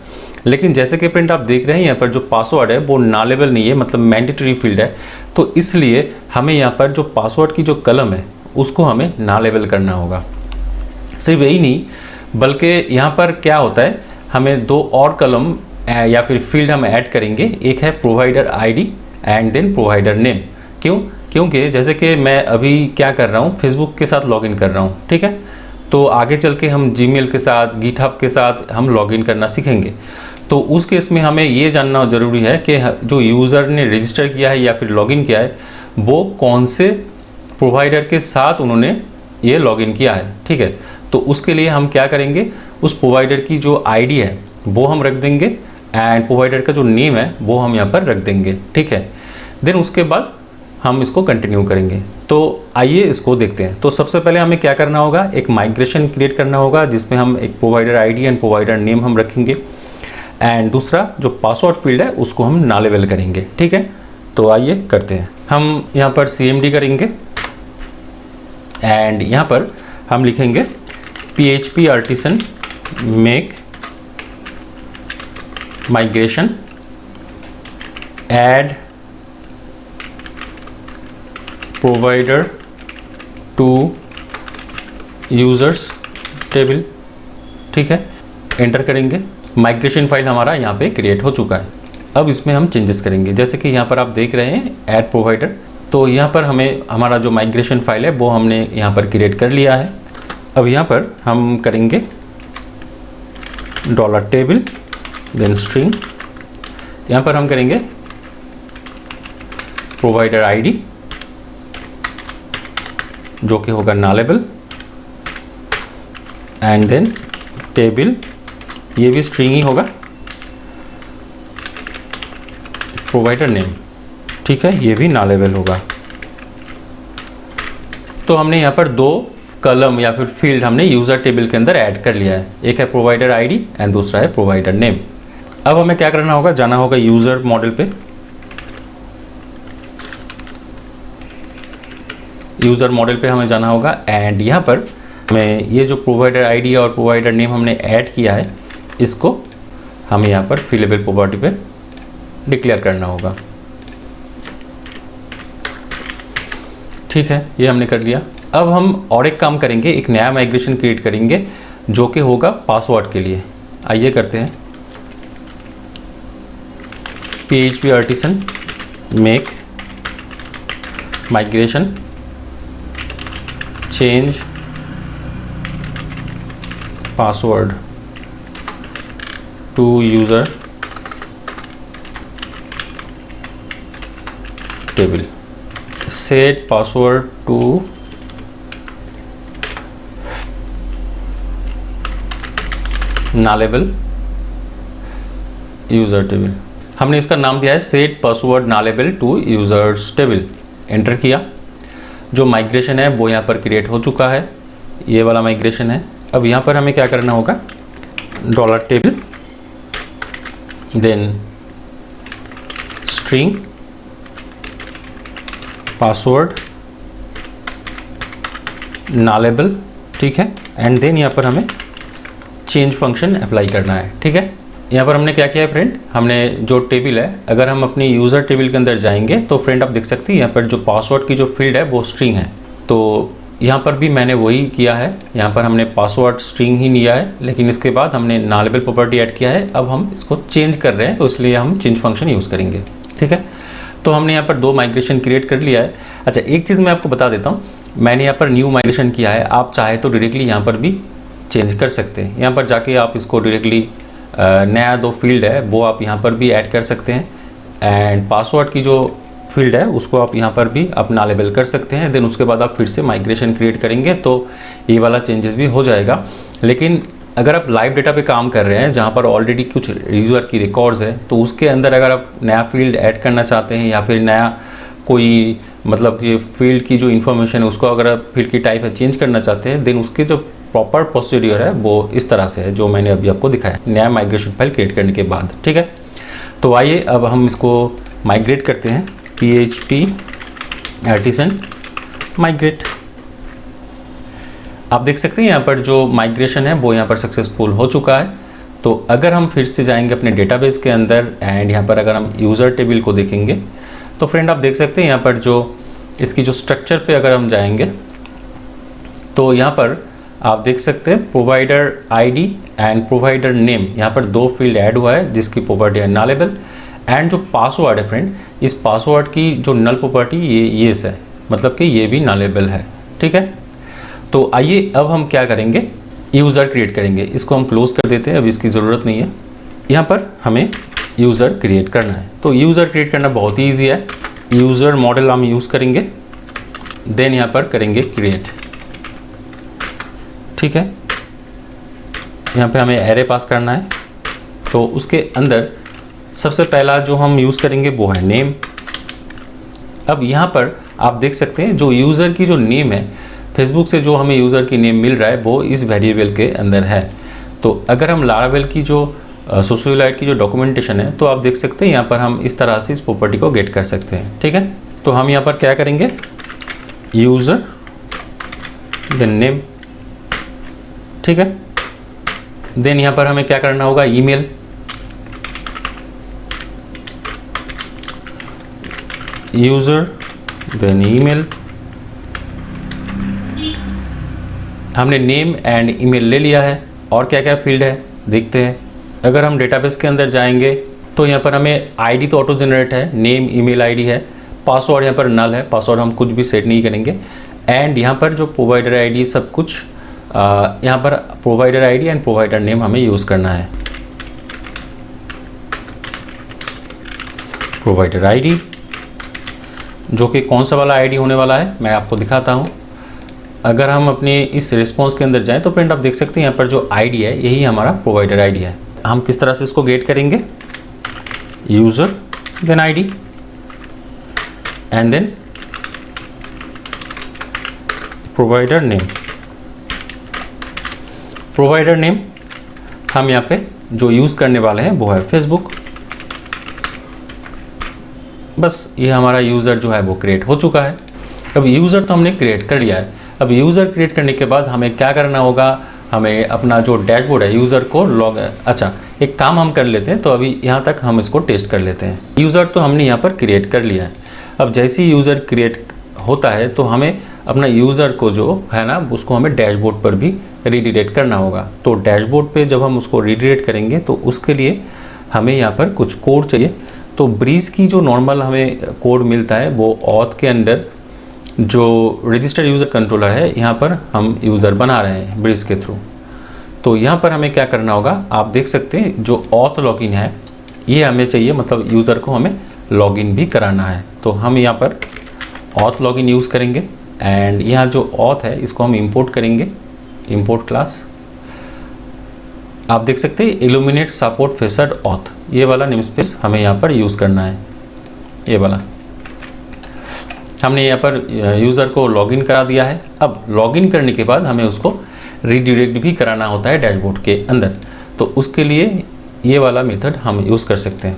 Speaker 1: लेकिन जैसे कि फ्रेंड आप देख रहे हैं यहाँ पर जो पासवर्ड है वो नालेबल नहीं है, मतलब मैंडेटरी फील्ड है। तो इसलिए हमें यहाँ पर जो पासवर्ड की जो कलम है उसको हमें नालेबल करना होगा। सिर्फ यही नहीं, बल्कि यहाँ पर क्या होता है, हमें दो और कलम या फिर फील्ड हम ऐड करेंगे। एक है provider ID and then provider name. क्यों? क्योंकि जैसे कि मैं अभी क्या कर रहा हूँ, फेसबुक के साथ लॉगिन कर रहा हूँ, ठीक है। तो आगे चल के हम जीमेल के साथ, गिटहब के साथ हम लॉगिन करना सीखेंगे। तो उस केस में हमें ये जानना ज़रूरी है कि जो यूज़र ने रजिस्टर किया है या फिर लॉगिन किया है वो कौन से प्रोवाइडर के साथ उन्होंने ये लॉगिन किया है, ठीक है। तो उसके लिए हम क्या करेंगे, उस प्रोवाइडर की जो आईडी है वो हम रख देंगे एंड प्रोवाइडर का जो नेम है वो हम यहाँ पर रख देंगे, ठीक है। देन उसके बाद हम इसको कंटिन्यू करेंगे। तो आइए इसको देखते हैं। तो सबसे पहले हमें क्या करना होगा, एक माइग्रेशन क्रिएट करना होगा जिसमें हम एक provider ID and provider name हम रखेंगे एंड दूसरा जो पासवर्ड फील्ड है उसको हम नालेबल करेंगे, ठीक है। तो आइए करते हैं। हम यहाँ पर CMD करेंगे एंड यहाँ पर हम लिखेंगे PHP artisan make migration add provider to users table, ठीक है। एंटर करेंगे। माइग्रेशन फाइल हमारा यहाँ पे क्रिएट हो चुका है। अब इसमें हम चेंजेस करेंगे। जैसे कि यहाँ पर आप देख रहे हैं ऐड प्रोवाइडर, तो यहाँ पर हमें हमारा जो माइग्रेशन फाइल है वो हमने यहाँ पर क्रिएट कर लिया है। अब यहाँ पर हम करेंगे $टेबल देन स्ट्रिंग, यहाँ पर हम करेंगे प्रोवाइडर आईडी जो कि होगा नालेबल एंड देन टेबल, ये भी स्ट्रिंग ही होगा, प्रोवाइडर नेम, ठीक है, ये भी नालेबल होगा। तो हमने यहाँ पर दो कलम या फिर फील्ड हमने यूज़र टेबल के अंदर ऐड कर लिया है। एक है प्रोवाइडर आईडी एंड दूसरा है प्रोवाइडर नेम। अब हमें क्या करना होगा, जाना होगा यूज़र मॉडल पे। यूज़र मॉडल पे हमें जाना होगा एंड यहाँ पर हमें ये जो प्रोवाइडर आईडी और प्रोवाइडर नेम हमने ऐड किया है इसको हमें यहाँ पर फिलेबल प्रॉपर्टी पे डिक्लेयर करना होगा, ठीक है। ये हमने कर लिया। अब हम और एक काम करेंगे, एक नया माइग्रेशन क्रिएट करेंगे जो कि होगा पासवर्ड के लिए। आइए करते हैं। PHP artisan make migration change password to user table, set password to nullable user table. हमने इसका नाम दिया है set password nullable to users table. Enter किया। जो माइग्रेशन है वो यहाँ पर क्रिएट हो चुका है, ये वाला माइग्रेशन है। अब यहाँ पर हमें क्या करना होगा, $टेबल देन स्ट्रिंग पासवर्ड नालेबल, ठीक है, एंड देन यहाँ पर हमें चेंज फंक्शन अप्लाई करना है, ठीक है। यहाँ पर हमने क्या किया है फ्रेंड, हमने जो टेबल है, अगर हम अपनी यूज़र टेबल के अंदर जाएंगे तो फ्रेंड आप देख सकते हैं यहाँ पर जो पासवर्ड की जो फील्ड है वो स्ट्रिंग है। तो यहाँ पर भी मैंने वही किया है, यहाँ पर हमने पासवर्ड स्ट्रिंग ही लिया है, लेकिन इसके बाद हमने नालेबल प्रॉपर्टी ऐड किया है। अब हम इसको चेंज कर रहे हैं तो इसलिए हम चेंज फंक्शन यूज़ करेंगे, ठीक है। तो हमने यहाँ पर दो माइग्रेशन क्रिएट कर लिया है। अच्छा, एक चीज़ मैं आपको बता देता हूँ, मैंने यहाँ पर न्यू माइग्रेशन किया है। आप चाहे तो डायरेक्टली यहाँ पर भी चेंज कर सकते हैं। यहाँ पर जाके आप इसको डायरेक्टली नया दो फील्ड है वो आप यहाँ पर भी ऐड कर सकते हैं एंड पासवर्ड की जो फील्ड है उसको आप यहाँ पर भी आप नालेबल कर सकते हैं। देन उसके बाद आप फिर से माइग्रेशन क्रिएट करेंगे तो ये वाला चेंजेस भी हो जाएगा। लेकिन अगर आप लाइव डेटा पे काम कर रहे हैं जहाँ पर ऑलरेडी कुछ यूज़र की रिकॉर्ड्स है, तो उसके अंदर अगर आप नया फील्ड ऐड करना चाहते हैं या फिर नया कोई मतलब ये फील्ड की जो इन्फॉर्मेशन है उसको अगर आप फील्ड की टाइप है चेंज करना चाहते हैं, देन उसके जो प्रॉपर प्रोसीड्यूर है वो इस तरह से है जो मैंने अभी आपको दिखाया नया माइग्रेशन फाइल क्रिएट करने के बाद। ठीक है, तो आइए अब हम इसको माइग्रेट करते हैं। PHP artisan migrate. आप देख सकते हैं यहाँ पर जो माइग्रेशन है वो यहाँ पर सक्सेसफुल हो चुका है। तो अगर हम फिर से जाएंगे अपने डेटाबेस के अंदर एंड यहाँ पर अगर हम यूज़र टेबल को देखेंगे तो फ्रेंड आप देख सकते हैं यहाँ पर जो इसकी जो स्ट्रक्चर पे अगर हम जाएंगे तो यहाँ पर आप देख सकते हैं provider ID and provider name, यहाँ पर 2 फील्ड ऐड हुआ है जिसकी प्रॉपर्टी है नलेबल एंड जो पासवर्ड है फ्रेंड, इस पासवर्ड की जो नल प्रॉपर्टी ये है, मतलब कि ये भी नलेबल है। ठीक है, तो आइए अब हम क्या करेंगे, यूज़र क्रिएट करेंगे। इसको हम क्लोज कर देते हैं, अब इसकी ज़रूरत नहीं है। यहाँ पर हमें यूज़र क्रिएट करना है, तो यूज़र क्रिएट करना बहुत ही ईजी है। यूज़र मॉडल हम यूज़ करेंगे, देन यहाँ पर करेंगे क्रिएट। ठीक है, यहाँ पे हमें एरे पास करना है, तो उसके अंदर सबसे पहला जो हम यूज़ करेंगे वो है नेम। अब यहाँ पर आप देख सकते हैं जो यूज़र की जो नेम है, फेसबुक से जो हमें यूज़र की नेम मिल रहा है वो इस वेरिएबल के अंदर है। तो अगर हम लारावेल की जो सोशलिट की जो डॉक्यूमेंटेशन है, तो आप देख सकते हैं यहाँ पर हम इस तरह से इस प्रॉपर्टी को गेट कर सकते हैं। ठीक है, तो हम यहाँ पर क्या करेंगे, यूज़र देन नेम। ठीक है, देन यहाँ पर हमें क्या करना होगा, ईमेल। User then email. हमने नेम एंड ईमेल ले लिया है, और क्या क्या फील्ड है देखते हैं। अगर हम डेटाबेस के अंदर जाएंगे तो यहाँ पर हमें आईडी तो ऑटो जनरेट है, नेम ईमेल आईडी है, पासवर्ड यहाँ पर नल है, पासवर्ड हम कुछ भी सेट नहीं करेंगे। एंड यहाँ पर जो प्रोवाइडर आईडी सब कुछ यहाँ पर provider ID and provider name हमें यूज़ करना है। प्रोवाइडर आईडी जो कि कौन सा वाला आईडी होने वाला है मैं आपको दिखाता हूँ। अगर हम अपने इस रिस्पॉन्स के अंदर जाएं तो फ्रेंड आप देख सकते हैं यहाँ पर जो आईडी है यही हमारा प्रोवाइडर आईडी है। हम किस तरह से इसको गेट करेंगे, user then ID and then provider name. Provider name हम यहाँ पे जो यूज़ करने वाले हैं वो है फेसबुक। बस ये हमारा यूज़र जो है वो क्रिएट हो चुका है। अब यूज़र तो हमने क्रिएट कर लिया है। अब यूज़र क्रिएट करने के बाद हमें क्या करना होगा, हमें अपना जो डैशबोर्ड है यूज़र को एक काम हम कर लेते हैं। तो अभी यहाँ तक हम इसको टेस्ट कर लेते हैं। यूज़र तो हमने यहाँ पर क्रिएट कर लिया है। अब जैसे ही यूज़र क्रिएट होता है तो हमें अपना यूज़र को जो है ना उसको हमें डैशबोर्ड पर भी रीडायरेक्ट करना होगा। तो डैशबोर्ड पे जब हम उसको रीडायरेक्ट करेंगे तो उसके लिए हमें यहाँ पर कुछ कोड चाहिए। तो ब्रीज की जो नॉर्मल हमें कोड मिलता है वो ऑथ के अंदर जो रजिस्टर्ड यूज़र कंट्रोलर है यहाँ पर हम यूज़र बना रहे हैं ब्रीज के थ्रू। तो यहाँ पर हमें क्या करना होगा, आप देख सकते हैं जो ऑथ लॉगिन है ये हमें चाहिए, मतलब यूज़र को हमें लॉगिन भी कराना है। तो हम यहाँ पर ऑथ लॉगिन यूज़ करेंगे एंड यहाँ जो ऑथ है इसको हम इंपोर्ट करेंगे, इंपोर्ट क्लास। आप देख सकते हैं इल्यूमिनेट सपोर्ट फेसड ऑथ, ये वाला नेमस्पेस हमें यहाँ पर यूज़ करना है। ये वाला हमने यहाँ पर यूज़र को लॉगिन करा दिया है। अब लॉगिन करने के बाद हमें उसको रीडायरेक्ट भी कराना होता है डैशबोर्ड के अंदर। तो उसके लिए ये वाला मेथड हम यूज़ कर सकते हैं,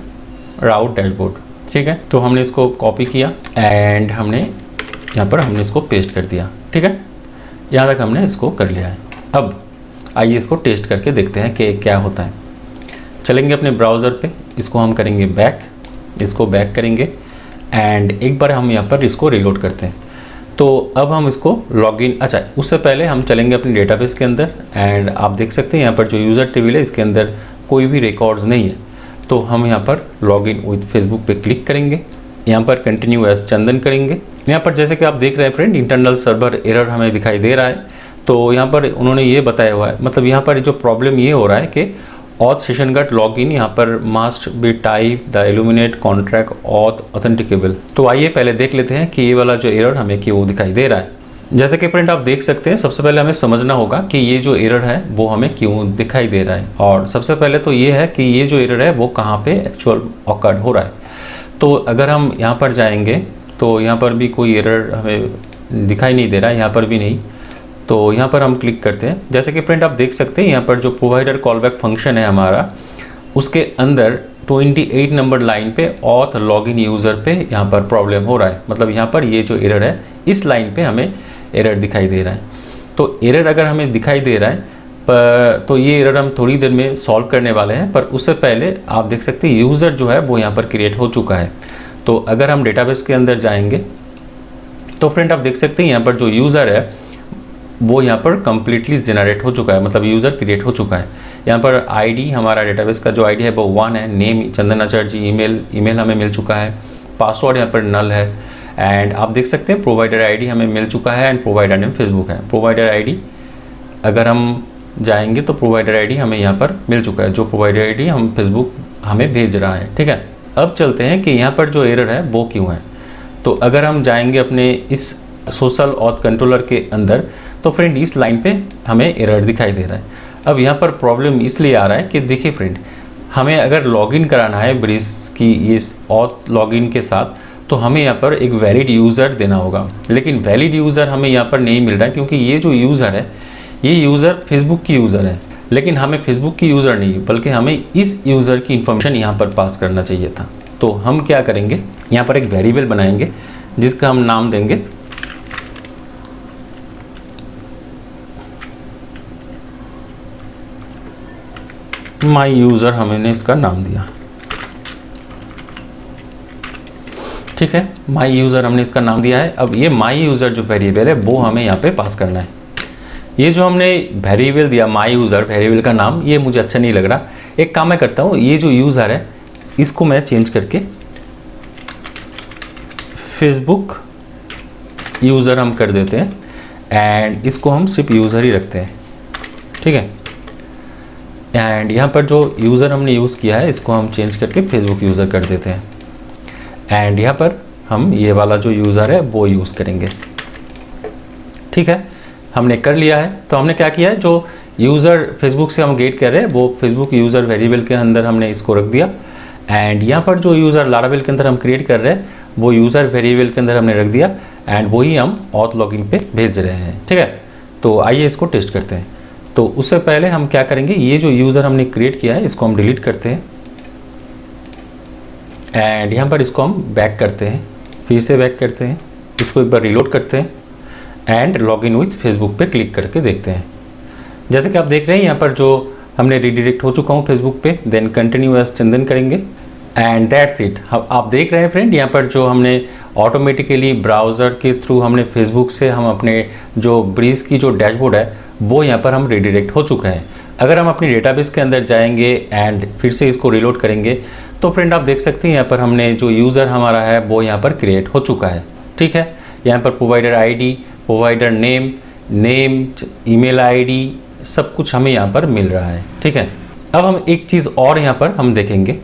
Speaker 1: राउट डैशबोर्ड। ठीक है, तो हमने इसको कॉपी किया एंड हमने यहाँ पर हमने इसको पेस्ट कर दिया। ठीक है, यहाँ तक हमने इसको कर लिया है। अब आइए इसको टेस्ट करके देखते हैं कि क्या होता है। चलेंगे अपने ब्राउज़र पे, इसको हम करेंगे बैक, इसको बैक करेंगे एंड एक बार हम यहाँ पर इसको रीलोड करते हैं। तो अब हम इसको लॉगिन, उससे पहले हम चलेंगे अपने डेटाबेस के अंदर एंड आप देख सकते हैं यहाँ पर जो यूज़र टेबल है इसके अंदर कोई भी रिकॉर्ड्स नहीं है। तो हम यहाँ पर लॉगिन विद फेसबुक पे क्लिक करेंगे, यहाँ पर कंटिन्यू एज चंदन करेंगे। यहाँ पर जैसे कि आप देख रहे हैं फ्रेंड इंटरनल सर्वर एरर हमें दिखाई दे रहा है। तो यहाँ पर उन्होंने ये बताया हुआ है, मतलब यहाँ पर जो प्रॉब्लम ये हो रहा है कि ऑथ सेशन गट लॉगिन यहाँ पर must be type the Illuminate contract auth authenticatable. तो आइए पहले देख लेते हैं कि ये वाला जो एरर हमें क्यों दिखाई दे रहा है। जैसे कि फ्रेंड आप देख सकते हैं, सबसे पहले हमें समझना होगा कि ये जो एरर है वो हमें क्यों दिखाई दे रहा है। और सबसे पहले तो ये है कि ये जो एरर है वो कहाँ पे एक्चुअल ऑकर्ड हो रहा है। तो अगर हम यहाँ पर जाएंगे तो यहाँ पर भी कोई एरर हमें दिखाई नहीं दे रहा है, यहाँ पर भी नहीं। तो यहाँ पर हम क्लिक करते हैं। जैसे कि फ्रेंड आप देख सकते हैं यहाँ पर जो प्रोवाइडर कॉलबैक फंक्शन है हमारा, उसके अंदर 28 नंबर लाइन पे ऑथ लॉगिन यूज़र पे यहाँ पर प्रॉब्लम हो रहा है। मतलब यहाँ पर ये जो एरर है इस लाइन पे हमें एरर दिखाई दे रहा है। तो एरर अगर हमें दिखाई दे रहा है तो ये एरर हम थोड़ी देर में सॉल्व करने वाले हैं। पर उससे पहले आप देख सकते हैं यूज़र जो है वो यहाँ पर क्रिएट हो चुका है। तो अगर हम डेटाबेस के अंदर जाएंगे तो फ्रेंड आप देख सकते हैं यहाँ पर जो यूज़र है वो यहाँ पर कम्प्लीटली जनरेट हो चुका है, मतलब यूज़र क्रिएट हो चुका है। यहाँ पर आईडी, हमारा डेटाबेस का जो आईडी है वो 1 है, नेम चंदन आचार्य जी, ईमेल हमें मिल चुका है, पासवर्ड यहाँ पर नल है। एंड आप देख सकते हैं प्रोवाइडर आईडी हमें मिल चुका है एंड प्रोवाइडर नेम फेसबुक है। प्रोवाइडर आईडी अगर हम जाएंगे तो प्रोवाइडर आईडी हमें यहाँ पर मिल चुका है, जो प्रोवाइडर आईडी हम फेसबुक हमें भेज रहा है। ठीक है, अब चलते हैं कि यहाँ पर जो एरर है वो क्यों है। तो अगर हम जाएंगे अपने इस सोशल ऑथ कंट्रोलर के अंदर तो फ्रेंड इस लाइन पे हमें एरर दिखाई दे रहा है। अब यहाँ पर प्रॉब्लम इसलिए आ रहा है कि देखिए फ्रेंड, हमें अगर लॉगिन कराना है ब्रीज की इस ऑथ लॉगिन के साथ तो हमें यहाँ पर एक वैलिड यूज़र देना होगा। लेकिन वैलिड यूज़र हमें यहाँ पर नहीं मिल रहा है क्योंकि ये जो यूज़र है ये यूज़र फेसबुक की यूज़र है, लेकिन हमें फेसबुक की यूज़र नहीं बल्कि हमें इस यूज़र की इन्फॉर्मेशन यहाँ पर पास करना चाहिए था। तो हम क्या करेंगे, यहाँ पर एक वेरिएबल बनाएंगे जिसका हम नाम देंगे माई यूज़र, हमने इसका नाम दिया। ठीक है, माई यूज़र हमने इसका नाम दिया है। अब ये माई यूज़र जो वेरिएबल है वो हमें यहाँ पे पास करना है। ये जो हमने वेरिएबल दिया माई यूज़र, वेरिएबल का नाम, ये मुझे अच्छा नहीं लग रहा। एक काम मैं करता हूँ, ये जो यूज़र है इसको मैं चेंज करके फेसबुक यूज़र हम कर देते हैं एंड इसको हम सिर्फ यूज़र ही रखते हैं। ठीक है, एंड यहाँ पर जो यूज़र हमने यूज़ किया है इसको हम चेंज करके फेसबुक यूज़र कर देते हैं एंड यहाँ पर हम ये वाला जो यूज़र है वो यूज़ करेंगे। ठीक है, हमने कर लिया है। तो हमने क्या किया है, जो यूज़र फेसबुक से हम गेट कर रहे हैं वो फेसबुक यूज़र वेरिएबल के अंदर हमने इसको रख दिया एंड यहाँ पर जो यूज़र लारावेल के अंदर हम क्रिएट कर रहे हैं वो यूज़र वेरिएबल के अंदर हमने रख दिया एंड वही हम ऑथ लॉगिन पे भेज रहे हैं। ठीक है, तो आइए इसको टेस्ट करते हैं। तो उससे पहले हम क्या करेंगे, ये जो यूज़र हमने क्रिएट किया है इसको हम डिलीट करते हैं एंड यहाँ पर इसको हम बैक करते हैं, फिर से बैक करते हैं, इसको एक बार रिलोड करते हैं एंड लॉगिन विथ फेसबुक पे क्लिक करके देखते हैं। जैसे कि आप देख रहे हैं यहाँ पर जो हमने रीडायरेक्ट हो चुका हूँ फेसबुक पे, देन कंटिन्यू एज चंदन करेंगे एंड दैट्स इट। आप देख रहे हैं फ्रेंड, यहाँ पर जो हमने ऑटोमेटिकली ब्राउज़र के थ्रू हमने फेसबुक से हम अपने जो ब्रीज की जो डैशबोर्ड है वो यहाँ पर हम रीडायरेक्ट हो चुका है। अगर हम अपनी डेटाबेस के अंदर जाएंगे एंड फिर से इसको रिलोड करेंगे तो फ्रेंड आप देख सकते हैं यहाँ पर हमने जो यूज़र हमारा है वो यहाँ पर क्रिएट हो चुका है। ठीक है, यहाँ पर provider ID, provider name, email ID सब कुछ हमें यहाँ पर मिल रहा है। ठीक है, अब हम एक चीज़ और यहाँ पर हम देखेंगे।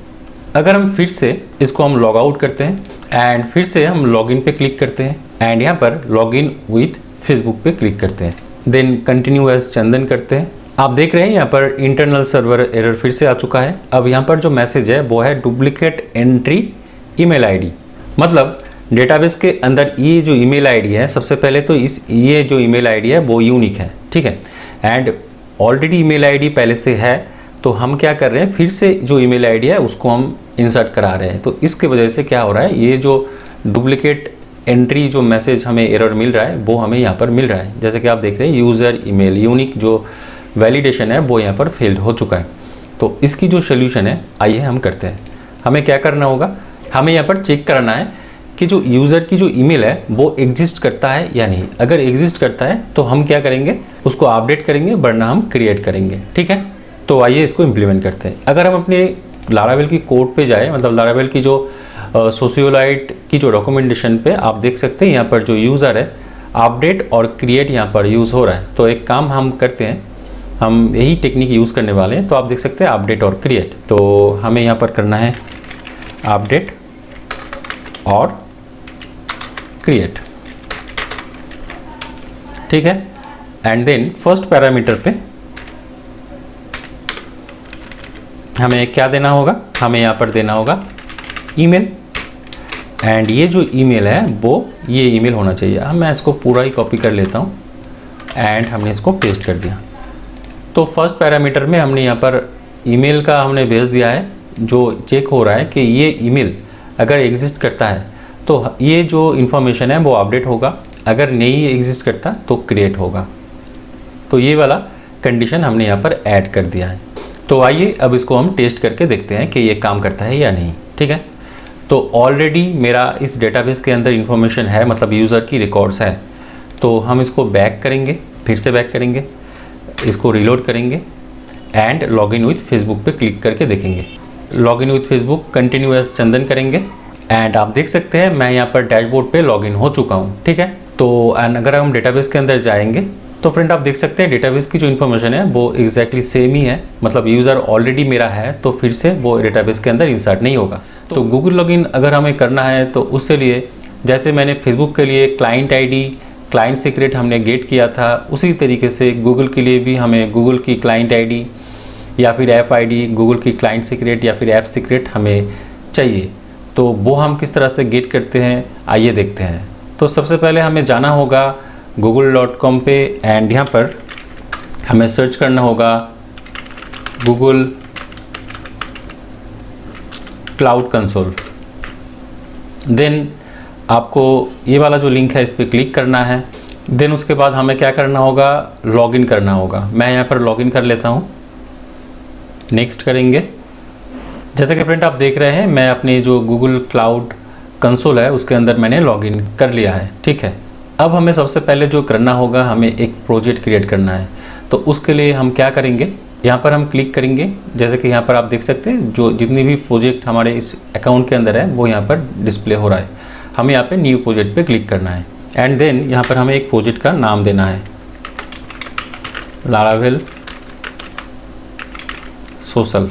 Speaker 1: अगर हम फिर से इसको हम लॉग आउट करते हैं एंड फिर से हम लॉगिन पे क्लिक करते हैं एंड यहाँ पर लॉगिन विथ फेसबुक पे क्लिक करते हैं, देन कंटिन्यू एज चंदन करते हैं। आप देख रहे हैं यहाँ पर इंटरनल सर्वर एरर फिर से आ चुका है। अब यहाँ पर जो मैसेज है वो है डुप्लीकेट एंट्री ईमेल आईडी। मतलब डेटाबेस के अंदर ये जो ईमेल आईडी है, सबसे पहले तो ये जो ईमेल आईडी है वो यूनिक है। ठीक है, एंड ऑलरेडी ईमेल आईडी पहले से है तो हम क्या कर रहे हैं, फिर से जो ईमेल आईडी है उसको हम इंसर्ट करा रहे हैं। तो इसके वजह से क्या हो रहा है, ये जो डुप्लीकेट एंट्री जो मैसेज हमें एरर मिल रहा है वो हमें यहाँ पर मिल रहा है। जैसे कि आप देख रहे हैं यूज़र ईमेल यूनिक जो वैलिडेशन है वो यहाँ पर फेल्ड हो चुका है। तो इसकी जो सोल्यूशन है आइए हम करते हैं। हमें क्या करना होगा, हमें यहाँ पर चेक करना है कि जो यूज़र की जो ईमेल है वो एग्जिस्ट करता है या नहीं। अगर एग्जिस्ट करता है तो हम क्या करेंगे, उसको अपडेट करेंगे, वरना हम क्रिएट करेंगे। ठीक है, तो आइए इसको इम्प्लीमेंट करते हैं। अगर हम अपने लारावेल की कोड पे जाए, मतलब लारावेल की जो सोशियोलाइट की जो डॉक्यूमेंटेशन पे आप देख सकते हैं यहाँ पर जो यूज़र है अपडेट और क्रिएट यहाँ पर यूज़ हो रहा है। तो एक काम हम करते हैं, हम यही टेक्निक यूज़ करने वाले हैं। तो आप देख सकते हैं अपडेट और क्रिएट। तो हमें यहाँ पर करना है अपडेट और क्रिएट। ठीक है। एंड देन फर्स्ट पैरामीटर पे हमें क्या देना होगा, हमें यहाँ पर देना होगा ईमेल। एंड ये जो ईमेल है वो ये ईमेल होना चाहिए। अब मैं इसको पूरा ही कॉपी कर लेता हूँ एंड हमने इसको पेस्ट कर दिया। तो फर्स्ट पैरामीटर में हमने यहाँ पर ईमेल का हमने भेज दिया है, जो चेक हो रहा है कि ये ईमेल अगर एग्जिस्ट करता है तो ये जो इन्फॉर्मेशन है वो अपडेट होगा, अगर नहीं एग्जिस्ट करता तो क्रिएट होगा। तो ये वाला कंडीशन हमने यहाँ पर ऐड कर दिया है। तो आइए अब इसको हम टेस्ट करके देखते हैं कि ये काम करता है या नहीं। ठीक है, तो ऑलरेडी मेरा इस डेटाबेस के अंदर इन्फॉर्मेशन है, मतलब यूज़र की रिकॉर्ड्स है। तो हम इसको बैक करेंगे, फिर से बैक करेंगे, इसको रीलोड करेंगे एंड लॉगिन विथ फेसबुक पे क्लिक करके देखेंगे। Login with Facebook continue as Chandan करेंगे एंड आप देख सकते हैं मैं यहाँ पर डैशबोर्ड पे लॉगिन हो चुका हूँ। ठीक है, तो एंड अगर हम डेटाबेस के अंदर जाएंगे तो फ्रेंड आप देख सकते हैं डेटाबेस की जो इन्फॉर्मेशन है वो एग्जैक्टली सेम ही है, मतलब यूज़र ऑलरेडी मेरा है तो फिर से वो डेटाबेस के अंदर इंसर्ट नहीं होगा। तो गूगल लॉगिन अगर हमें करना है तो उसके लिए जैसे मैंने फेसबुक के लिए क्लाइंट आईडी, क्लाइंट सीक्रेट हमने गेट किया था, उसी तरीके से गूगल के लिए भी हमें गूगल की क्लाइंट आईडी या फिर ऐप आईडी, गूगल की क्लाइंट सीक्रेट या फिर ऐप सीक्रेट हमें चाहिए। तो वो हम किस तरह से गेट करते हैं आइए देखते हैं। तो सबसे पहले हमें जाना होगा google.com पे एंड यहाँ पर हमें सर्च करना होगा गूगल क्लाउड कंसोल। देन आपको ये वाला जो लिंक है इस पर क्लिक करना है। देन उसके बाद हमें क्या करना होगा, लॉगिन करना होगा। मैं यहाँ पर लॉगिन कर लेता हूँ, नेक्स्ट करेंगे। जैसे कि फ्रेंड आप देख रहे हैं मैं अपने जो गूगल क्लाउड कंसोल है उसके अंदर मैंने लॉगिन कर लिया है। ठीक है, अब हमें सबसे पहले जो करना होगा हमें एक प्रोजेक्ट क्रिएट करना है। तो उसके लिए हम क्या करेंगे, यहाँ पर हम क्लिक करेंगे। जैसे कि यहाँ पर आप देख सकते हैं जो जितनी भी प्रोजेक्ट हमारे इस अकाउंट के अंदर है वो यहाँ पर डिस्प्ले हो रहा है। हमें यहाँ पे न्यू प्रोजेक्ट पे क्लिक करना है एंड देन यहाँ पर हमें एक प्रोजेक्ट का नाम देना है, लारावेल सोशल।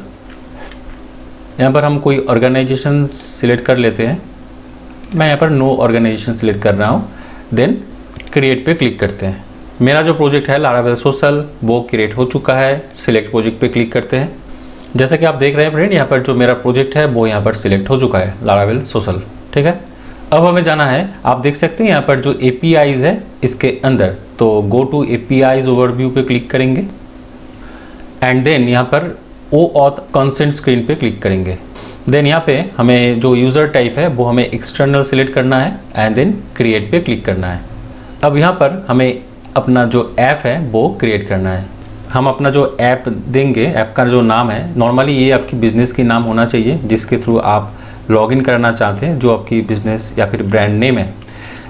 Speaker 1: यहाँ पर हम कोई ऑर्गेनाइजेशन सिलेक्ट कर लेते हैं। मैं यहाँ पर नो ऑर्गेनाइजेशन सिलेक्ट कर रहा हूँ। देन क्रिएट पे क्लिक करते हैं। मेरा जो प्रोजेक्ट है लारावेल सोशल वो क्रिएट हो चुका है। सिलेक्ट प्रोजेक्ट पे क्लिक करते हैं। जैसे कि आप देख रहे हैं फ्रेंड यहाँ पर जो मेरा प्रोजेक्ट है वो यहाँ पर सिलेक्ट हो चुका है, लारावेल सोशल। ठीक है, अब हमें जाना है, आप देख सकते हैं यहाँ पर जो APIs है इसके अंदर, तो गो टू APIs ओवरव्यू पे क्लिक करेंगे एंड देन यहाँ पर OAuth कंसेंट स्क्रीन पे क्लिक करेंगे। देन यहाँ पे हमें जो यूज़र टाइप है वो हमें एक्सटर्नल सेलेक्ट करना है एंड देन क्रिएट पे क्लिक करना है। अब यहाँ पर हमें अपना जो ऐप है वो क्रिएट करना है। हम अपना जो ऐप देंगे, ऐप का जो नाम है, नॉर्मली ये आपकी बिज़नेस की नाम होना चाहिए जिसके थ्रू आप लॉगिन करना चाहते हैं, जो आपकी बिज़नेस या फिर ब्रांड नेम है।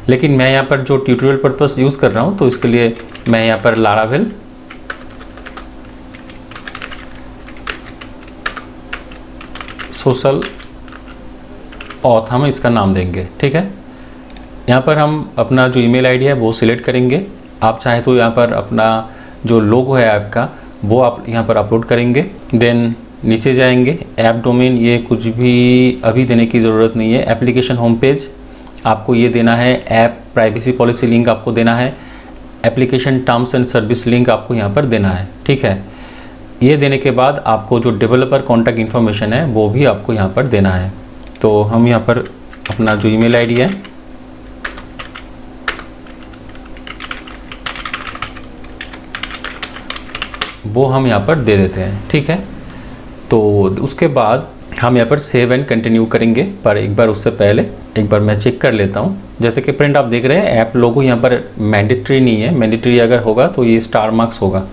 Speaker 1: लेकिन मैं यहाँ पर जो ट्यूटोरियल पर्पस यूज़ कर रहा हूँ तो इसके लिए मैं यहाँ पर लारावेल सोशल ऑथ हम इसका नाम देंगे। ठीक है, यहाँ पर हम अपना जो ईमेल आईडी है वो सिलेक्ट करेंगे। आप चाहे तो यहाँ पर अपना जो लोगो है ऐप का वो आप यहाँ पर अपलोड करेंगे। देन नीचे जाएंगे, ऐप डोमेन ये कुछ भी अभी देने की ज़रूरत नहीं है। एप्लीकेशन होम पेज आपको ये देना है। ऐप प्राइवेसी पॉलिसी लिंक आपको देना है। Application terms and service link आपको यहाँ पर देना है। ठीक है, ये देने के बाद आपको जो डेवलपर कॉन्टैक्ट इन्फॉर्मेशन है वो भी आपको यहाँ पर देना है। तो हम यहाँ पर अपना जो ईमेल आईडी है वो हम यहाँ पर दे देते हैं। ठीक है, तो उसके बाद हम यहाँ पर सेव एंड कंटिन्यू करेंगे, पर एक बार उससे पहले एक बार मैं चेक कर लेता हूँ। जैसे कि फ्रेंड आप देख रहे हैं ऐप लोगो यहाँ पर मैंडेटरी नहीं है। मैंडेटरी अगर होगा तो ये स्टार मार्क्स होगा,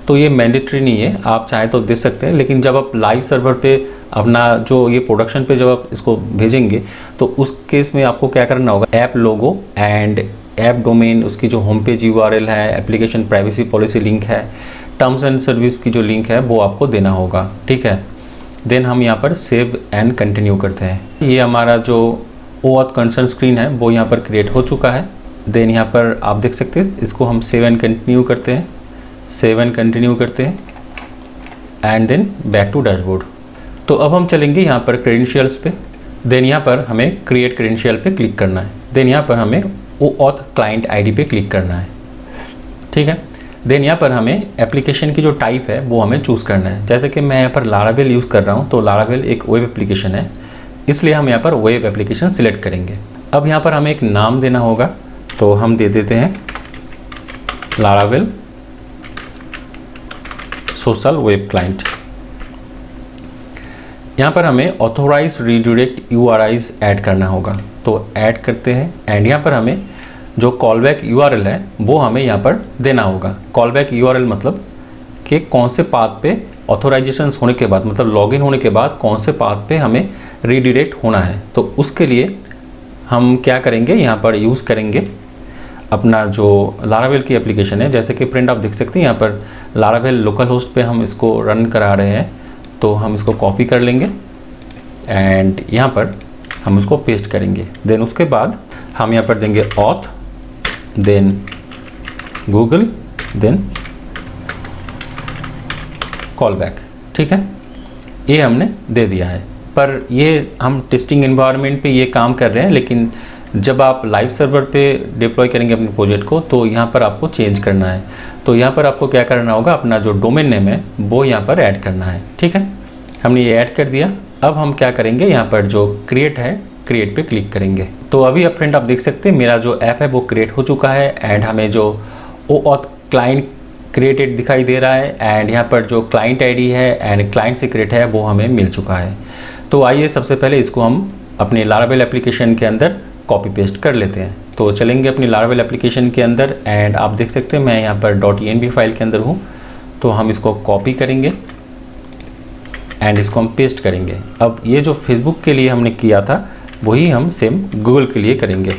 Speaker 1: तो ये मैंडेटरी नहीं है, आप चाहे तो दे सकते हैं। लेकिन जब आप लाइव सर्वर पे अपना जो ये प्रोडक्शन पे जब आप इसको भेजेंगे तो उस केस में आपको क्या करना होगा, app logo and app domain, उसकी जो होम पेज URL है, एप्लीकेशन प्राइवेसी पॉलिसी लिंक है, टर्म्स एंड सर्विस की जो लिंक है वो आपको देना होगा। ठीक है, देन हम यहाँ पर सेव एंड कंटिन्यू करते हैं। ये हमारा जो OAuth कंसर्न स्क्रीन है वो यहाँ पर क्रिएट हो चुका है। देन यहाँ पर आप देख सकते हैं इसको हम सेव एंड कंटिन्यू करते हैं। सेव एंड कंटिन्यू करते हैं and then back to dashboard. तो अब हम चलेंगे यहाँ पर क्रेडेंशियल्स पे। देन यहाँ पर हमें क्रिएट क्रेडेंशियल पे क्लिक करना है। देन यहाँ पर हमें OAuth क्लाइंट आईडी पे क्लिक करना है। ठीक है। देन यहाँ पर हमें एप्लीकेशन की जो टाइप है वो हमें चूज़ करना है। जैसे कि मैं यहाँ पर लारावेल यूज़ कर रहा हूँ, तो लारावेल एक वेब एप्लीकेशन है, इसलिए हम यहाँ पर वेब एप्लीकेशन सिलेक्ट करेंगे। अब यहाँ पर हमें एक नाम देना होगा, तो हम दे देते हैं लारावेल सोशल वेब क्लाइंट। यहाँ पर हमें ऑथोराइज रीडायरेक्ट यूआरआईज ऐड करना होगा, तो ऐड करते हैं। एंड यहाँ पर हमें जो कॉलबैक यूआरएल है वो हमें यहाँ पर देना होगा। कॉलबैक यूआरएल मतलब कि कौन से पाथ पे ऑथोराइजेशन होने के बाद, मतलब लॉगिन होने के बाद कौन से पाथ पे हमें रीडायरेक्ट होना है। तो उसके लिए हम क्या करेंगे, यहाँ पर यूज़ करेंगे अपना जो लारावेल की एप्लीकेशन है। जैसे कि प्रिंट आप देख सकते हैं, यहाँ पर लारावेल लोकल होस्ट पे हम इसको रन करा रहे हैं, तो हम इसको कॉपी कर लेंगे एंड यहाँ पर हम इसको पेस्ट करेंगे। देन उसके बाद हम यहाँ पर देंगे auth, then Google, then callback. ठीक है, ये हमने दे दिया है। पर ये हम टेस्टिंग एनवायरनमेंट पे ये काम कर रहे हैं, लेकिन जब आप लाइव सर्वर पे डिप्लॉय करेंगे अपने प्रोजेक्ट को, तो यहाँ पर आपको चेंज करना है। तो यहाँ पर आपको क्या करना होगा, अपना जो डोमेन नेम है वो यहाँ पर ऐड करना है। ठीक है, हमने ये ऐड कर दिया। अब हम क्या करेंगे, यहाँ पर जो क्रिएट है, क्रिएट पे क्लिक करेंगे। तो अभी अब फ्रेंड आप देख सकते हैं मेरा जो ऐप है वो क्रिएट हो चुका है एंड हमें जो OAuth क्लाइंट क्रिएटेड दिखाई दे रहा है एंड यहाँ पर जो क्लाइंट आईडी है एंड क्लाइंट सीक्रेट है वो हमें मिल चुका है। तो आइए सबसे पहले इसको हम अपने लारावेल एप्लीकेशन के अंदर कॉपी पेस्ट कर लेते हैं। तो चलेंगे अपनी लारावेल एप्लीकेशन के अंदर एंड आप देख सकते हैं मैं यहाँ पर .env फाइल के अंदर हूँ। तो हम इसको कॉपी करेंगे एंड इसको हम पेस्ट करेंगे। अब ये जो फेसबुक के लिए हमने किया था वही हम सेम गूगल के लिए करेंगे।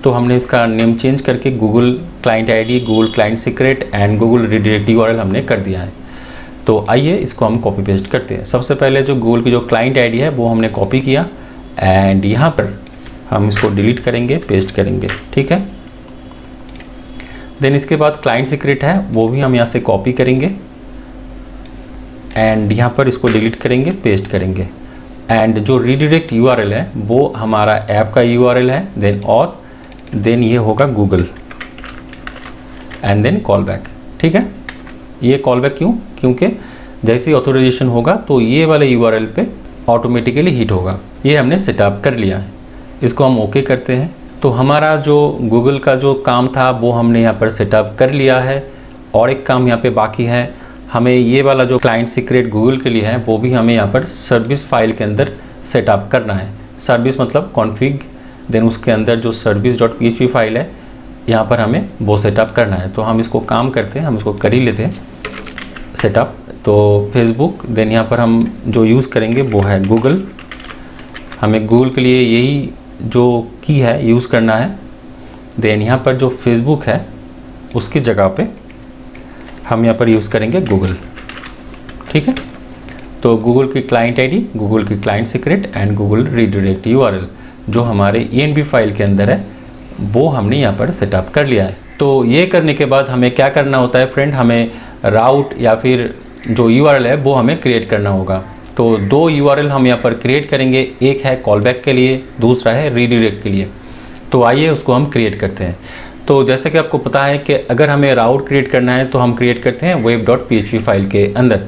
Speaker 1: तो हमने इसका नेम चेंज करके Google client ID, Google client secret and Google redirect URL हमने कर दिया है। तो आइए इसको हम कॉपी पेस्ट करते हैं। सबसे पहले जो गूगल की जो क्लाइंट आईडी है वो हमने कॉपी किया एंड यहाँ पर हम इसको डिलीट करेंगे, पेस्ट करेंगे। ठीक है, देन इसके बाद क्लाइंट सीक्रेट है वो भी हम यहाँ से कॉपी करेंगे एंड यहाँ पर इसको डिलीट करेंगे, पेस्ट करेंगे। एंड जो रीडायरेक्ट यूआरएल है वो हमारा ऐप का यूआरएल है, देन और देन ये होगा गूगल एंड देन कॉलबैक। ठीक है, ये कॉलबैक क्यों, क्योंकि जैसे ही ऑथोराइजेशन होगा तो ये वाले यूआरएल पे ऑटोमेटिकली हिट होगा। ये हमने सेटअप कर लिया है, इसको हम ओके करते हैं। तो हमारा जो गूगल का जो काम था वो हमने यहाँ पर सेटअप कर लिया है और एक काम यहाँ पे बाकी है, हमें ये वाला जो क्लाइंट सीक्रेट गूगल के लिए है वो भी हमें यहाँ पर सर्विस फाइल के अंदर सेटअप करना है। सर्विस मतलब कॉन्फ़िग, देन उसके अंदर जो service.php फाइल है यहाँ पर हमें वो सेटअप करना है। तो हम इसको काम करते हैं, हम इसको कर ही लेते हैं सेटअप। तो फेसबुक, देन यहाँ पर हम जो यूज़ करेंगे वो है गूगल। हमें गूगल के लिए यही जो की है यूज़ करना है। देन यहाँ पर जो फेसबुक है उसकी जगह पे हम यहाँ पर यूज़ करेंगे गूगल। ठीक है, तो गूगल की क्लाइंट आईडी, गूगल की client secret and Google redirect URL जो हमारे env फाइल के अंदर है वो हमने यहाँ पर सेटअप कर लिया है। तो ये करने के बाद हमें क्या करना होता है फ्रेंड, हमें राउट या फिर जो यूआरएल है वो हमें क्रिएट करना होगा। तो दो यूआरएल हम यहाँ पर क्रिएट करेंगे, एक है कॉलबैक के लिए, दूसरा है रीडायरेक्ट के लिए। तो आइए उसको हम क्रिएट करते हैं। तो जैसे कि आपको पता है कि अगर हमें राउट क्रिएट करना है तो हम क्रिएट करते हैं web.php फाइल के अंदर।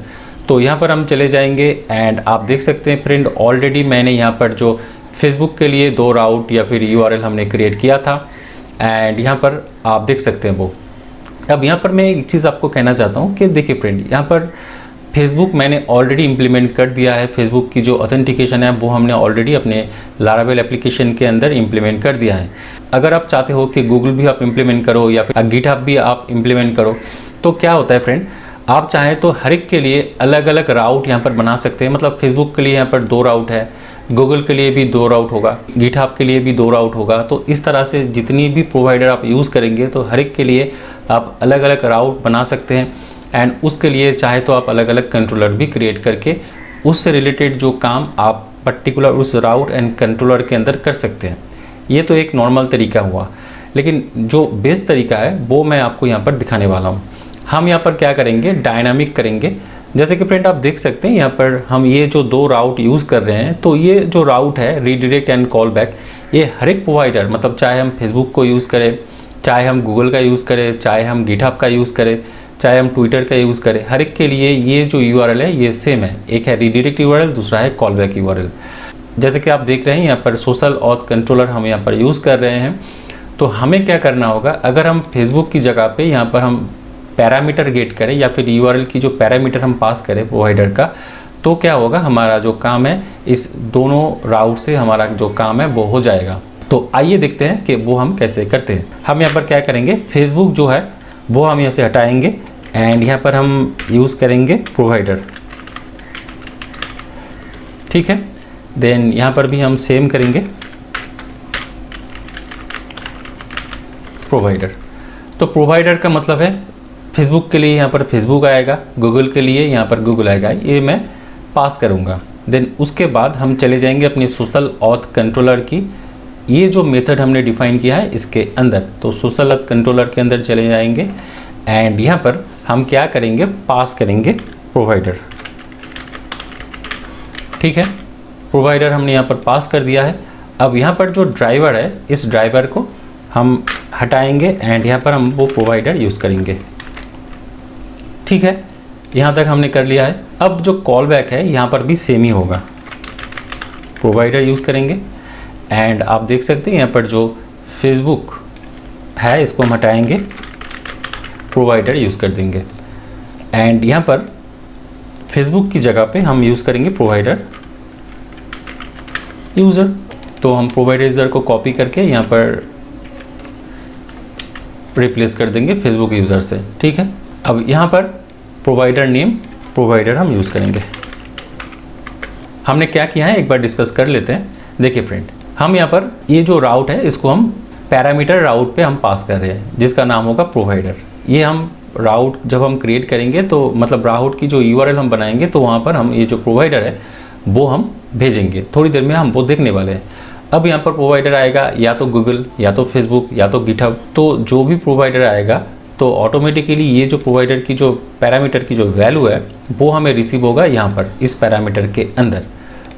Speaker 1: तो यहाँ पर हम चले जाएंगे एंड आप देख सकते हैं फ्रेंड ऑलरेडी मैंने यहाँ पर जो फेसबुक के लिए दो राउट या फिर यूआरएल हमने क्रिएट किया था एंड यहाँ पर आप देख सकते हैं वो। अब यहाँ पर मैं एक चीज़ आपको कहना चाहता हूँ कि देखिए फ्रेंड, यहाँ पर फेसबुक मैंने ऑलरेडी इम्प्लीमेंट कर दिया है। फेसबुक की जो ऑथेंटिकेशन है वो हमने ऑलरेडी अपने लारावेल एप्लीकेशन के अंदर इम्प्लीमेंट कर दिया है। अगर आप चाहते हो कि गूगल भी आप इम्प्लीमेंट करो या फिर गिटहब भी आप इम्प्लीमेंट करो, तो क्या होता है फ्रेंड, आप चाहें तो हर एक के लिए अलग अलग राउट यहाँ पर बना सकते हैं। मतलब फेसबुक के लिए यहाँ पर दो राउट है, गूगल के लिए भी दो राउट होगा, गिटहब के लिए भी दो राउट होगा। तो इस तरह से जितनी भी प्रोवाइडर आप यूज़ करेंगे तो हर एक के लिए आप अलग अलग राउट बना सकते हैं एंड उसके लिए चाहे तो आप अलग अलग कंट्रोलर भी क्रिएट करके उससे रिलेटेड जो काम आप पर्टिकुलर उस राउट एंड कंट्रोलर के अंदर कर सकते हैं। ये तो एक नॉर्मल तरीका हुआ, लेकिन जो बेस्ट तरीका है वो मैं आपको यहाँ पर दिखाने वाला हूँ। हम यहाँ पर क्या करेंगे, डायनामिक करेंगे। जैसे कि फ्रेंड आप देख सकते हैं यहाँ पर हम ये जो दो राउट यूज़ कर रहे हैं, तो ये जो राउट है रीडायरेक्ट एंड कॉलबैक, ये हर एक प्रोवाइडर, मतलब चाहे हम फेसबुक को यूज़ करें, चाहे हम गूगल का यूज़ करें, चाहे हम गिटहब का यूज़ करें, चाहे हम ट्विटर का यूज़ करें, हर एक के लिए ये जो यूआरएल है ये सेम है। एक है रीडायरेक्ट यूआरएल, दूसरा है कॉलबैक यूआरएल। जैसे कि आप देख रहे हैं यहाँ पर सोशल ऑथ कंट्रोलर हम यहाँ पर यूज़ कर रहे हैं। तो हमें क्या करना होगा, अगर हम फेसबुक की जगह पे यहाँ पर हम पैरामीटर गेट करें या फिर यूआरएल की जो पैरामीटर हम पास करें प्रोवाइडर का, तो क्या होगा, हमारा जो काम है इस दोनों राउट से हमारा जो काम है वो हो जाएगा। तो आइए देखते हैं कि वो हम कैसे करते हैं। हम यहाँ पर क्या करेंगे, फेसबुक जो है वो हम यहाँ से हटाएंगे एंड यहाँ पर हम यूज़ करेंगे प्रोवाइडर। ठीक है, देन यहाँ पर भी हम सेम करेंगे प्रोवाइडर। तो प्रोवाइडर का मतलब है फेसबुक के लिए यहाँ पर फेसबुक आएगा, गूगल के लिए यहाँ पर गूगल आएगा, ये मैं पास करूँगा। देन उसके बाद हम चले जाएंगे अपनी सोशल ऑथ कंट्रोलर की, ये जो मेथड हमने डिफाइन किया है इसके अंदर। तो सोशल ऑथ कंट्रोलर के अंदर चले जाएंगे एंड यहाँ पर हम क्या करेंगे, पास करेंगे प्रोवाइडर। ठीक है, प्रोवाइडर हमने यहाँ पर पास कर दिया है। अब यहाँ पर जो ड्राइवर है इस ड्राइवर को हम हटाएंगे एंड यहाँ पर हम वो प्रोवाइडर यूज़ करेंगे। ठीक है, यहाँ तक हमने कर लिया है। अब जो कॉल बैक है यहाँ पर भी सेम ही होगा, प्रोवाइडर यूज़ करेंगे एंड आप देख सकते हैं यहाँ पर जो फेसबुक है इसको हम हटाएंगे, प्रोवाइडर यूज़ कर देंगे एंड यहाँ पर फेसबुक की जगह पे हम यूज़ करेंगे प्रोवाइडर यूज़र। तो हम प्रोवाइडर यूज़र को कॉपी करके यहाँ पर रिप्लेस कर देंगे फेसबुक यूज़र से। ठीक है, अब यहाँ पर प्रोवाइडर नेम प्रोवाइडर हम यूज़ करेंगे। हमने क्या किया है एक बार डिस्कस कर लेते हैं। देखिए फ्रेंड, हम यहाँ पर ये जो राउट है इसको हम पैरामीटर राउट पे हम पास कर रहे हैं जिसका नाम होगा प्रोवाइडर। ये हम राउट जब हम क्रिएट करेंगे तो मतलब राउट की जो यूआरएल हम बनाएंगे तो वहाँ पर हम ये जो प्रोवाइडर है वो हम भेजेंगे। थोड़ी देर में हम वो देखने वाले हैं। अब यहाँ पर प्रोवाइडर आएगा या तो गूगल या तो फेसबुक या तो गिटहब, तो जो भी प्रोवाइडर आएगा तो ऑटोमेटिकली ये जो प्रोवाइडर की जो पैरामीटर की जो वैल्यू है वो हमें रिसीव होगा यहाँ पर इस पैरामीटर के अंदर।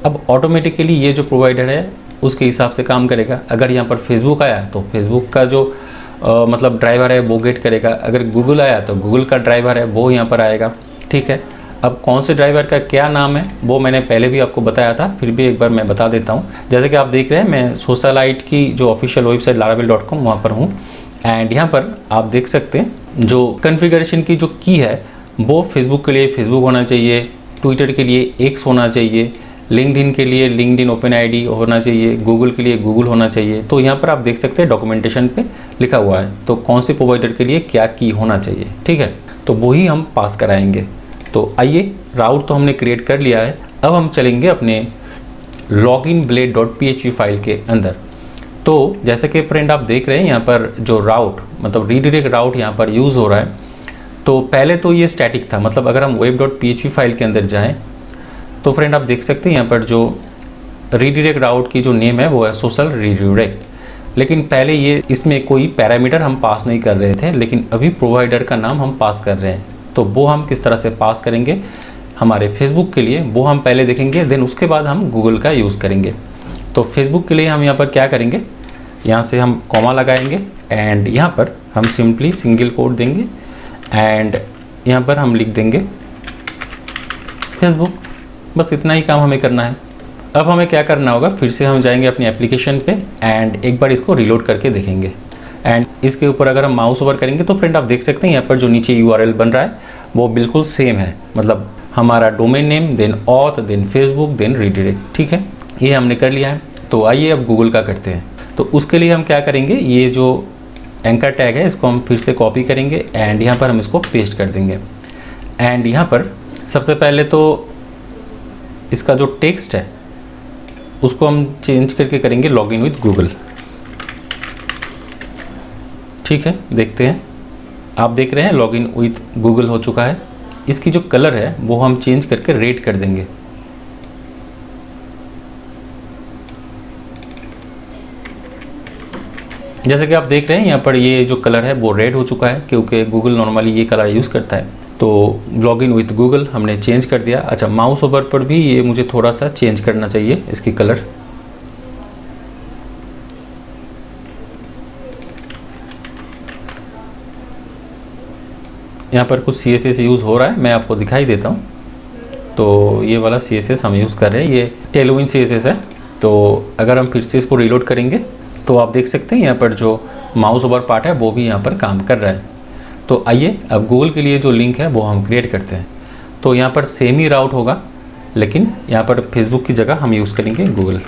Speaker 1: अब ऑटोमेटिकली ये जो प्रोवाइडर है उसके हिसाब से काम करेगा। अगर यहाँ पर फेसबुक आया तो फेसबुक का जो मतलब ड्राइवर है वो गेट करेगा, अगर गूगल आया तो गूगल का ड्राइवर है वो यहाँ पर आएगा। ठीक है, अब कौन से ड्राइवर का क्या नाम है वो मैंने पहले भी आपको बताया था, फिर भी एक बार मैं बता देता हूँ। जैसे कि आप देख रहे हैं मैं सोशलाइट की जो ऑफिशियल वेबसाइट laravel.com वहाँ पर हूँ एंड यहाँ पर आप देख सकते हैं जो कॉन्फ़िगरेशन की जो की है वो फेसबुक के लिए फेसबुक होना चाहिए, ट्विटर के लिए एक्स होना चाहिए, लिंक्डइन के लिए लिंक्डइन ओपन आईडी होना चाहिए, गूगल के लिए गूगल होना चाहिए। तो यहाँ पर आप देख सकते हैं डॉक्यूमेंटेशन पे लिखा हुआ है तो कौन से प्रोवाइडर के लिए क्या की होना चाहिए। ठीक है, तो वही हम पास कराएंगे। तो आइए, राउट तो हमने क्रिएट कर लिया है। अब हम चलेंगे अपने loginblade.php फाइल के अंदर। तो जैसे कि फ्रेंड आप देख रहे हैं यहाँ पर जो राउट मतलब रीडायरेक्ट राउट यहाँ पर यूज़ हो रहा है। तो पहले तो ये स्टैटिक था, मतलब अगर हम web.php फाइल के अंदर जाएं तो फ्रेंड आप देख सकते हैं यहाँ पर जो रीडायरेक्ट राउट की जो नेम है वो है सोशल रीडायरेक्ट। लेकिन पहले ये इसमें कोई पैरामीटर हम पास नहीं कर रहे थे, लेकिन अभी प्रोवाइडर का नाम हम पास कर रहे हैं। तो वो हम किस तरह से पास करेंगे हमारे फेसबुक के लिए वो हम पहले देखेंगे, देन उसके बाद हम गूगल का यूज़ करेंगे। तो फेसबुक के लिए हम यहाँ पर क्या करेंगे, यहाँ से हम कॉमा लगाएंगे एंड यहाँ पर हम सिंपली सिंगल कोट देंगे एंड यहाँ पर हम लिख देंगे फेसबुक। बस इतना ही काम हमें करना है। अब हमें क्या करना होगा, फिर से हम जाएंगे अपनी एप्लीकेशन पे एंड एक बार इसको रीलोड करके देखेंगे एंड इसके ऊपर अगर हम माउस ओवर करेंगे तो फ्रेंड आप देख सकते हैं यहाँ पर जो नीचे यूआरएल बन रहा है वो बिल्कुल सेम है, मतलब हमारा domain name then auth then Facebook then redirect. ठीक है, ये हमने कर लिया है। तो आइए अब गूगल का करते हैं। तो उसके लिए हम क्या करेंगे, ये जो एंकर टैग है इसको हम फिर से कॉपी करेंगे एंड यहाँ पर हम इसको पेस्ट कर देंगे एंड यहाँ पर सबसे पहले तो इसका जो टेक्स्ट है उसको हम चेंज करके करेंगे लॉगिन विद गूगल। ठीक है, देखते हैं, आप देख रहे हैं लॉगिन विद गूगल हो चुका है। इसकी जो कलर है वो हम चेंज करके रेड कर देंगे। जैसे कि आप देख रहे हैं यहाँ पर ये जो कलर है वो रेड हो चुका है क्योंकि गूगल नॉर्मली ये कलर यूज़ करता है। तो लॉगिन विथ गूगल हमने चेंज कर दिया। अच्छा, माउस ओवर पर भी ये मुझे थोड़ा सा चेंज करना चाहिए इसकी कलर। यहाँ पर कुछ CSS यूज़ हो रहा है, मैं आपको दिखाई देता हूँ। तो ये वाला CSS हम यूज़ कर रहे हैं, ये टेलविन CSS है। तो अगर हम फिर से इसको रीलोड करेंगे तो आप देख सकते हैं यहाँ पर जो माउस ओवर पार्ट है वो भी यहाँ पर काम कर रहा है। तो आइए अब गूगल के लिए जो लिंक है वो हम क्रिएट करते हैं। तो यहाँ पर सेम ही राउट होगा, लेकिन यहाँ पर फेसबुक की जगह हम यूज़ करेंगे गूगल।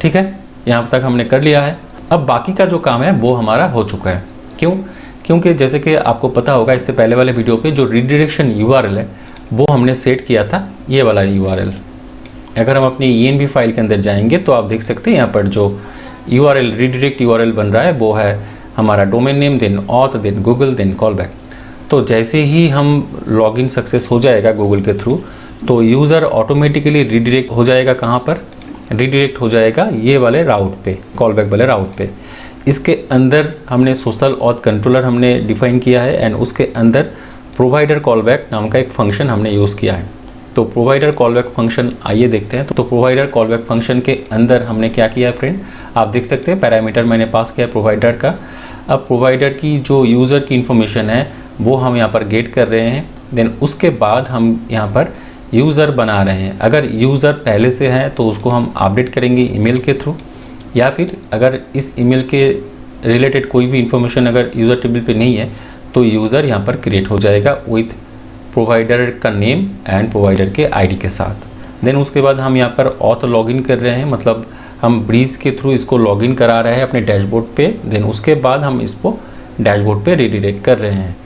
Speaker 1: ठीक है, यहाँ तक हमने कर लिया है। अब बाकी का जो काम है वो हमारा हो चुका है। क्योंकि जैसे कि आपको पता होगा, इससे पहले वाले वीडियो पे जो रीडायरेक्शन URL है वो हमने सेट किया था, ये वाला URL। अगर हम अपनी ENV फाइल के अंदर जाएंगे तो आप देख सकते हैं यहाँ पर जो URL रीडायरेक्ट URL बन रहा है वो है हमारा domain name, then auth, then Google, then callback. तो जैसे ही हम लॉगिन सक्सेस हो जाएगा गूगल के थ्रू, तो यूज़र ऑटोमेटिकली रीडायरेक्ट हो जाएगा। कहाँ पर रीडायरेक्ट हो जाएगा? ये वाले राउट पे, कॉलबैक वाले राउट पे। इसके अंदर हमने सोशल ऑथ कंट्रोलर हमने डिफाइन किया है एंड उसके अंदर प्रोवाइडर कॉलबैक नाम का एक फंक्शन हमने यूज़ किया है। तो प्रोवाइडर कॉलबैक फंक्शन आइए देखते हैं। तो प्रोवाइडर कॉलबैक फंक्शन के अंदर हमने क्या किया है फ्रेंड, आप देख सकते हैं पैरामीटर मैंने पास किया है प्रोवाइडर का। अब प्रोवाइडर की जो यूज़र की इन्फॉर्मेशन है वो हम यहाँ पर गेट कर रहे हैं। देन उसके बाद हम यहाँ पर यूज़र बना रहे हैं। अगर यूज़र पहले से है तो उसको हम अपडेट करेंगे ईमेल के थ्रू, या फिर अगर इस ईमेल के रिलेटेड कोई भी इंफॉर्मेशन अगर यूज़र टेबल पे नहीं है तो यूज़र यहाँ पर क्रिएट हो जाएगा विथ प्रोवाइडर का नेम एंड प्रोवाइडर के आईडी के साथ। देन उसके बाद हम यहाँ पर ऑथ लॉगिन कर रहे हैं, मतलब हम ब्रीज के थ्रू इसको लॉगिन करा रहे हैं अपने डैशबोर्ड पे। देन उसके बाद हम इसको डैशबोर्ड पे रीडायरेक्ट कर रहे हैं।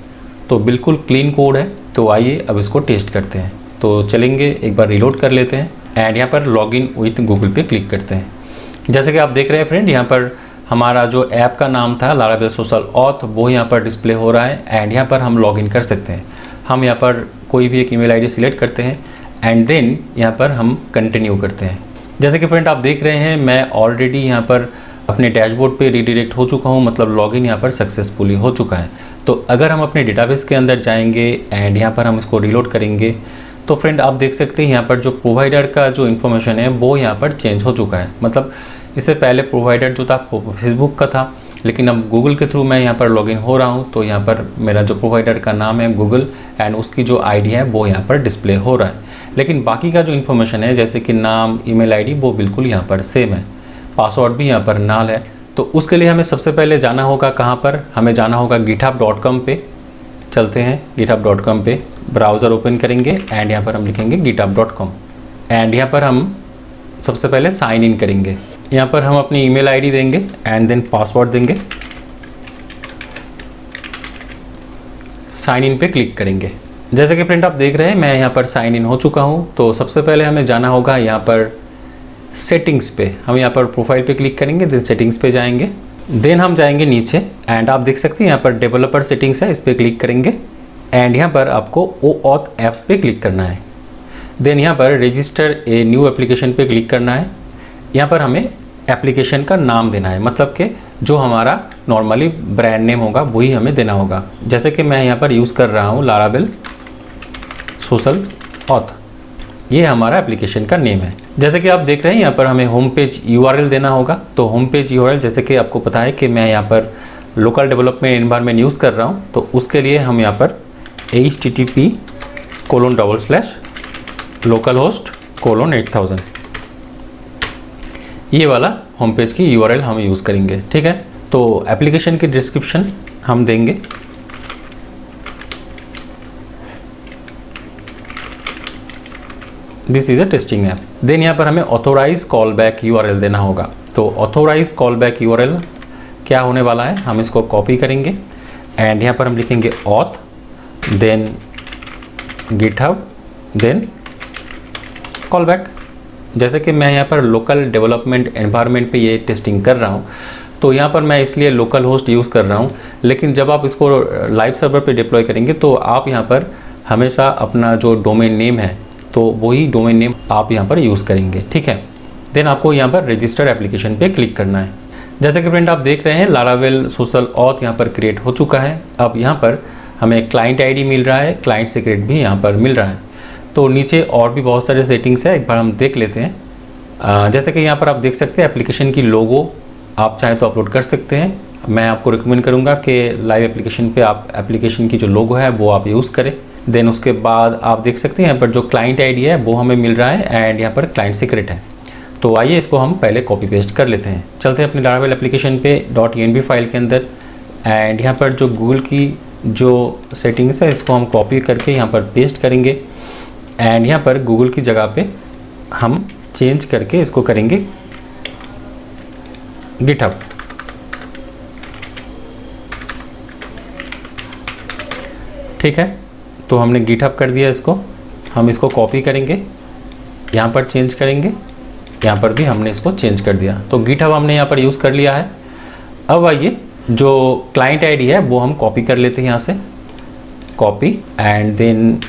Speaker 1: तो बिल्कुल क्लीन कोड है। तो आइए अब इसको टेस्ट करते हैं। तो चलेंगे, एक बार रिलोड कर लेते हैं एंड यहाँ पर लॉगिन विथ गूगल पे क्लिक करते हैं। जैसे कि आप देख रहे हैं फ्रेंड, यहाँ पर हमारा जो ऐप का नाम था लारावेल सोशल ऑथ वो यहाँ पर डिस्प्ले हो रहा है एंड यहाँ पर हम लॉगिन कर सकते हैं। हम यहाँ पर कोई भी एक ईमेल आईडी सिलेक्ट करते हैं एंड देन यहाँ पर हम कंटिन्यू करते हैं। जैसे कि फ्रेंड आप देख रहे हैं मैं ऑलरेडी यहाँ पर अपने डैशबोर्ड पे रीडायरेक्ट हो चुका हूँ, मतलब लॉगिन यहाँ पर सक्सेसफुली हो चुका है। तो अगर हम अपने डेटाबेस के अंदर जाएंगे एंड यहाँ पर हम इसको रिलोड करेंगे तो फ्रेंड आप देख सकते हैं यहाँ पर जो प्रोवाइडर का जो इन्फॉर्मेशन है वो यहाँ पर चेंज हो चुका है। मतलब इससे पहले प्रोवाइडर जो था फेसबुक का था, लेकिन अब गूगल के थ्रू मैं यहाँ पर लॉगिन हो रहा हूँ तो यहाँ पर मेरा जो प्रोवाइडर का नाम है गूगल एंड उसकी जो आईडी है वो यहाँ पर डिस्प्ले हो रहा है। लेकिन बाकी का जो इन्फॉर्मेशन है जैसे कि नाम, ईमेल आईडी वो बिल्कुल यहाँ पर सेम है। पासवर्ड भी यहाँ पर नाल है। तो उसके लिए हमें सबसे पहले जाना होगा कहाँ पर, हमें जाना होगा github.com पे। चलते हैं github.com पे, ब्राउज़र ओपन करेंगे एंड यहाँ पर हम लिखेंगे github.com एंड यहाँ पर हम सबसे पहले साइन इन करेंगे। यहाँ पर हम अपनी ईमेल आईडी देंगे एंड देन पासवर्ड देंगे। साइन इन पे क्लिक करेंगे। जैसे कि फ्रेंड आप देख रहे हैं मैं यहाँ पर साइन इन हो चुका हूँ। तो सबसे पहले हमें जाना होगा यहाँ पर सेटिंग्स पे। हम यहाँ पर प्रोफाइल पे क्लिक करेंगे, देन सेटिंग्स पे जाएंगे, देन हम जाएंगे नीचे एंड आप देख सकते हैं यहाँ पर डेवलपर सेटिंग्स है, इस पर क्लिक करेंगे एंड यहाँ पर आपको OAuth ऐप्स पे क्लिक करना है। देन यहाँ पर रजिस्टर ए न्यू एप्लीकेशन पे क्लिक करना है। यहाँ पर हमें एप्लीकेशन का नाम देना है, मतलब कि जो हमारा नॉर्मली ब्रांड नेम होगा वही हमें देना होगा। जैसे कि मैं यहाँ पर यूज़ कर रहा हूँ लारावेल सोशल ऑथ, ये हमारा एप्लीकेशन का नेम है। जैसे कि आप देख रहे हैं यहाँ पर हमें होम पेज URL देना होगा। तो होम पेज URL जैसे कि आपको पता है कि मैं यहाँ पर लोकल डेवलपमेंट एनवायरनमेंट यूज़ कर रहा हूँ, तो उसके लिए हम यहाँ पर http://localhost:8000 ये वाला होम पेज की URL हम यूज़ करेंगे। ठीक है, तो एप्लीकेशन की डिस्क्रिप्शन हम देंगे। This is a testing app. Then यहाँ पर हमें ऑथोराइज कॉलबैक URL देना होगा। तो ऑथोराइज कॉलबैक URL क्या होने वाला है, हम इसको कॉपी करेंगे एंड यहाँ पर हम लिखेंगे auth, then GitHub, then callback. जैसे कि मैं यहाँ पर लोकल डेवलपमेंट एनवायरनमेंट पे ये टेस्टिंग कर रहा हूँ, तो यहाँ पर मैं इसलिए लोकल होस्ट यूज़ कर रहा हूँ। लेकिन जब आप इसको लाइव सर्वर पे डिप्लॉय करेंगे तो आप यहाँ पर हमेशा अपना जो डोमेन नेम है तो वही डोमेन नेम आप यहाँ पर यूज़ करेंगे। ठीक है, देन आपको यहाँ पर रजिस्टर एप्लीकेशन पे क्लिक करना है। जैसे कि फ्रेंड आप देख रहे हैं लारावेल सोशल ऑथ यहाँ पर क्रिएट हो चुका है। अब यहाँ पर हमें क्लाइंट आईडी मिल रहा है, क्लाइंट सीक्रेट भी यहाँ पर मिल रहा है। तो नीचे और भी बहुत सारे सेटिंग्स है, एक बार हम देख लेते हैं। जैसे कि यहाँ पर आप देख सकते हैं एप्लीकेशन की लोगो आप चाहे तो अपलोड कर सकते हैं मैं आपको रिकमेंड करूँगा कि लाइव एप्लीकेशन पे आप एप्लीकेशन की जो लोगो है वो आप यूज़ करें। देन उसके बाद आप देख सकते हैं यहाँ पर जो क्लाइंट आईडी है वो हमें मिल रहा है एंड यहाँ पर क्लाइंट सीक्रेट है। तो आइए इसको हम पहले कॉपी पेस्ट कर लेते हैं। चलते हैं अपने लारावेल एप्लीकेशन पे .env फाइल के अंदर एंड यहाँ पर जो गूगल की जो सेटिंग्स है इसको हम कॉपी करके यहाँ पर पेस्ट करेंगे एंड यहाँ पर गूगल की जगह पे हम चेंज करके इसको करेंगे गिटहब। ठीक है, तो हमने गिटहब कर दिया इसको। हम इसको कॉपी करेंगे, यहाँ पर चेंज करेंगे, यहाँ पर भी हमने इसको चेंज कर दिया। तो गिटहब हमने यहाँ पर यूज़ कर लिया है। अब आइए जो क्लाइंट आईडी है वो हम कॉपी कर लेते हैं, यहाँ से कॉपी एंड देन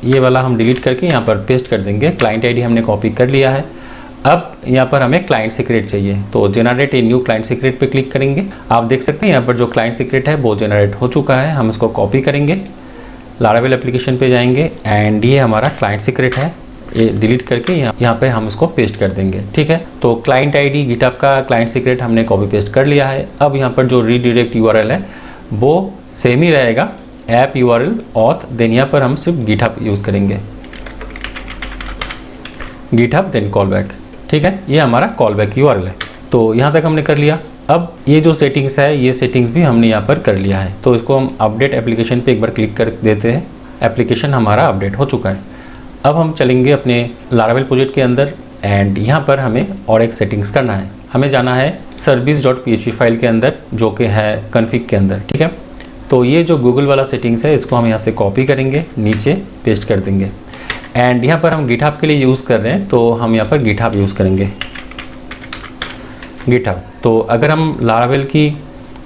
Speaker 1: ये वाला हम डिलीट करके यहाँ पर पेस्ट कर देंगे। क्लाइंट आईडी हमने कॉपी कर लिया है। अब यहाँ पर हमें क्लाइंट सीक्रेट चाहिए, तो generate a new client secret पे क्लिक करेंगे। आप देख सकते हैं यहाँ पर जो क्लाइंट सीक्रेट है वो जनरेट हो चुका है। हम इसको कॉपी करेंगे, लारावेल एप्लीकेशन पे जाएंगे एंड ये हमारा क्लाइंट सीक्रेट है, ये डिलीट करके यहाँ पे हम इसको पेस्ट कर देंगे। ठीक है, तो क्लाइंट आईडी गिटहब का क्लाइंट सीक्रेट हमने कॉपी पेस्ट कर लिया है। अब यहाँ पर जो रीडायरेक्ट यूआरएल है वो सेम ही रहेगा, ऐप यूआरएल ऑथ, देन यहाँ पर हम सिर्फ गिटहब यूज़ करेंगे, गिटहब देन कॉलबैक। ठीक है, ये हमारा कॉलबैक यूआरएल है। तो यहाँ तक हमने कर लिया। अब ये जो सेटिंग्स है ये सेटिंग्स भी हमने यहाँ पर कर लिया है। तो इसको हम अपडेट एप्लीकेशन पे एक बार क्लिक कर देते हैं। एप्लीकेशन हमारा अपडेट हो चुका है। अब हम चलेंगे अपने लारावेल प्रोजेक्ट के अंदर एंड यहाँ पर हमें और एक सेटिंग्स करना है। हमें जाना है service.php फाइल के अंदर जो कि है कॉन्फ़िग के अंदर। ठीक है, तो ये जो गूगल वाला सेटिंग्स है इसको हम यहाँ से कॉपी करेंगे, नीचे पेस्ट कर देंगे एंड यहाँ पर हम गिटहब के लिए यूज़ कर रहे हैं तो हम यहाँ पर गिटहब यूज़ करेंगे, गिटहब। तो अगर हम लारावेल की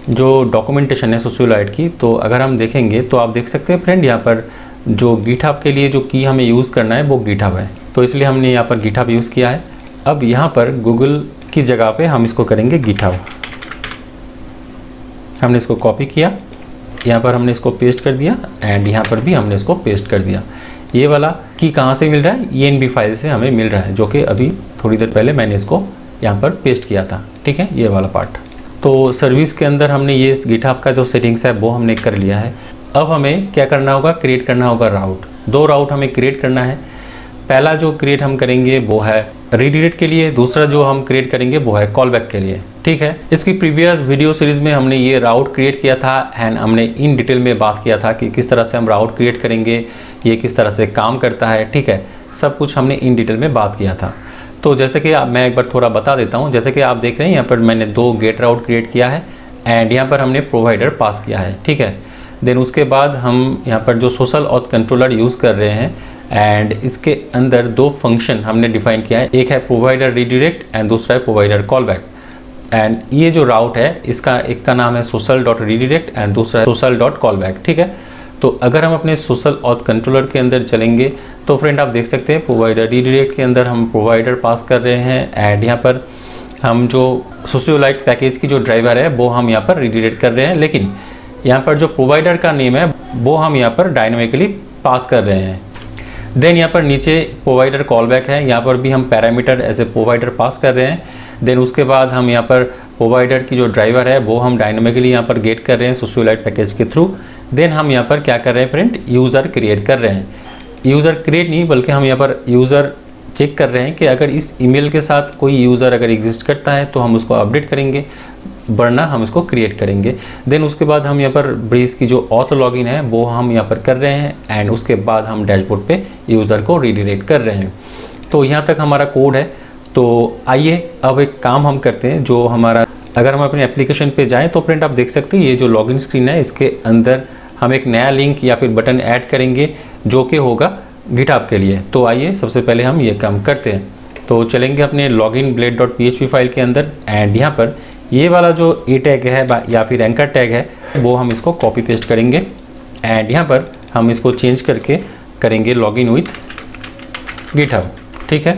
Speaker 1: जो डॉक्यूमेंटेशन है सोशियोलाइट की, तो अगर हम देखेंगे तो आप देख सकते हैं फ्रेंड यहाँ पर जो गिटहब के लिए जो की हमें यूज़ करना है वो गिटहब है, तो इसलिए हमने यहाँ पर गिटहब यूज़ किया है। अब यहाँ पर गूगल की जगह पे हम इसको करेंगे गिटहब। हमने इसको कॉपी किया, यहाँ पर हमने इसको पेस्ट कर दिया एंड यहाँ पर भी हमने इसको पेस्ट कर दिया। ये वाला की कहाँ से मिल रहा है, env फाइल से हमें मिल रहा है, जो कि अभी थोड़ी देर पहले मैंने इसको यहाँ पर पेस्ट किया था। ठीक है, ये वाला पार्ट। तो सर्विस के अंदर हमने ये गिटहब का जो सेटिंग्स है वो हमने कर लिया है। अब हमें क्या करना होगा, क्रिएट करना होगा राउट। 2 राउट हमें क्रिएट करना है। पहला जो क्रिएट हम करेंगे वो है रीडायरेक्ट के लिए, दूसरा जो हम क्रिएट करेंगे वो है कॉलबैक के लिए। ठीक है, इसकी प्रीवियस वीडियो सीरीज़ में हमने ये राउट क्रिएट किया था एंड हमने इन डिटेल में बात किया था कि किस तरह से हम राउट क्रिएट करेंगे, ये किस तरह से काम करता है। ठीक है, सब कुछ हमने इन डिटेल में बात किया था। तो जैसे कि मैं एक बार थोड़ा बता देता हूँ। जैसे कि आप देख रहे हैं यहाँ पर मैंने 2 गेट राउट क्रिएट किया है एंड यहाँ पर हमने प्रोवाइडर पास किया है। ठीक है, देन उसके बाद हम यहाँ पर जो सोशल ऑथ कंट्रोलर यूज़ कर रहे हैं एंड इसके अंदर 2 फंक्शन हमने डिफाइन किया है, एक है प्रोवाइडर रीडायरेक्ट एंड दूसरा है प्रोवाइडर कॉलबैक। एंड ये जो राउट है इसका एक का नाम है social.redirect एंड दूसरा है social.callback। ठीक है, तो अगर हम अपने सोशल ऑथ कंट्रोलर के अंदर चलेंगे तो फ्रेंड आप देख सकते हैं प्रोवाइडर रीडायरेक्ट के अंदर हम प्रोवाइडर पास कर रहे हैं एंड यहाँ पर हम जो सोशियोलाइट पैकेज की जो ड्राइवर है वो हम यहाँ पर रीडायरेक्ट कर रहे हैं, लेकिन यहाँ पर जो प्रोवाइडर का नेम है वो हम यहाँ पर डायनामिकली पास कर रहे हैं। देन यहाँ पर नीचे प्रोवाइडर कॉलबैक है, यहाँ पर भी हम पैरामीटर एज ए प्रोवाइडर पास कर रहे हैं। देन उसके बाद हम यहाँ पर प्रोवाइडर की जो ड्राइवर है वो हम डायनामिकली यहाँ पर गेट कर रहे हैं सोशियोलाइट पैकेज के थ्रू। देन हम यहाँ पर क्या कर रहे हैं फ्रेंड, यूज़र क्रिएट कर रहे हैं। यूज़र क्रिएट नहीं बल्कि हम यहाँ पर यूज़र चेक कर रहे हैं कि अगर इस ईमेल के साथ कोई यूज़र अगर एग्जिस्ट करता है तो हम उसको अपडेट करेंगे, वरना हम इसको क्रिएट करेंगे। देन उसके बाद हम यहाँ पर ब्रीज की जो ऑथ लॉगिन है वो हम यहाँ पर कर रहे हैं एंड उसके बाद हम डैशबोर्ड पे यूज़र को रीडायरेक्ट कर रहे हैं। तो यहाँ तक हमारा कोड है। तो आइए अब एक काम हम करते हैं जो हमारा, अगर हम अपने एप्लीकेशन पे जाएं तो फ्रेंड आप देख सकते हैं ये जो लॉगिन स्क्रीन है इसके अंदर हम एक नया लिंक या फिर बटन ऐड करेंगे जो कि होगा गिटहब के लिए। तो आइए सबसे पहले हम ये काम करते हैं। तो चलेंगे अपने login.blade.php फाइल के अंदर एंड यहाँ पर ये वाला जो ए टैग है या फिर एंकर टैग है वो हम इसको कॉपी पेस्ट करेंगे एंड यहाँ पर हम इसको चेंज करके करेंगे लॉगिन विथ गिटहब। ठीक है,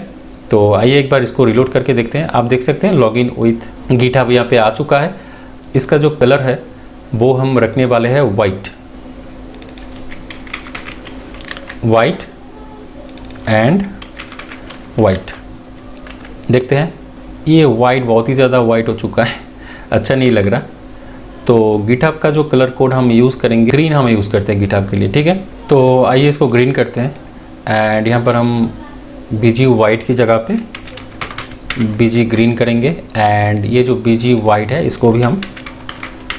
Speaker 1: तो आइए एक बार इसको रिलोड करके देखते हैं। आप देख सकते हैं लॉगिन विथ गिटहब यहाँ पे आ चुका है। इसका जो कलर है वो हम रखने वाले हैं वाइट एंड वाइट। देखते हैं ये वाइट बहुत ही ज़्यादा वाइट हो चुका है, अच्छा नहीं लग रहा। तो गिटहब का जो कलर कोड हम यूज़ करेंगे, ग्रीन हम यूज़ करते हैं गिटहब के लिए, ठीक है। तो आइए इसको ग्रीन करते हैं एंड यहाँ पर हम बीजी वाइट की जगह पे बीजी ग्रीन करेंगे एंड ये जो बीजी वाइट है इसको भी हम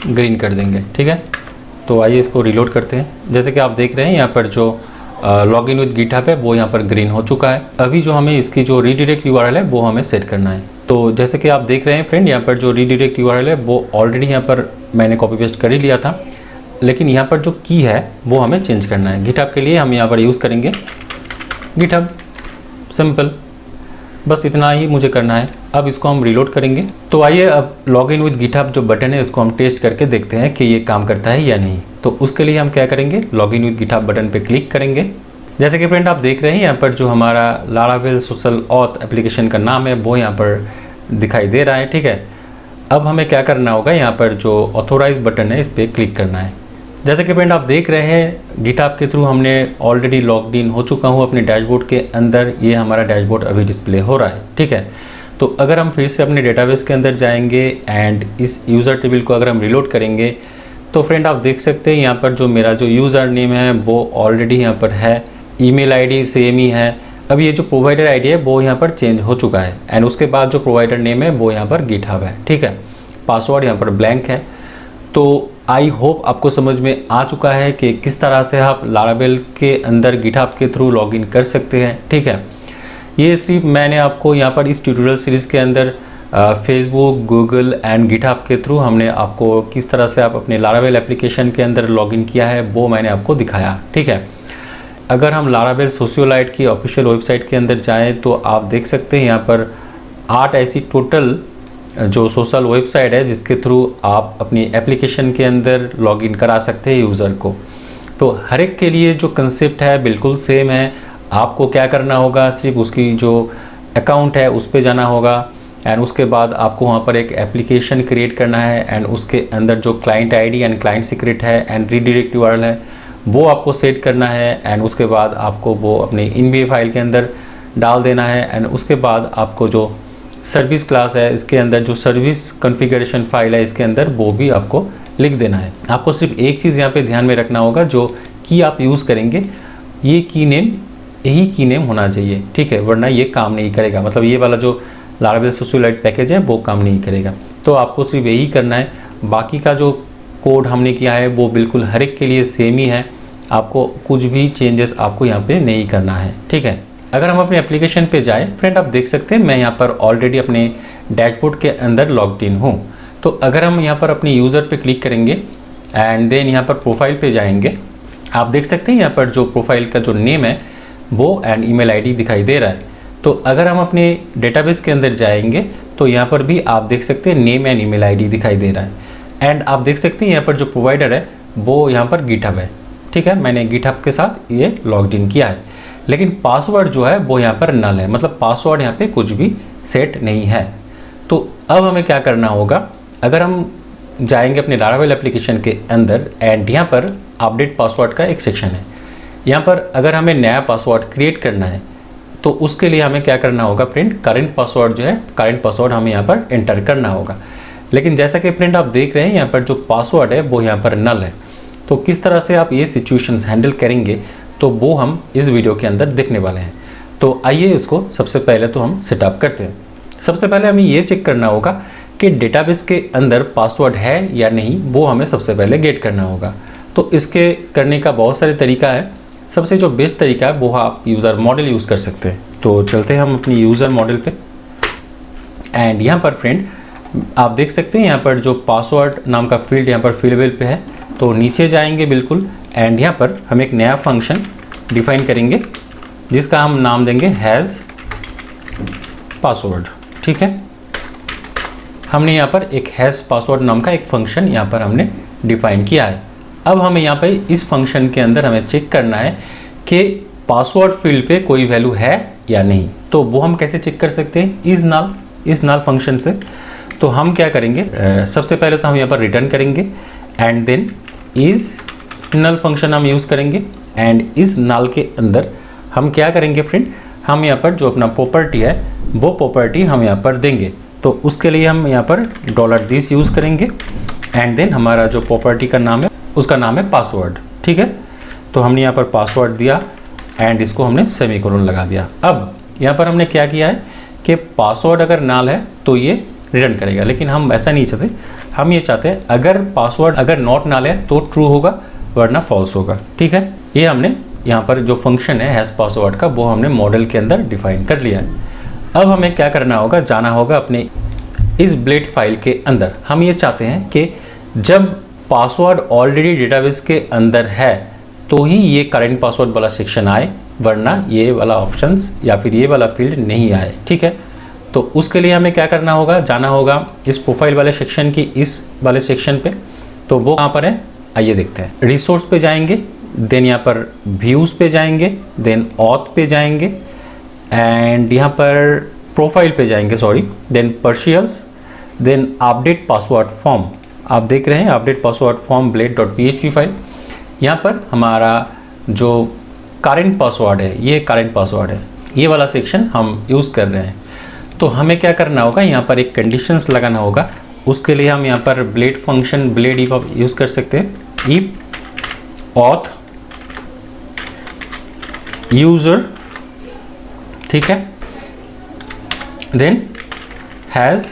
Speaker 1: ग्रीन कर देंगे, ठीक है। तो आइए इसको रिलोड करते हैं। जैसे कि आप देख रहे हैं यहाँ पर जो लॉगिन विद गिटहब है वो यहाँ पर ग्रीन हो चुका है। अभी जो हमें इसकी जो रीडायरेक्ट यूआरएल है वो हमें सेट करना है। तो जैसे कि आप देख रहे हैं फ्रेंड, यहाँ पर जो रीडायरेक्ट यूआरएल है वो ऑलरेडी यहाँ पर मैंने कॉपी पेस्ट कर ही लिया था, लेकिन यहाँ पर जो की है वो हमें चेंज करना है। गिटहब के लिए हम यहाँ पर यूज़ करेंगे गिटहब, सिंपल, बस इतना ही मुझे करना है। अब इसको हम रिलोड करेंगे। तो आइए अब लॉगिन विद गिटहब जो बटन है इसको हम टेस्ट करके देखते हैं कि ये काम करता है या नहीं। तो उसके लिए हम क्या करेंगे, लॉगिन विद गिटहब बटन पे क्लिक करेंगे। जैसे कि फ्रेंड आप देख रहे हैं यहाँ पर जो हमारा लारावेल सोशल ऑथ एप्लीकेशन का नाम है वो यहाँ पर दिखाई दे रहा है, ठीक है। अब हमें क्या करना होगा, यहाँ पर जो ऑथोराइज बटन है इस पर क्लिक करना है। जैसे कि फ्रेंड आप देख रहे हैं गिटहब के थ्रू हमने ऑलरेडी लॉग्ड इन हो चुका हूँ अपने डैशबोर्ड के अंदर। ये हमारा डैशबोर्ड अभी डिस्प्ले हो रहा है, ठीक है। तो अगर हम फिर से अपने डेटाबेस के अंदर जाएंगे एंड इस यूज़र टेबल को अगर हम रिलोड करेंगे तो फ्रेंड आप देख सकते हैं यहाँ पर जो मेरा जो यूज़र नेम है वो ऑलरेडी यहाँ पर है, ईमेल आईडी सेम ही है। अब ये जो प्रोवाइडर आईडी है वो यहाँ पर चेंज हो चुका है एंड उसके बाद जो प्रोवाइडर नेम है वो यहाँ पर गिटहब है, ठीक है। पासवर्ड यहाँ पर ब्लैंक है। तो आई होप आपको समझ में आ चुका है कि किस तरह से आप लारावेल के अंदर गिटहब के थ्रू लॉगिन कर सकते हैं, ठीक है। ये सिर्फ मैंने आपको यहाँ पर इस ट्यूटोरियल सीरीज़ के अंदर फेसबुक, गूगल एंड गिटहब के थ्रू हमने आपको किस तरह से आप अपने लारावेल एप्लीकेशन के अंदर लॉगिन किया है वो मैंने आपको दिखाया, ठीक है। अगर हम लारावेल सोशियोलाइट की ऑफिशियल वेबसाइट के अंदर जाएं तो आप देख सकते हैं यहाँ पर 8 ऐसी टोटल जो सोशल वेबसाइट है जिसके थ्रू आप अपनी एप्लीकेशन के अंदर लॉगिन करा सकते हैं यूज़र को। तो हर एक के लिए जो कंसेप्ट है बिल्कुल सेम है। आपको क्या करना होगा, सिर्फ उसकी जो अकाउंट है उस पर जाना होगा एंड उसके बाद आपको वहाँ पर एक एप्लीकेशन क्रिएट करना है एंड उसके अंदर जो client ID and client secret है एंड रीडायरेक्ट यूआरएल है वो आपको सेट करना है एंड उसके बाद आपको वो अपने इनबीए फाइल के अंदर डाल देना है एंड उसके बाद आपको जो सर्विस क्लास है इसके अंदर जो सर्विस कॉन्फ़िगरेशन फाइल है इसके अंदर वो भी आपको लिख देना है। आपको सिर्फ एक चीज़ यहाँ पे ध्यान में रखना होगा, जो की आप यूज़ करेंगे ये की नेम यही की नेम होना चाहिए, ठीक है, वरना ये काम नहीं करेगा। मतलब ये वाला जो लारावेल सोशियोलाइट पैकेज है वो काम नहीं करेगा। तो आपको सिर्फ यही करना है। बाकी का जो कोड हमने किया है वो बिल्कुल हर एक के लिए सेम ही है। आपको कुछ भी चेंजेस आपको यहाँ पे नहीं करना है, ठीक है। अगर हम अपने एप्लीकेशन पे जाएं फ्रेंड, आप देख सकते हैं मैं यहाँ पर ऑलरेडी अपने डैशबोर्ड के अंदर लॉग्ड इन हूँ। तो अगर हम यहाँ पर अपने यूज़र पे क्लिक करेंगे एंड देन यहाँ पर प्रोफाइल पे जाएंगे, आप देख सकते हैं यहाँ पर जो प्रोफाइल का जो नेम है वो एंड ईमेल आईडी दिखाई दे रहा है। तो अगर हम अपने डेटाबेस के अंदर जाएंगे तो यहाँ पर भी आप देख सकते हैं नेम एंड ईमेल आईडी दिखाई दे रहा है एंड आप देख सकते हैं यहाँ पर जो प्रोवाइडर है वो यहाँ पर गिटहब है, ठीक है। मैंने गिटहब के साथ ये लॉग्ड इन किया है, लेकिन पासवर्ड जो है वो यहाँ पर नल है, मतलब पासवर्ड यहाँ पे कुछ भी सेट नहीं है। तो अब हमें क्या करना होगा, अगर हम जाएंगे अपने लारावेल एप्लीकेशन के अंदर एंड यहाँ पर अपडेट पासवर्ड का एक सेक्शन है। यहाँ पर अगर हमें नया पासवर्ड क्रिएट करना है तो उसके लिए हमें क्या करना होगा फ्रेंड, करंट पासवर्ड जो है, करंट पासवर्ड हमें यहाँ पर एंटर करना होगा। लेकिन जैसा कि फ्रेंड आप देख रहे हैं यहाँ पर जो पासवर्ड है वो यहाँ पर नल है। तो किस तरह से आप ये सिचुएशंस हैंडल करेंगे तो वो हम इस वीडियो के अंदर देखने वाले हैं। तो आइए इसको सबसे पहले तो हम सेटअप करते हैं। सबसे पहले हमें ये चेक करना होगा कि डेटाबेस के अंदर पासवर्ड है या नहीं, वो हमें सबसे पहले गेट करना होगा। तो इसके करने का बहुत सारे तरीका है। सबसे जो बेस्ट तरीका है वो आप यूज़र मॉडल यूज़ कर सकते हैं। तो चलते हैं हम अपनी यूज़र मॉडल पे एंड यहाँ पर फ्रेंड आप देख सकते हैं यहाँ पर जो पासवर्ड नाम का फील्ड यहाँ पर फिलेबल पे है। तो नीचे जाएंगे बिल्कुल एंड यहाँ पर हम एक नया फंक्शन डिफाइन करेंगे जिसका हम नाम देंगे हैज़ पासवर्ड, ठीक है। हमने यहाँ पर एक हैज़ पासवर्ड नाम का एक फंक्शन यहाँ पर हमने डिफाइन किया है। अब हमें यहाँ पे इस फंक्शन के अंदर हमें चेक करना है कि पासवर्ड फील्ड पे कोई वैल्यू है या नहीं। तो वो हम कैसे चेक कर सकते हैं, इस नाल फंक्शन से। तो हम क्या करेंगे, सबसे पहले तो हम यहाँ पर रिटर्न करेंगे and then is null function हम यूज़ करेंगे एंड इस नल के अंदर हम क्या करेंगे फ्रेंड, हम यहाँ पर जो अपना प्रॉपर्टी है वो प्रॉपर्टी हम यहाँ पर देंगे। तो उसके लिए हम यहाँ पर $this यूज़ करेंगे एंड देन हमारा जो प्रॉपर्टी का नाम है उसका नाम है पासवर्ड। ठीक है, तो हमने यहाँ पर पासवर्ड दिया एंड इसको हमने सेमीकोलन लगा दिया। अब यहाँ पर हमने क्या किया है कि पासवर्ड अगर नाल है तो ये रिटर्न करेगा, लेकिन हम ऐसा नहीं चाहते। हम ये चाहते हैं अगर पासवर्ड अगर नॉट नाल है तो ट्रू होगा वरना फॉल्स होगा। ठीक है, ये हमने यहाँ पर जो फंक्शन है हैश पासवर्ड का वो हमने मॉडल के अंदर डिफाइन कर लिया है। अब हमें क्या करना होगा, जाना होगा अपने इस ब्लेड फाइल के अंदर। हम ये चाहते हैं कि जब पासवर्ड ऑलरेडी डेटाबेस के अंदर है तो ही ये करेंट पासवर्ड वाला सेक्शन आए, वरना ये वाला ऑप्शंस या फिर ये वाला फील्ड नहीं आए। ठीक है, तो उसके लिए हमें क्या करना होगा, जाना होगा इस प्रोफाइल वाले सेक्शन की इस वाले सेक्शन पे। तो वो कहाँ पर है, आइए देखते हैं। रिसोर्स पे जाएंगे, देन यहाँ पर व्यूज़ पे जाएंगे, देन ऑथ पे जाएंगे एंड यहाँ पर प्रोफाइल पे जाएंगे, sorry, then partials, then update password form. आप देख रहे हैं update password form blade.php file. यहाँ पर हमारा जो करेंट पासवर्ड है, ये करेंट पासवर्ड है, ये वाला सेक्शन हम यूज़ कर रहे हैं। तो हमें क्या करना होगा, यहाँ पर एक कंडीशंस लगाना होगा। उसके लिए हम यहाँ पर blade function blade if use कर सकते हैं। इफ ऑथ यूज़र, ठीक है, देन हैज़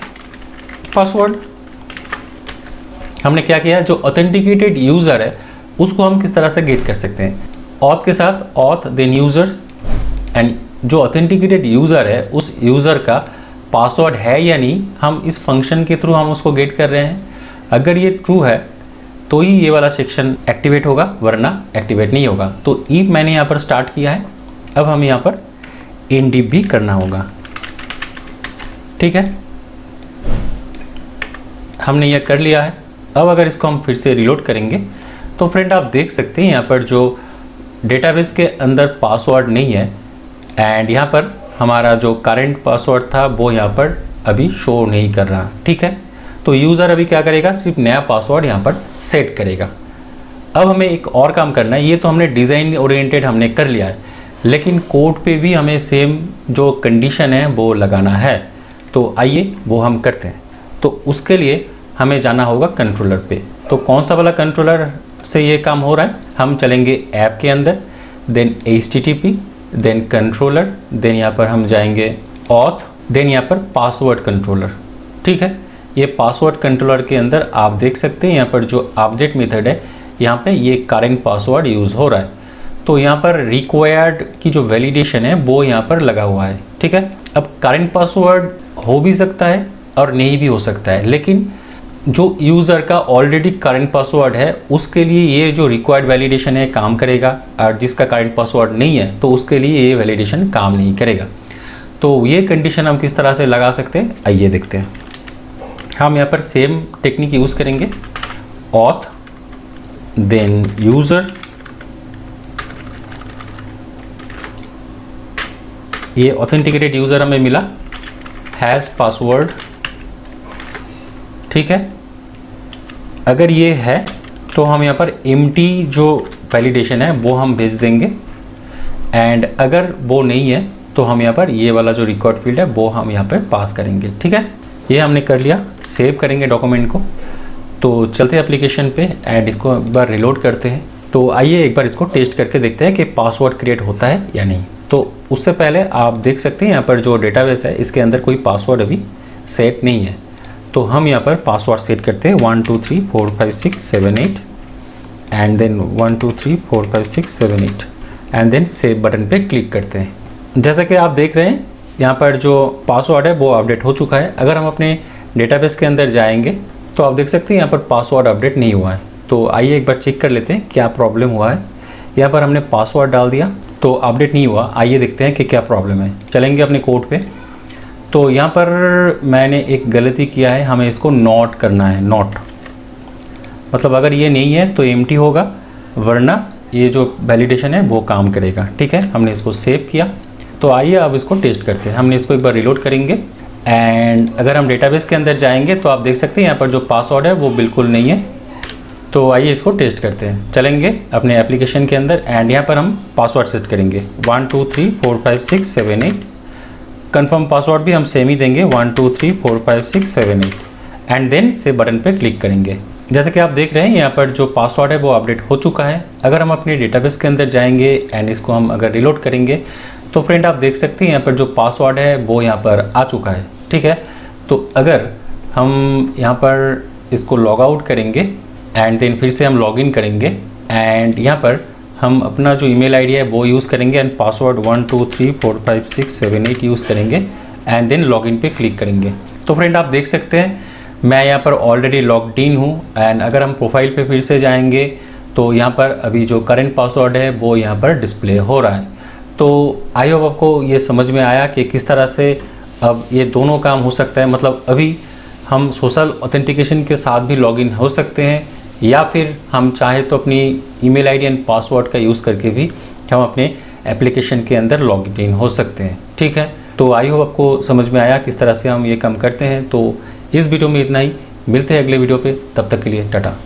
Speaker 1: पासवर्ड। हमने क्या किया, जो ऑथेंटिकेटेड यूज़र है उसको हम किस तरह से गेट कर सकते हैं, ऑथ के साथ ऑथ देन यूज़र, एंड जो ऑथेंटिकेटेड यूज़र है उस यूज़र का पासवर्ड है या नहीं, हम इस फंक्शन के थ्रू हम उसको गेट कर रहे हैं। अगर ये ट्रू है तो ही ये वाला सेक्शन एक्टिवेट होगा, वरना एक्टिवेट नहीं होगा। तो इफ मैंने यहाँ पर स्टार्ट किया है, अब हम यहाँ पर इनडिप भी करना होगा। ठीक है, हमने यह कर लिया है। अब अगर इसको हम फिर से रिलोड करेंगे तो फ्रेंड आप देख सकते हैं यहाँ पर जो डेटाबेस के अंदर पासवर्ड नहीं है एंड यहाँ पर हमारा जो करेंट पासवर्ड था वो यहाँ पर अभी शो नहीं कर रहा। ठीक है, तो यूज़र अभी क्या करेगा, सिर्फ नया पासवर्ड यहाँ पर सेट करेगा। अब हमें एक और काम करना है। ये तो हमने डिज़ाइन ओरिएंटेड हमने कर लिया है, लेकिन कोड पे भी हमें सेम जो कंडीशन है वो लगाना है। तो आइए वो हम करते हैं। तो उसके लिए हमें जाना होगा कंट्रोलर पे। तो कौन सा वाला कंट्रोलर से ये काम हो रहा है, हम चलेंगे ऐप के अंदर, then HTTP, then controller, then यहाँ पर हम जाएंगे ऑथ, देन यहाँ पर पासवर्ड कंट्रोलर। ठीक है, ये पासवर्ड कंट्रोलर के अंदर आप देख सकते हैं यहाँ पर जो अपडेट मेथड है, यहाँ पे ये करेंट पासवर्ड यूज़ हो रहा है। तो यहाँ पर रिक्वायर्ड की जो वैलिडेशन है वो यहाँ पर लगा हुआ है। ठीक है, अब करेंट पासवर्ड हो भी सकता है और नहीं भी हो सकता है, लेकिन जो यूज़र का ऑलरेडी करेंट पासवर्ड है उसके लिए ये जो रिक्वायर्ड वैलिडेशन है काम करेगा, और जिसका करेंट पासवर्ड नहीं है तो उसके लिए ये वैलिडेशन काम नहीं करेगा। तो ये कंडीशन हम किस तरह से लगा सकते हैं, आइए देखते हैं। हम यहाँ पर सेम टेक्निक यूज़ करेंगे, ऑथ देन यूज़र, ये ऑथेंटिकेटेड यूज़र हमें मिला, हैज़ पासवर्ड। ठीक है, अगर ये है तो हम यहाँ पर एम्प्टी जो वैलिडेशन है वो हम भेज देंगे, एंड अगर वो नहीं है तो हम यहाँ पर ये वाला जो रिकॉर्ड फील्ड है वो हम यहाँ पर पास करेंगे। ठीक है, ये हमने कर लिया। सेव करेंगे डॉक्यूमेंट को। तो चलते हैं एप्लीकेशन पे एंड इसको एक बार रिलोड करते हैं। तो आइए एक बार इसको टेस्ट करके देखते हैं कि पासवर्ड क्रिएट होता है या नहीं। तो उससे पहले आप देख सकते हैं यहाँ पर जो डेटाबेस है इसके अंदर कोई पासवर्ड अभी सेट नहीं है। तो हम यहाँ पर पासवर्ड सेट करते हैं 1 2 3 4 5 6 7 8 and then 1 2 3 4 5 6 7 8 and then save button पे क्लिक करते हैं। जैसा कि आप देख रहे हैं यहाँ पर जो पासवर्ड है वो अपडेट हो चुका है। अगर हम अपने डेटाबेस के अंदर जाएंगे तो आप देख सकते हैं यहाँ पर पासवर्ड अपडेट नहीं हुआ है। तो आइए एक बार चेक कर लेते हैं क्या प्रॉब्लम हुआ है। यहाँ पर हमने पासवर्ड डाल दिया तो अपडेट नहीं हुआ। आइए देखते हैं कि क्या प्रॉब्लम है। चलेंगे अपने कोड पे। तो यहाँ पर मैंने एक गलती किया है, हमें इसको नॉट करना है। नॉट मतलब अगर ये नहीं है तो एम्प्टी होगा, वरना ये जो वैलिडेशन है वो काम करेगा। ठीक है, हमने इसको सेव किया। तो आइए अब इसको टेस्ट करते हैं। हमने इसको एक बार रिलोड करेंगे एंड अगर हम डेटाबेस के अंदर जाएंगे तो आप देख सकते हैं यहाँ पर जो पासवर्ड है वो बिल्कुल नहीं है। तो आइए इसको टेस्ट करते हैं। चलेंगे अपने एप्लीकेशन के अंदर एंड यहाँ पर हम पासवर्ड सेट करेंगे 1 2 3 4 5 6 7 8। कंफर्म पासवर्ड भी हम सेम ही देंगे 1 2 3 4 5 6 7 8 एंड देन सेव बटन पे क्लिक करेंगे। जैसे कि आप देख रहे हैं यहाँ पर जो पासवर्ड है वो अपडेट हो चुका है। अगर हम अपने डेटाबेस के अंदर जाएंगे एंड इसको हम अगर रिलोड करेंगे तो फ्रेंड आप देख सकते हैं यहाँ पर जो पासवर्ड है वो यहाँ पर आ चुका है। ठीक है, तो अगर हम यहाँ पर इसको लॉग आउट करेंगे एंड देन फिर से हम लॉगिन करेंगे एंड यहाँ पर हम अपना जो ईमेल आईडी है वो यूज़ करेंगे एंड पासवर्ड 1 2 3 4 5 6 7 8 यूज़ करेंगे एंड देन लॉगिन पे क्लिक करेंगे। तो फ्रेंड आप देख सकते हैं मैं यहाँ पर ऑलरेडी लॉग्ड इन हूँ एंड अगर हम प्रोफाइल पे फिर से जाएंगे तो यहाँ पर अभी जो करंट पासवर्ड है वो यहाँ पर डिस्प्ले हो रहा है। तो आई होप आपको ये समझ में आया कि किस तरह से अब ये दोनों काम हो सकता है। मतलब अभी हम सोशल ऑथेंटिकेशन के साथ भी लॉगिन हो सकते हैं या फिर हम चाहे तो अपनी ईमेल आईडी एंड पासवर्ड का यूज़ करके भी हम अपने एप्लीकेशन के अंदर लॉगिन इन हो सकते हैं। ठीक है, तो आई होप आपको समझ में आया किस तरह से हम ये काम करते हैं। तो इस वीडियो में इतना ही, मिलते हैं अगले वीडियो पे, तब तक के लिए टाटा।